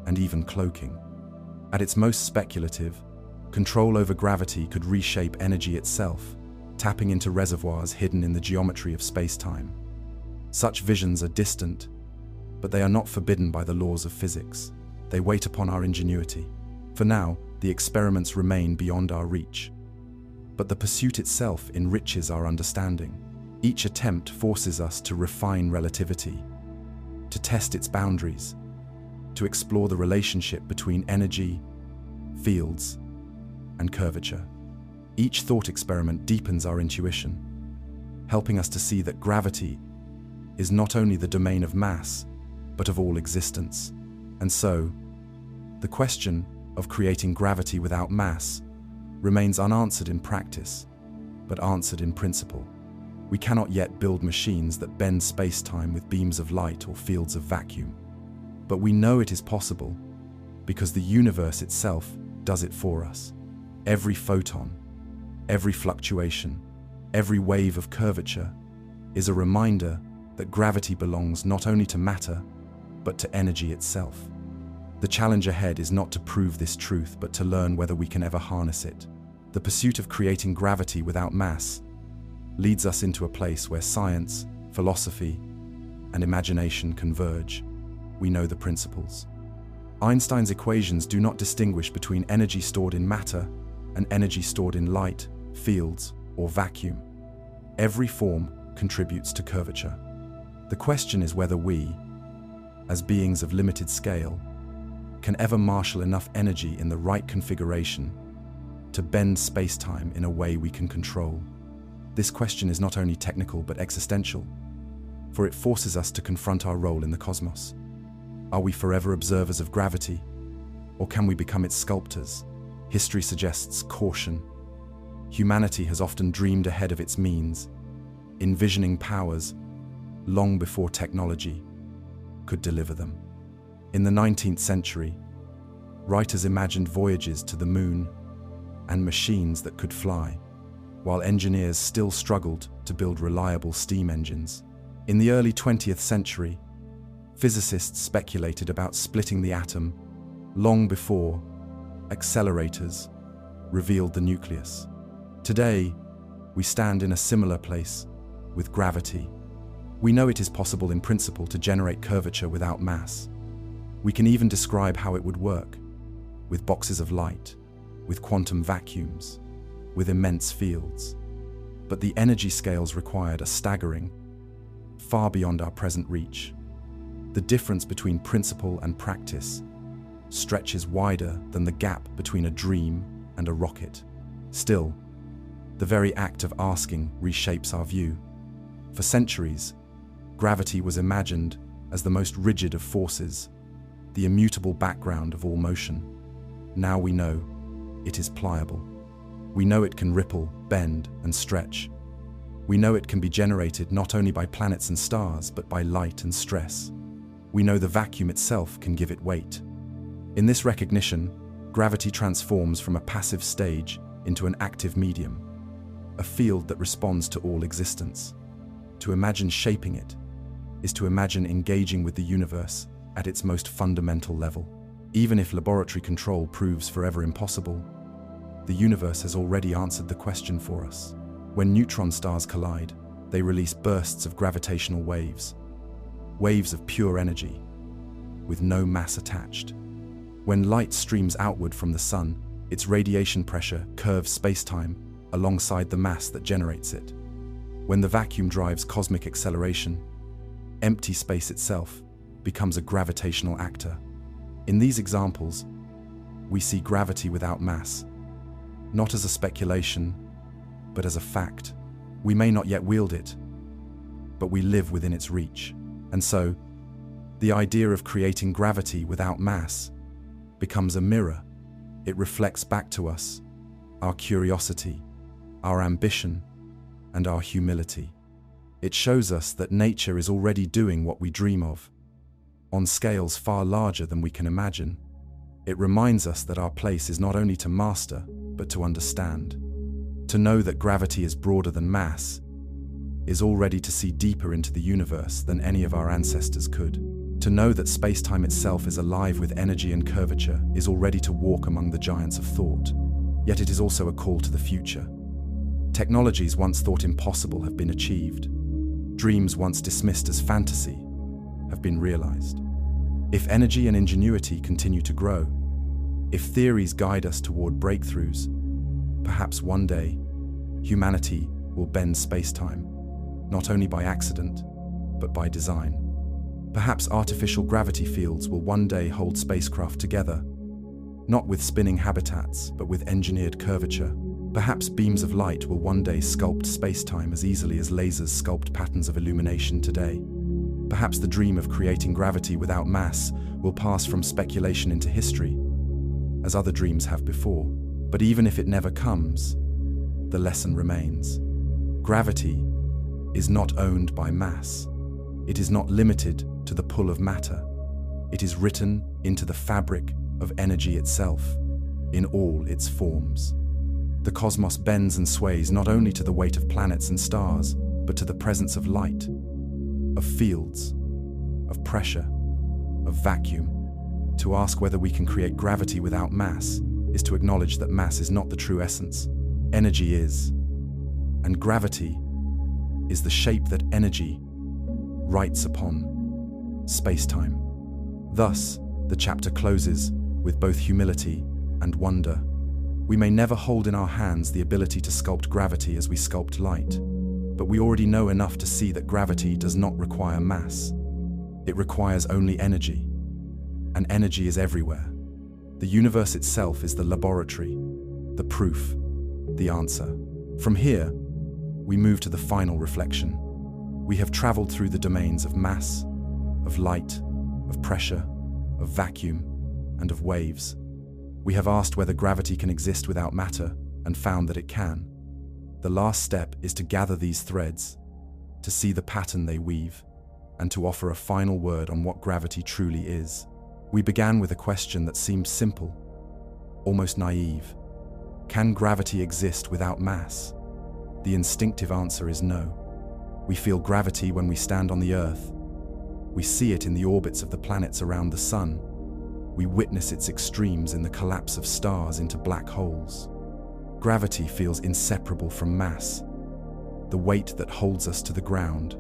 and even cloaking. At its most speculative, control over gravity could reshape energy itself, tapping into reservoirs hidden in the geometry of space-time. Such visions are distant, but they are not forbidden by the laws of physics. They wait upon our ingenuity. For now, the experiments remain beyond our reach. But the pursuit itself enriches our understanding. Each attempt forces us to refine relativity, to test its boundaries, to explore the relationship between energy, fields, and curvature. Each thought experiment deepens our intuition, helping us to see that gravity is not only the domain of mass, but of all existence. And so, the question of creating gravity without mass remains unanswered in practice, but answered in principle. We cannot yet build machines that bend space-time with beams of light or fields of vacuum. But we know it is possible because the universe itself does it for us. Every photon, every fluctuation, every wave of curvature is a reminder that gravity belongs not only to matter, but to energy itself. The challenge ahead is not to prove this truth, but to learn whether we can ever harness it. The pursuit of creating gravity without mass leads us into a place where science, philosophy, and imagination converge. We know the principles. Einstein's equations do not distinguish between energy stored in matter and energy stored in light, fields, or vacuum. Every form contributes to curvature. The question is whether we, as beings of limited scale, can ever marshal enough energy in the right configuration to bend space-time in a way we can control. This question is not only technical but existential, for it forces us to confront our role in the cosmos. Are we forever observers of gravity, or can we become its sculptors? History suggests caution. Humanity has often dreamed ahead of its means, envisioning powers long before technology could deliver them. In the 19th century, writers imagined voyages to the moon and machines that could fly, while engineers still struggled to build reliable steam engines. In the early 20th century, physicists speculated about splitting the atom long before accelerators revealed the nucleus. Today, we stand in a similar place with gravity. We know it is possible in principle to generate curvature without mass. We can even describe how it would work, with boxes of light, with quantum vacuums, with immense fields. But the energy scales required are staggering, far beyond our present reach. The difference between principle and practice stretches wider than the gap between a dream and a rocket. Still, the very act of asking reshapes our view. For centuries, gravity was imagined as the most rigid of forces, the immutable background of all motion. Now we know it is pliable. We know it can ripple, bend, and stretch. We know it can be generated not only by planets and stars, but by light and stress. We know the vacuum itself can give it weight. In this recognition, gravity transforms from a passive stage into an active medium, a field that responds to all existence. To imagine shaping it is to imagine engaging with the universe at its most fundamental level. Even if laboratory control proves forever impossible, the universe has already answered the question for us. When neutron stars collide, they release bursts of gravitational waves, waves of pure energy, with no mass attached. When light streams outward from the sun, its radiation pressure curves space-time alongside the mass that generates it. When the vacuum drives cosmic acceleration, empty space itself becomes a gravitational actor. In these examples, we see gravity without mass, not as a speculation, but as a fact. We may not yet wield it, but we live within its reach. And so, the idea of creating gravity without mass becomes a mirror. It reflects back to us our curiosity, our ambition, and our humility. It shows us that nature is already doing what we dream of, on scales far larger than we can imagine. It reminds us that our place is not only to master, but to understand. To know that gravity is broader than mass is already to see deeper into the universe than any of our ancestors could. To know that space-time itself is alive with energy and curvature is already to walk among the giants of thought. Yet it is also a call to the future. Technologies once thought impossible have been achieved. Dreams once dismissed as fantasy have been realized. If energy and ingenuity continue to grow, if theories guide us toward breakthroughs, perhaps one day, humanity will bend space-time, not only by accident, but by design. Perhaps artificial gravity fields will one day hold spacecraft together, not with spinning habitats, but with engineered curvature. Perhaps beams of light will one day sculpt space-time as easily as lasers sculpt patterns of illumination today. Perhaps the dream of creating gravity without mass will pass from speculation into history, as other dreams have before. But even if it never comes, the lesson remains. Gravity is not owned by mass. It is not limited to the pull of matter. It is written into the fabric of energy itself, in all its forms. The cosmos bends and sways not only to the weight of planets and stars, but to the presence of light, of fields, of pressure, of vacuum. To ask whether we can create gravity without mass is to acknowledge that mass is not the true essence. Energy is. And gravity is the shape that energy writes upon space-time. Thus, the chapter closes with both humility and wonder. We may never hold in our hands the ability to sculpt gravity as we sculpt light, but we already know enough to see that gravity does not require mass. It requires only energy, and energy is everywhere. The universe itself is the laboratory, the proof, the answer. From here, we move to the final reflection. We have traveled through the domains of mass, of light, of pressure, of vacuum, and of waves. We have asked whether gravity can exist without matter, and found that it can. The last step is to gather these threads, to see the pattern they weave, and to offer a final word on what gravity truly is. We began with a question that seemed simple, almost naive. Can gravity exist without mass? The instinctive answer is no. We feel gravity when we stand on the Earth. We see it in the orbits of the planets around the Sun. We witness its extremes in the collapse of stars into black holes. Gravity feels inseparable from mass, the weight that holds us to the ground,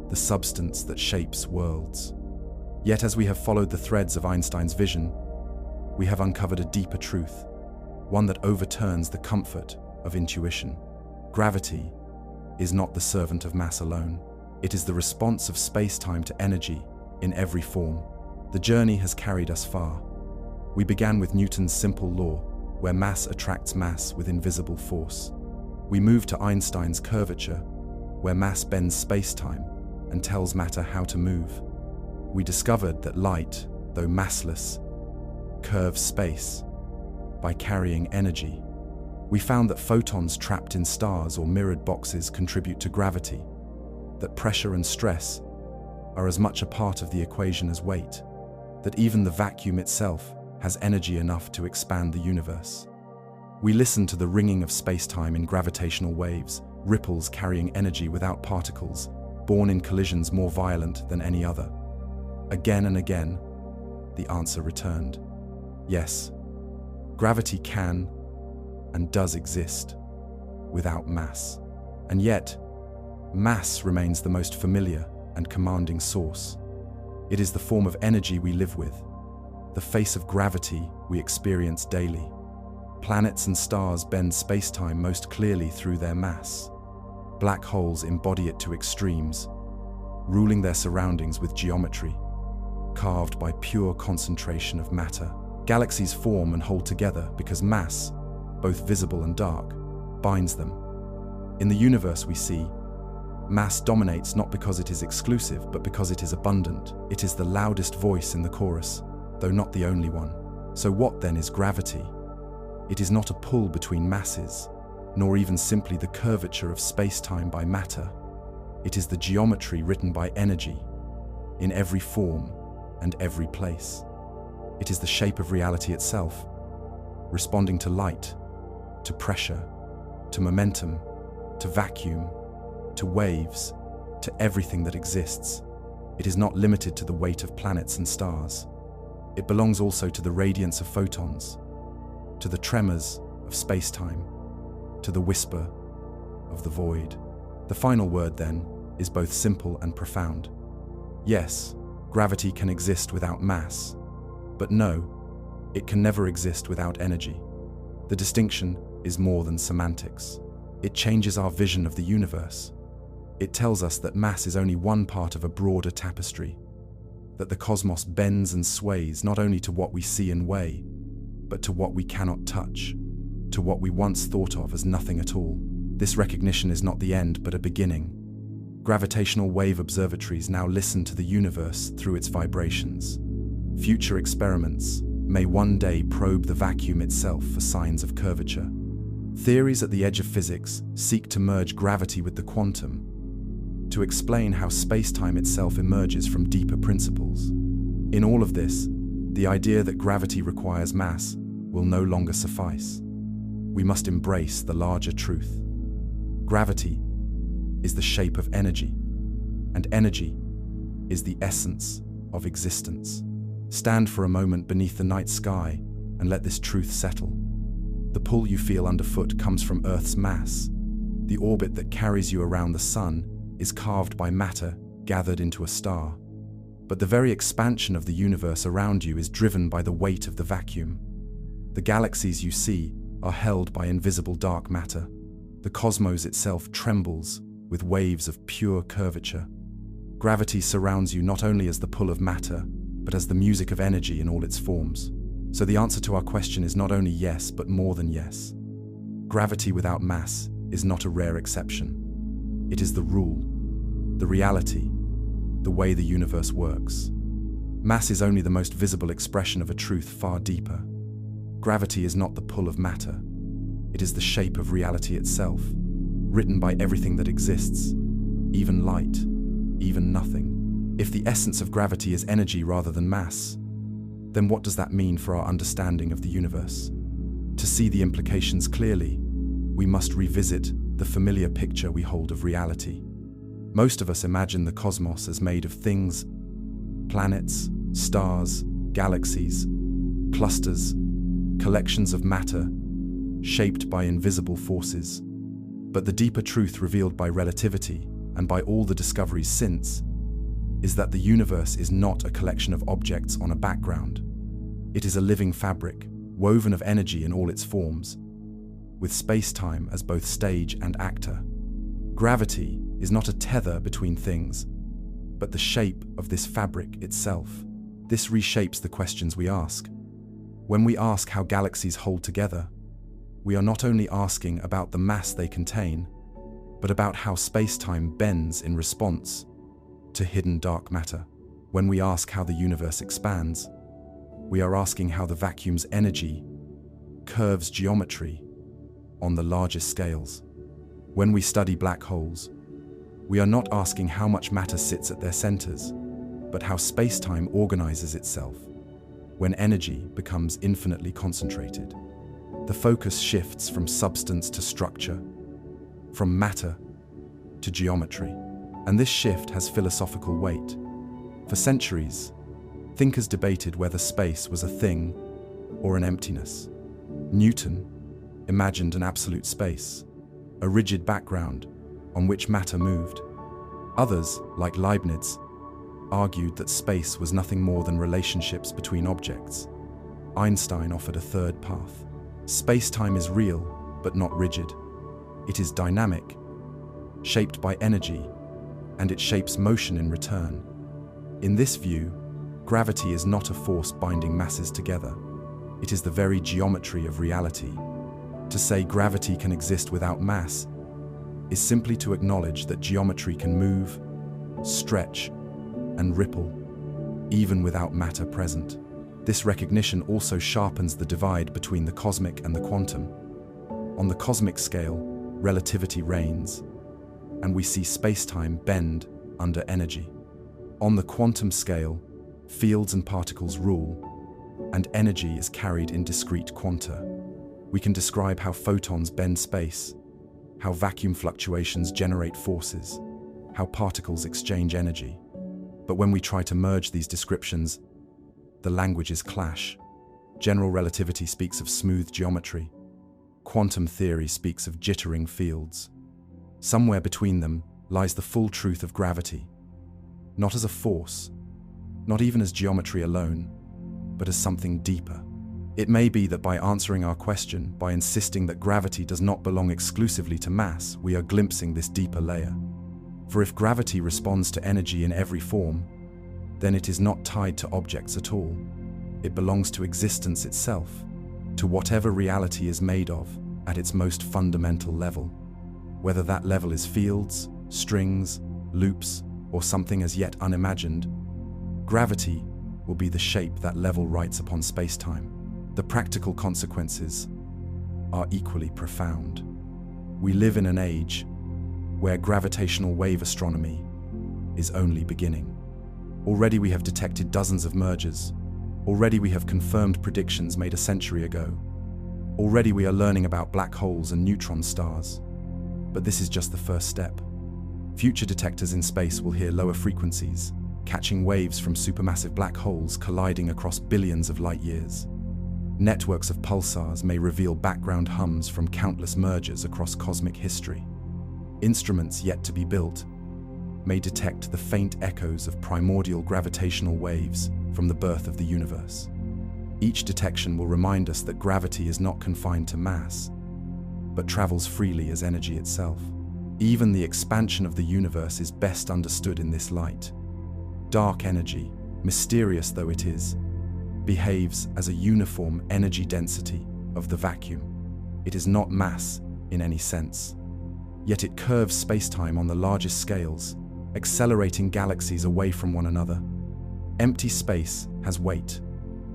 the substance that shapes worlds. Yet as we have followed the threads of Einstein's vision, we have uncovered a deeper truth, one that overturns the comfort of intuition. Gravity is not the servant of mass alone. It is the response of space-time to energy in every form. The journey has carried us far. We began with Newton's simple law, where mass attracts mass with invisible force. We moved to Einstein's curvature, where mass bends space-time and tells matter how to move. We discovered that light, though massless, curves space by carrying energy. We found that photons trapped in stars or mirrored boxes contribute to gravity, that pressure and stress are as much a part of the equation as weight, that even the vacuum itself has energy enough to expand the universe. We listened to the ringing of space-time in gravitational waves, ripples carrying energy without particles, born in collisions more violent than any other. Again and again, the answer returned. Yes, gravity can and does exist without mass. And yet, mass remains the most familiar and commanding source. It is the form of energy we live with, the face of gravity we experience daily. Planets and stars bend space-time most clearly through their mass. Black holes embody it to extremes, ruling their surroundings with geometry, carved by pure concentration of matter. Galaxies form and hold together because mass, both visible and dark, binds them. In the universe we see, mass dominates not because it is exclusive, but because it is abundant. It is the loudest voice in the chorus, though not the only one. So what then is gravity? It is not a pull between masses, nor even simply the curvature of space-time by matter. It is the geometry written by energy, in every form and every place. It is the shape of reality itself, responding to light, to pressure, to momentum, to vacuum, to waves, to everything that exists. It is not limited to the weight of planets and stars. It belongs also to the radiance of photons, to the tremors of space-time, to the whisper of the void. The final word, then, is both simple and profound. Yes, gravity can exist without mass, but no, it can never exist without energy. The distinction is more than semantics. It changes our vision of the universe. It tells us that mass is only one part of a broader tapestry, that the cosmos bends and sways not only to what we see and weigh, but to what we cannot touch, to what we once thought of as nothing at all. This recognition is not the end, but a beginning. Gravitational wave observatories now listen to the universe through its vibrations. Future experiments may one day probe the vacuum itself for signs of curvature. Theories at the edge of physics seek to merge gravity with the quantum, to explain how space-time itself emerges from deeper principles. In all of this, the idea that gravity requires mass will no longer suffice. We must embrace the larger truth. Gravity is the shape of energy, and energy is the essence of existence. Stand for a moment beneath the night sky and let this truth settle. The pull you feel underfoot comes from Earth's mass. The orbit that carries you around the sun is carved by matter gathered into a star. But the very expansion of the universe around you is driven by the weight of the vacuum. The galaxies you see are held by invisible dark matter. The cosmos itself trembles with waves of pure curvature. Gravity surrounds you not only as the pull of matter, but as the music of energy in all its forms. So the answer to our question is not only yes, but more than yes. Gravity without mass is not a rare exception. It is the rule, the reality, the way the universe works. Mass is only the most visible expression of a truth far deeper. Gravity is not the pull of matter. It is the shape of reality itself, written by everything that exists, even light, even nothing. If the essence of gravity is energy rather than mass, then what does that mean for our understanding of the universe? To see the implications clearly, we must revisit the familiar picture we hold of reality. Most of us imagine the cosmos as made of things, planets, stars, galaxies, clusters, collections of matter, shaped by invisible forces. But the deeper truth revealed by relativity, and by all the discoveries since, is that the universe is not a collection of objects on a background. It is a living fabric, woven of energy in all its forms, with space-time as both stage and actor. Gravity is not a tether between things, but the shape of this fabric itself. This reshapes the questions we ask. When we ask how galaxies hold together, we are not only asking about the mass they contain, but about how space-time bends in response to hidden dark matter. When we ask how the universe expands, we are asking how the vacuum's energy curves geometry on the largest scales. When we study black holes, we are not asking how much matter sits at their centers, but how space-time organizes itself when energy becomes infinitely concentrated. The focus shifts from substance to structure, from matter to geometry. And this shift has philosophical weight. For centuries, thinkers debated whether space was a thing or an emptiness. Newton imagined an absolute space, a rigid background on which matter moved. Others, like Leibniz, argued that space was nothing more than relationships between objects. Einstein offered a third path. Space-time is real, but not rigid. It is dynamic, shaped by energy, and it shapes motion in return. In this view, gravity is not a force binding masses together. It is the very geometry of reality. To say gravity can exist without mass is simply to acknowledge that geometry can move, stretch, and ripple, even without matter present. This recognition also sharpens the divide between the cosmic and the quantum. On the cosmic scale, relativity reigns. and we see space-time bend under energy. On the quantum scale, fields and particles rule, and energy is carried in discrete quanta. We can describe how photons bend space, how vacuum fluctuations generate forces, how particles exchange energy. But when we try to merge these descriptions, the languages clash. General relativity speaks of smooth geometry. Quantum theory speaks of jittering fields. Somewhere between them lies the full truth of gravity, not as a force, not even as geometry alone, but as something deeper. It may be that by answering our question, by insisting that gravity does not belong exclusively to mass, we are glimpsing this deeper layer. For if gravity responds to energy in every form, then it is not tied to objects at all. It belongs to existence itself, to whatever reality is made of at its most fundamental level. Whether that level is fields, strings, loops, or something as yet unimagined, gravity will be the shape that level writes upon space-time. The practical consequences are equally profound. We live in an age where gravitational wave astronomy is only beginning. Already we have detected dozens of mergers. Already we have confirmed predictions made a century ago. Already we are learning about black holes and neutron stars. But this is just the first step. Future detectors in space will hear lower frequencies, catching waves from supermassive black holes colliding across billions of light years. Networks of pulsars may reveal background hums from countless mergers across cosmic history. Instruments yet to be built may detect the faint echoes of primordial gravitational waves from the birth of the universe. Each detection will remind us that gravity is not confined to mass, but travels freely as energy itself. Even the expansion of the universe is best understood in this light. Dark energy, mysterious though it is, behaves as a uniform energy density of the vacuum. It is not mass in any sense. Yet it curves space-time on the largest scales, accelerating galaxies away from one another. Empty space has weight.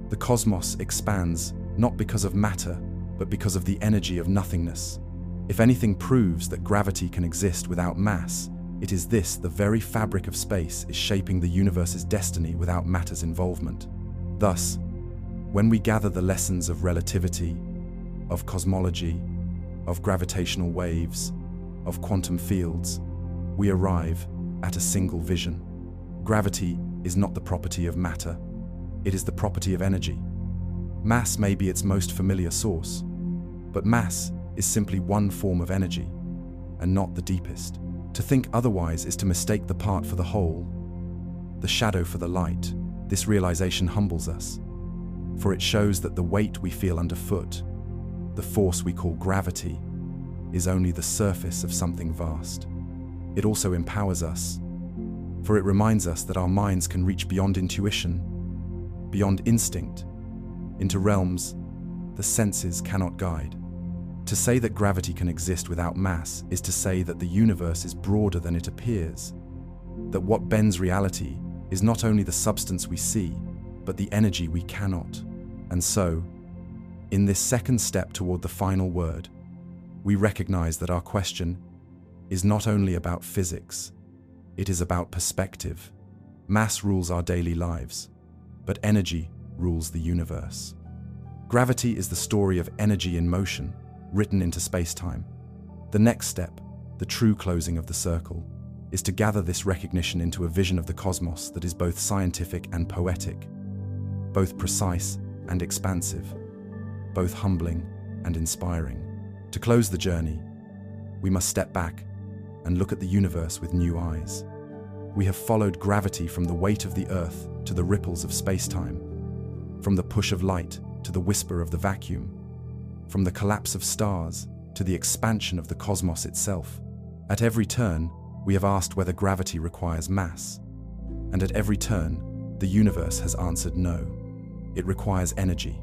The cosmos expands not because of matter, but because of the energy of nothingness. If anything proves that gravity can exist without mass, it is this: the very fabric of space is shaping the universe's destiny without matter's involvement. Thus, when we gather the lessons of relativity, of cosmology, of gravitational waves, of quantum fields, we arrive at a single vision. Gravity is not the property of matter, it is the property of energy. Mass may be its most familiar source, but mass is simply one form of energy, and not the deepest. To think otherwise is to mistake the part for the whole, the shadow for the light. This realization humbles us, for it shows that the weight we feel underfoot, the force we call gravity, is only the surface of something vast. It also empowers us, for it reminds us that our minds can reach beyond intuition, beyond instinct, into realms the senses cannot guide. To say that gravity can exist without mass is to say that the universe is broader than it appears, that what bends reality is not only the substance we see, but the energy we cannot. And so, in this second step toward the final word, we recognize that our question is not only about physics, it is about perspective. Mass rules our daily lives, but energy rules the universe. Gravity is the story of energy in motion, written into space-time. The next step, the true closing of the circle, is to gather this recognition into a vision of the cosmos that is both scientific and poetic, both precise and expansive, both humbling and inspiring. To close the journey, we must step back and look at the universe with new eyes. We have followed gravity from the weight of the Earth to the ripples of space-time, from the push of light to the whisper of the vacuum, from the collapse of stars to the expansion of the cosmos itself. At every turn, we have asked whether gravity requires mass, and at every turn, the universe has answered no. It requires energy,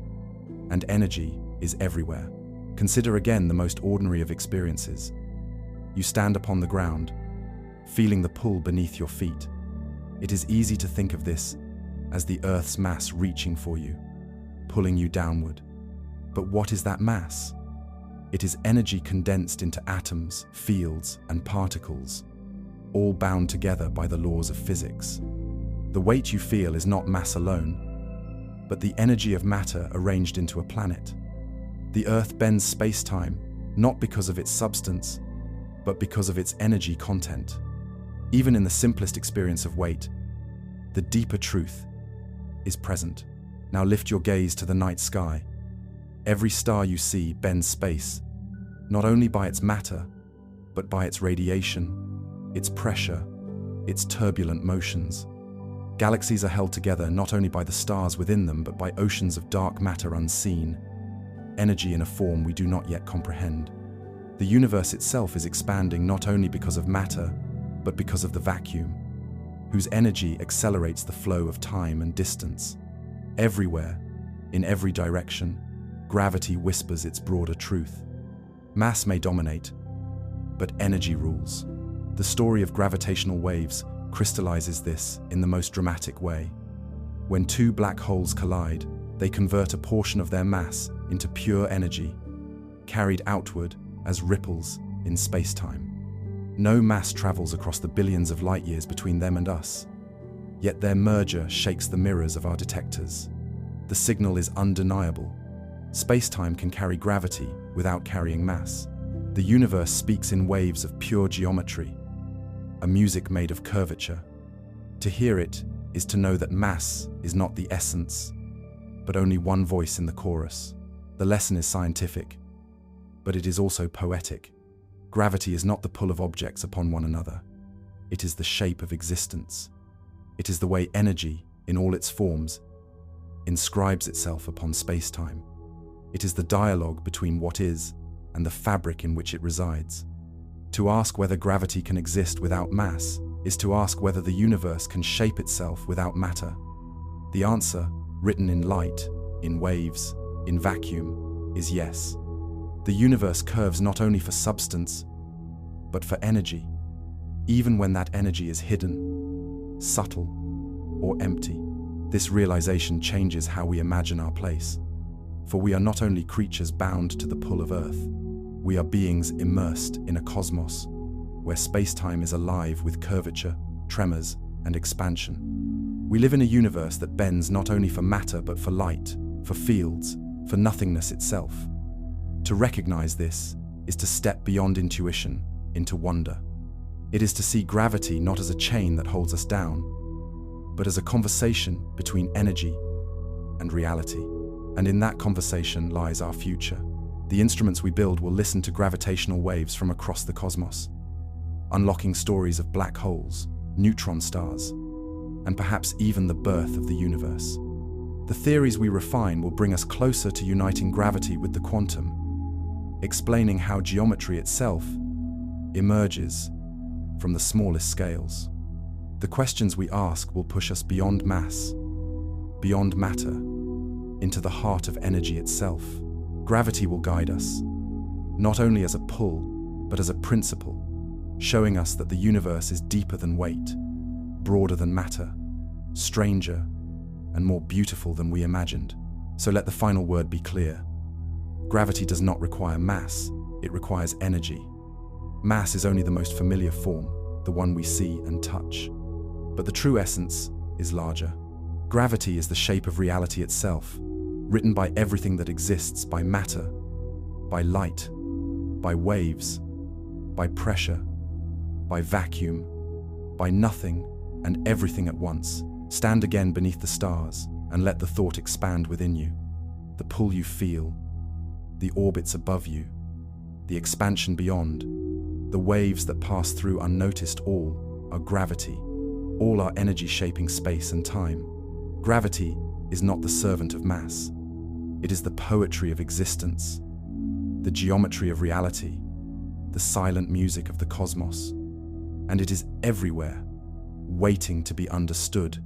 and energy is everywhere. Consider again the most ordinary of experiences. You stand upon the ground, feeling the pull beneath your feet. It is easy to think of this as the Earth's mass reaching for you, pulling you downward. But what is that mass? It is energy condensed into atoms, fields, and particles. all bound together by the laws of physics. The weight you feel is not mass alone, but the energy of matter arranged into a planet. The Earth bends space-time, not because of its substance, but because of its energy content. Even in the simplest experience of weight, the deeper truth is present. Now lift your gaze to the night sky. Every star you see bends space, not only by its matter, but by its radiation, its pressure, its turbulent motions. Galaxies are held together not only by the stars within them, but by oceans of dark matter unseen, energy in a form we do not yet comprehend. The universe itself is expanding not only because of matter, but because of the vacuum, whose energy accelerates the flow of time and distance. Everywhere, in every direction, gravity whispers its broader truth. Mass may dominate, but energy rules. The story of gravitational waves crystallizes this in the most dramatic way. When two black holes collide, they convert a portion of their mass into pure energy, carried outward as ripples in space-time. No mass travels across the billions of light-years between them and us, yet their merger shakes the mirrors of our detectors. The signal is undeniable. Space-time can carry gravity without carrying mass. The universe speaks in waves of pure geometry, a music made of curvature. To hear it is to know that mass is not the essence, but only one voice in the chorus. The lesson is scientific, but it is also poetic. Gravity is not the pull of objects upon one another. It is the shape of existence. It is the way energy, in all its forms, inscribes itself upon space-time. It is the dialogue between what is and the fabric in which it resides. To ask whether gravity can exist without mass is to ask whether the universe can shape itself without matter. The answer, written in light, in waves, in vacuum, is yes. The universe curves not only for substance, but for energy, even when that energy is hidden, subtle, or empty. This realization changes how we imagine our place. For we are not only creatures bound to the pull of Earth, we are beings immersed in a cosmos where space-time is alive with curvature, tremors, and expansion. We live in a universe that bends not only for matter but for light, for fields, for nothingness itself. To recognize this is to step beyond intuition into wonder. It is to see gravity not as a chain that holds us down, but as a conversation between energy and reality. And in that conversation lies our future. The instruments we build will listen to gravitational waves from across the cosmos, unlocking stories of black holes, neutron stars, and perhaps even the birth of the universe. The theories we refine will bring us closer to uniting gravity with the quantum, explaining how geometry itself emerges from the smallest scales. The questions we ask will push us beyond mass, beyond matter, into the heart of energy itself. Gravity will guide us, not only as a pull, but as a principle, showing us that the universe is deeper than weight, broader than matter, stranger, and more beautiful than we imagined. So let the final word be clear. Gravity does not require mass, it requires energy. Mass is only the most familiar form, the one we see and touch. But the true essence is larger. Gravity is the shape of reality itself, written by everything that exists, by matter, by light, by waves, by pressure, by vacuum, by nothing and everything at once. Stand again beneath the stars and let the thought expand within you. The pull you feel, the orbits above you, the expansion beyond, the waves that pass through unnoticed, all are gravity. All are energy shaping space and time. Gravity is not the servant of mass. It is the poetry of existence, the geometry of reality, the silent music of the cosmos. And it is everywhere, waiting to be understood.